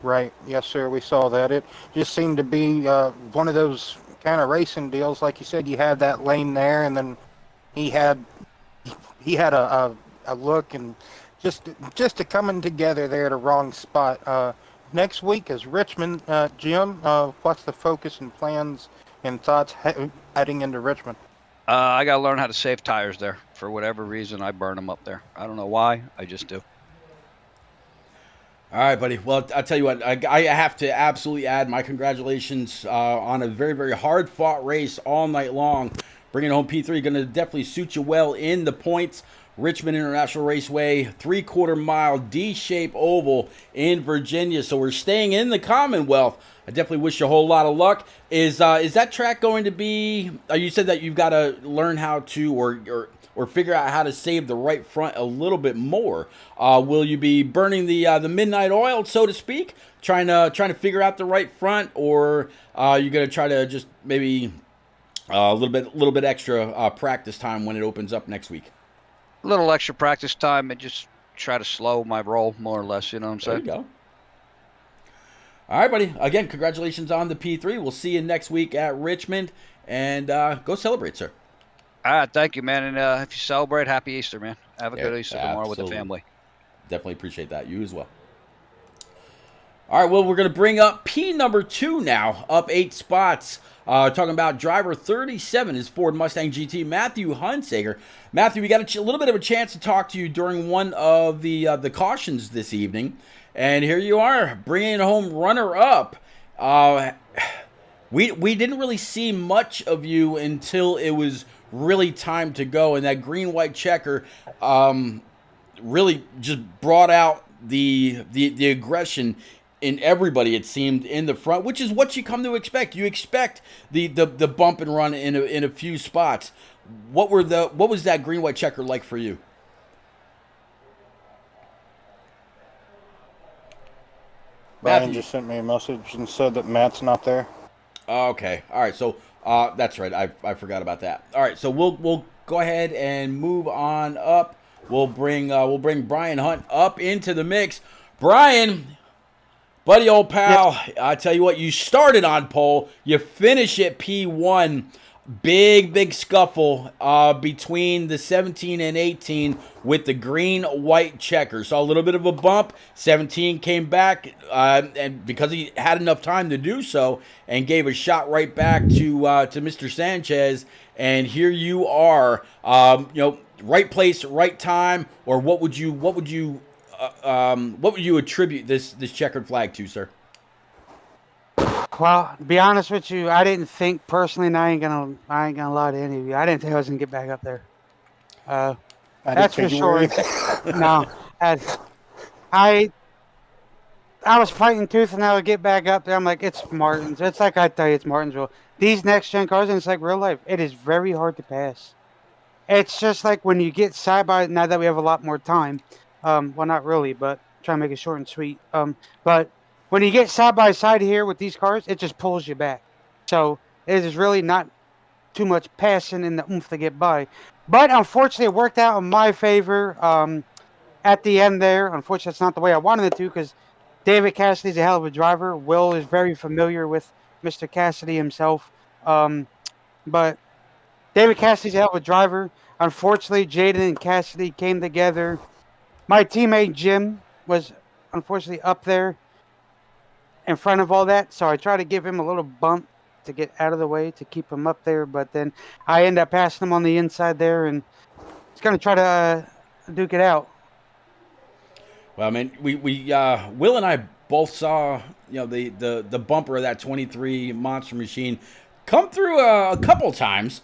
Right. Yes, sir. We saw that. It just seemed to be one of those kind of racing deals. Like you said, you had that lane there, and then he had a look, and just a coming together there at a wrong spot. Next week is Richmond. Jim, what's the focus and plans and thoughts heading into Richmond? I got to learn how to save tires there. For whatever reason, I burn them up there. I don't know why. I just do. All right, buddy. Well, I'll tell you what, I have to absolutely add my congratulations on a very, very hard-fought race all night long. Bringing home P3, going to definitely suit you well in the points. Richmond International Raceway, 3/4 mile D-shape oval in Virginia. So we're staying in the Commonwealth. I definitely wish you a whole lot of luck. Is that track going to be? You said that you've got to learn how to or figure out how to save the right front a little bit more. Will you be burning the midnight oil, so to speak, trying to figure out the right front, or are you going to try to just maybe a little bit extra practice time when it opens up next week? A little extra practice time and just try to slow my roll more or less. You know what I'm saying? There you go. All right, buddy. Again, congratulations on the P3. We'll see you next week at Richmond, and go celebrate, sir. All right, thank you, man. And if you celebrate, happy Easter, man. Have a good Easter tomorrow with the family. Definitely appreciate that. You as well. All right, well, we're going to bring up P number 2 now, up 8 spots. Talking about driver 37 is Ford Mustang GT, Matthew Hunsaker. Matthew, we got a little bit of a chance to talk to you during one of the cautions this evening. And here you are, bringing home runner-up. We didn't really see much of you until it was really time to go, and that green-white checker really just brought out the aggression in everybody, it seemed, in the front, which is what you come to expect. You expect the bump and run in a few spots. What was that green-white checker like for you? Brian just sent me a message and said that Matt's not there. Okay. All right. So that's right. I forgot about that. All right. So we'll go ahead and move on up. We'll bring Brian Hunt up into the mix. Brian, buddy, old pal. Yep. I tell you what, you started on pole. You finish at P1. Big scuffle between the 17 and 18 with the green-white checker. Saw a little bit of a bump. 17 came back, and because he had enough time to do so, and gave a shot right back to Mr. Sanchez. And here you are, right place, right time. Or what would you attribute this checkered flag to, sir? Well, to be honest with you, I didn't think personally, and I ain't gonna lie to any of you. I didn't think I was gonna get back up there. That's for sure. No, I was fighting tooth and nail to get back up there. I'm like, it's Martins. It's like I tell you, it's Martinsville. These next gen cars, and it's like real life. It is very hard to pass. It's just like when you get side by. Now that we have a lot more time, well, not really, but try to make it short and sweet. But when you get side by side here with these cars, it just pulls you back. So it is really not too much passing in the oomph to get by. But unfortunately, it worked out in my favor at the end there. Unfortunately, that's not the way I wanted it to, because David Cassidy's a hell of a driver. Will is very familiar with Mr. Cassidy himself. But David Cassidy's a hell of a driver. Unfortunately, Jaden and Cassidy came together. My teammate Jim was unfortunately up there in front of all that, so I tried to give him a little bump to get out of the way to keep him up there, but then I end up passing him on the inside there, and he's going to try to duke it out. Well, I mean, we Will and I both saw the bumper of that 23 Monster Machine come through a couple times.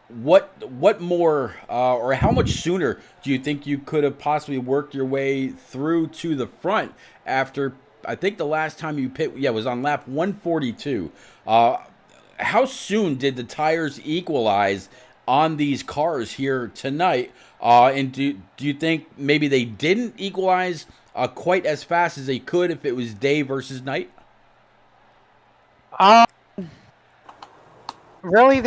What more or how much sooner do you think you could have possibly worked your way through to the front after? I think the last time you pit, was on lap 142. How soon did the tires equalize on these cars here tonight? And do you think maybe they didn't equalize quite as fast as they could if it was day versus night? Really,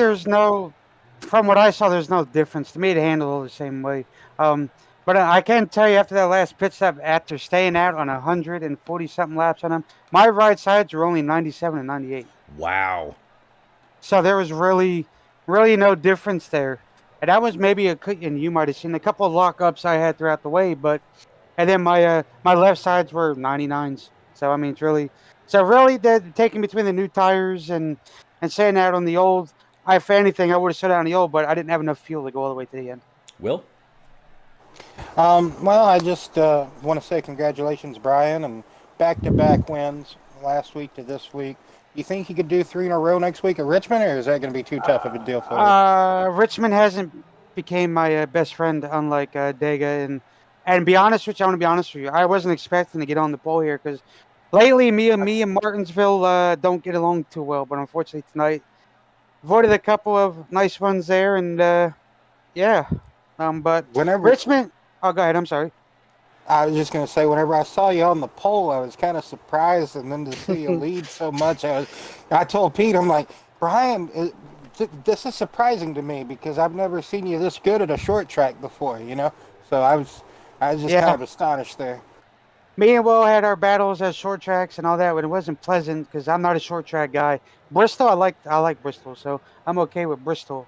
from what I saw, there's no difference. To me, they handle it the same way. But I can tell you, after that last pit stop, after staying out on 140 something laps on them, my right sides were only 97 and 98. Wow. So there was really, really no difference there. And that was maybe and you might have seen a couple of lockups I had throughout the way, but and then my left sides were 99s. So I mean, it's really they're taking between the new tires and staying out on the old. If anything, I would have set out on the old, but I didn't have enough fuel to go all the way to the end. Will? Well, I just want to say congratulations, Brian, and back-to-back wins last week to this week. You think you could do 3 in a row next week at Richmond, or is that going to be too tough of a deal for you? Richmond hasn't became my best friend, unlike Dega, and be honest with you, I want to be honest with you. I wasn't expecting to get on the pole here because lately me and Martinsville don't get along too well. But unfortunately tonight, avoided a couple of nice ones there, and yeah. But Richmond. Oh, go ahead. I'm sorry. I was just going to say, whenever I saw you on the pole, I was kind of surprised, and then to see you lead so much, I told Pete, I'm like, Brian, this is surprising to me because I've never seen you this good at a short track before, you know. So I was just kind of astonished there. Me and Will had our battles at short tracks and all that, but it wasn't pleasant because I'm not a short track guy. Bristol, I like Bristol, so I'm okay with Bristol.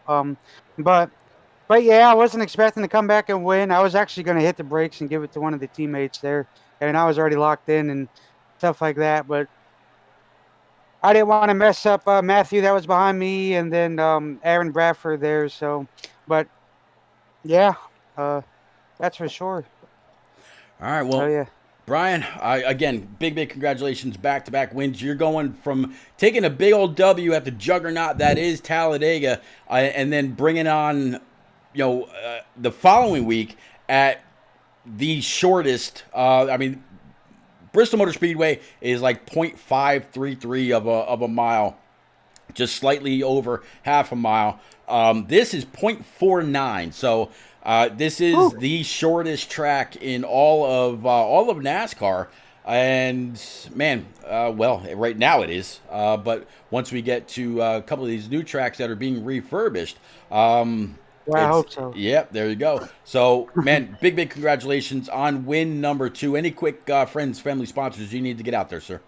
But yeah, I wasn't expecting to come back and win. I was actually going to hit the brakes and give it to one of the teammates there, and I was already locked in and stuff like that. But I didn't want to mess up Matthew that was behind me, and then Aaron Bradford there. So, but yeah, that's for sure. All right, well, yeah. Brian, again, big congratulations, back-to-back wins. You're going from taking a big old W at the juggernaut that is Talladega, and then bringing on, the following week at the shortest. Bristol Motor Speedway is like 0.533 of a mile, just slightly over half a mile. This is 0.49, so this is the shortest track in all of NASCAR. And man, right now it is. But once we get to a couple of these new tracks that are being refurbished, I hope so. Yep, there you go. So, man, big congratulations on win number 2. Any quick friends, family, sponsors you need to get out there, sir?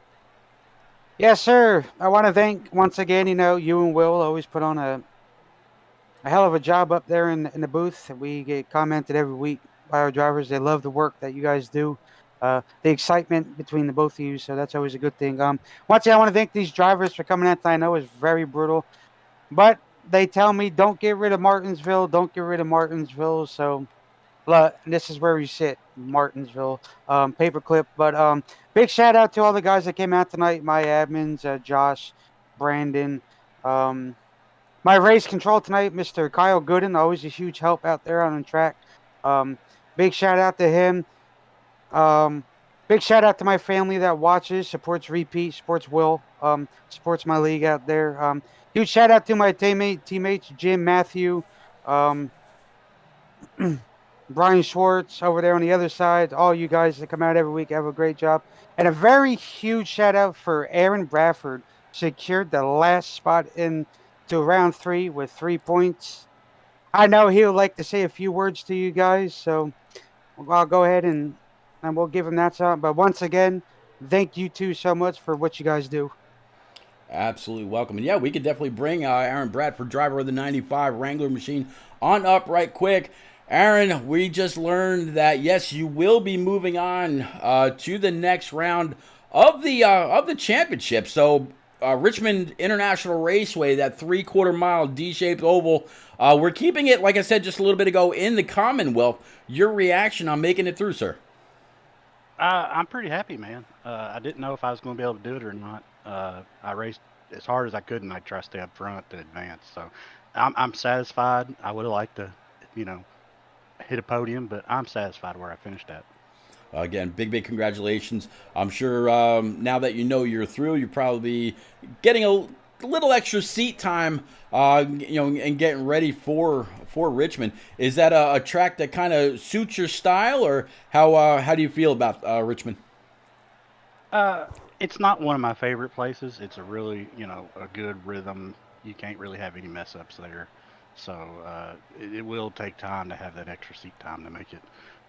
Yes, sir. I want to thank once again. You and Will always put on a hell of a job up there in the booth. We get commented every week by our drivers. They love the work that you guys do. The excitement between the both of you, so that's always a good thing. Once again, I want to thank these drivers for coming out. I know it's very brutal, but they tell me don't get rid of Martinsville. Don't get rid of Martinsville. So this is where we sit, Martinsville, paperclip. But big shout out to all the guys that came out tonight. My admins, Josh, Brandon, my race control tonight, Mr. Kyle Gooden, always a huge help out there on the track. Big shout out to him. Big shout out to my family that watches, supports Repeat, supports Will, supports my league out there. Huge shout out to my teammates, Jim, Matthew, Brian Schwartz over there on the other side. All you guys that come out every week have a great job. And a very huge shout out for Aaron Bradford, secured the last spot into round 3 with 3 points. I know he'll like to say a few words to you guys, so I'll go ahead and we'll give him that song. But once again, thank you two so much for what you guys do. Absolutely welcome. And yeah, we could definitely bring Aaron Bradford, driver of the 95 Wrangler machine, on up right quick. Aaron, we just learned that, yes, you will be moving on to the next round of the championship. So Richmond International Raceway, that 3/4 mile D-shaped oval, we're keeping it, like I said just a little bit ago, in the Commonwealth. Your reaction on making it through, sir? I'm pretty happy, man. I didn't know if I was going to be able to do it or not. I raced as hard as I could, and I tried to stay up front and advance. So I'm satisfied. I would have liked to, hit a podium, but I'm satisfied where I finished at. Again, big congratulations. I'm sure now that you're through, you're probably getting a little extra seat time, and getting ready for Richmond. Is that a track that kind of suits your style, or how do you feel about Richmond? It's not one of my favorite places. It's a really, a good rhythm. You can't really have any mess ups there. So it will take time to have that extra seat time to make it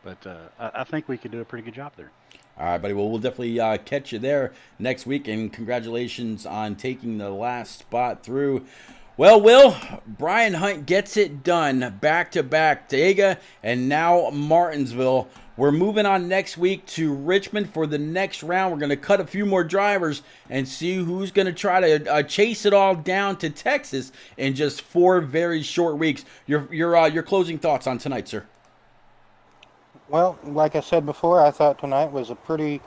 But I think we could do a pretty good job there. All right, buddy. Well, we'll definitely catch you there next week, and congratulations on taking the last spot through. Well, Will, Brian Hunt gets it done back-to-back, Dega and now Martinsville. We're moving on next week to Richmond for the next round. We're going to cut a few more drivers and see who's going to try to chase it all down to Texas in just 4 very short weeks. Your closing thoughts on tonight, sir? Well, like I said before, I thought tonight was a pretty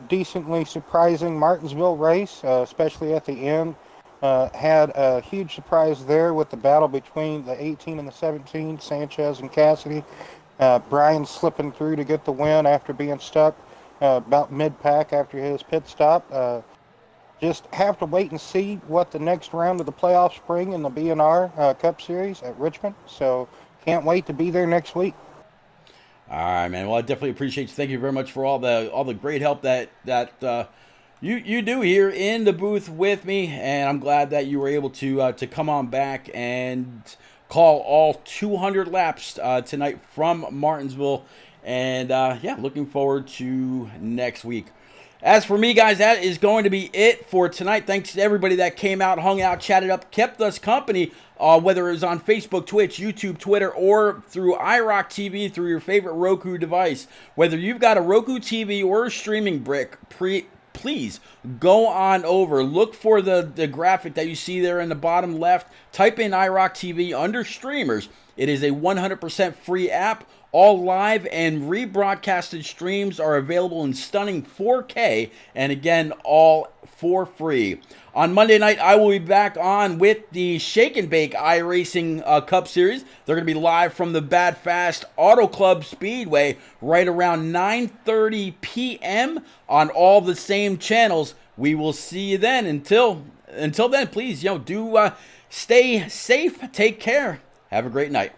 decently surprising Martinsville race, especially at the end. Had a huge surprise there with the battle between the 18 and the 17, Sanchez and Cassidy. Brian slipping through to get the win after being stuck about mid-pack after his pit stop. Just have to wait and see what the next round of the playoffs bring in the B&R Cup Series at Richmond. So can't wait to be there next week. All right, man. Well, I definitely appreciate you. Thank you very much for all the great help that you do here in the booth with me, and I'm glad that you were able to come on back and call all 200 laps tonight from Martinsville. And yeah, looking forward to next week. As for me, guys, that is going to be it for tonight. Thanks to everybody that came out, hung out, chatted up, kept us company, whether it was on Facebook, Twitch, YouTube, Twitter, or through iRock TV, through your favorite Roku device. Whether you've got a Roku TV or a streaming brick, please go on over. Look for the graphic that you see there in the bottom left. Type in iRock TV under streamers. It is a 100% free app. All live and rebroadcasted streams are available in stunning 4K, and again, all for free. On Monday night, I will be back on with the Shake and Bake iRacing Cup Series. They're going to be live from the Bad Fast Auto Club Speedway right around 9:30 p.m. on all the same channels. We will see you then. Until then, please, do stay safe, take care, have a great night.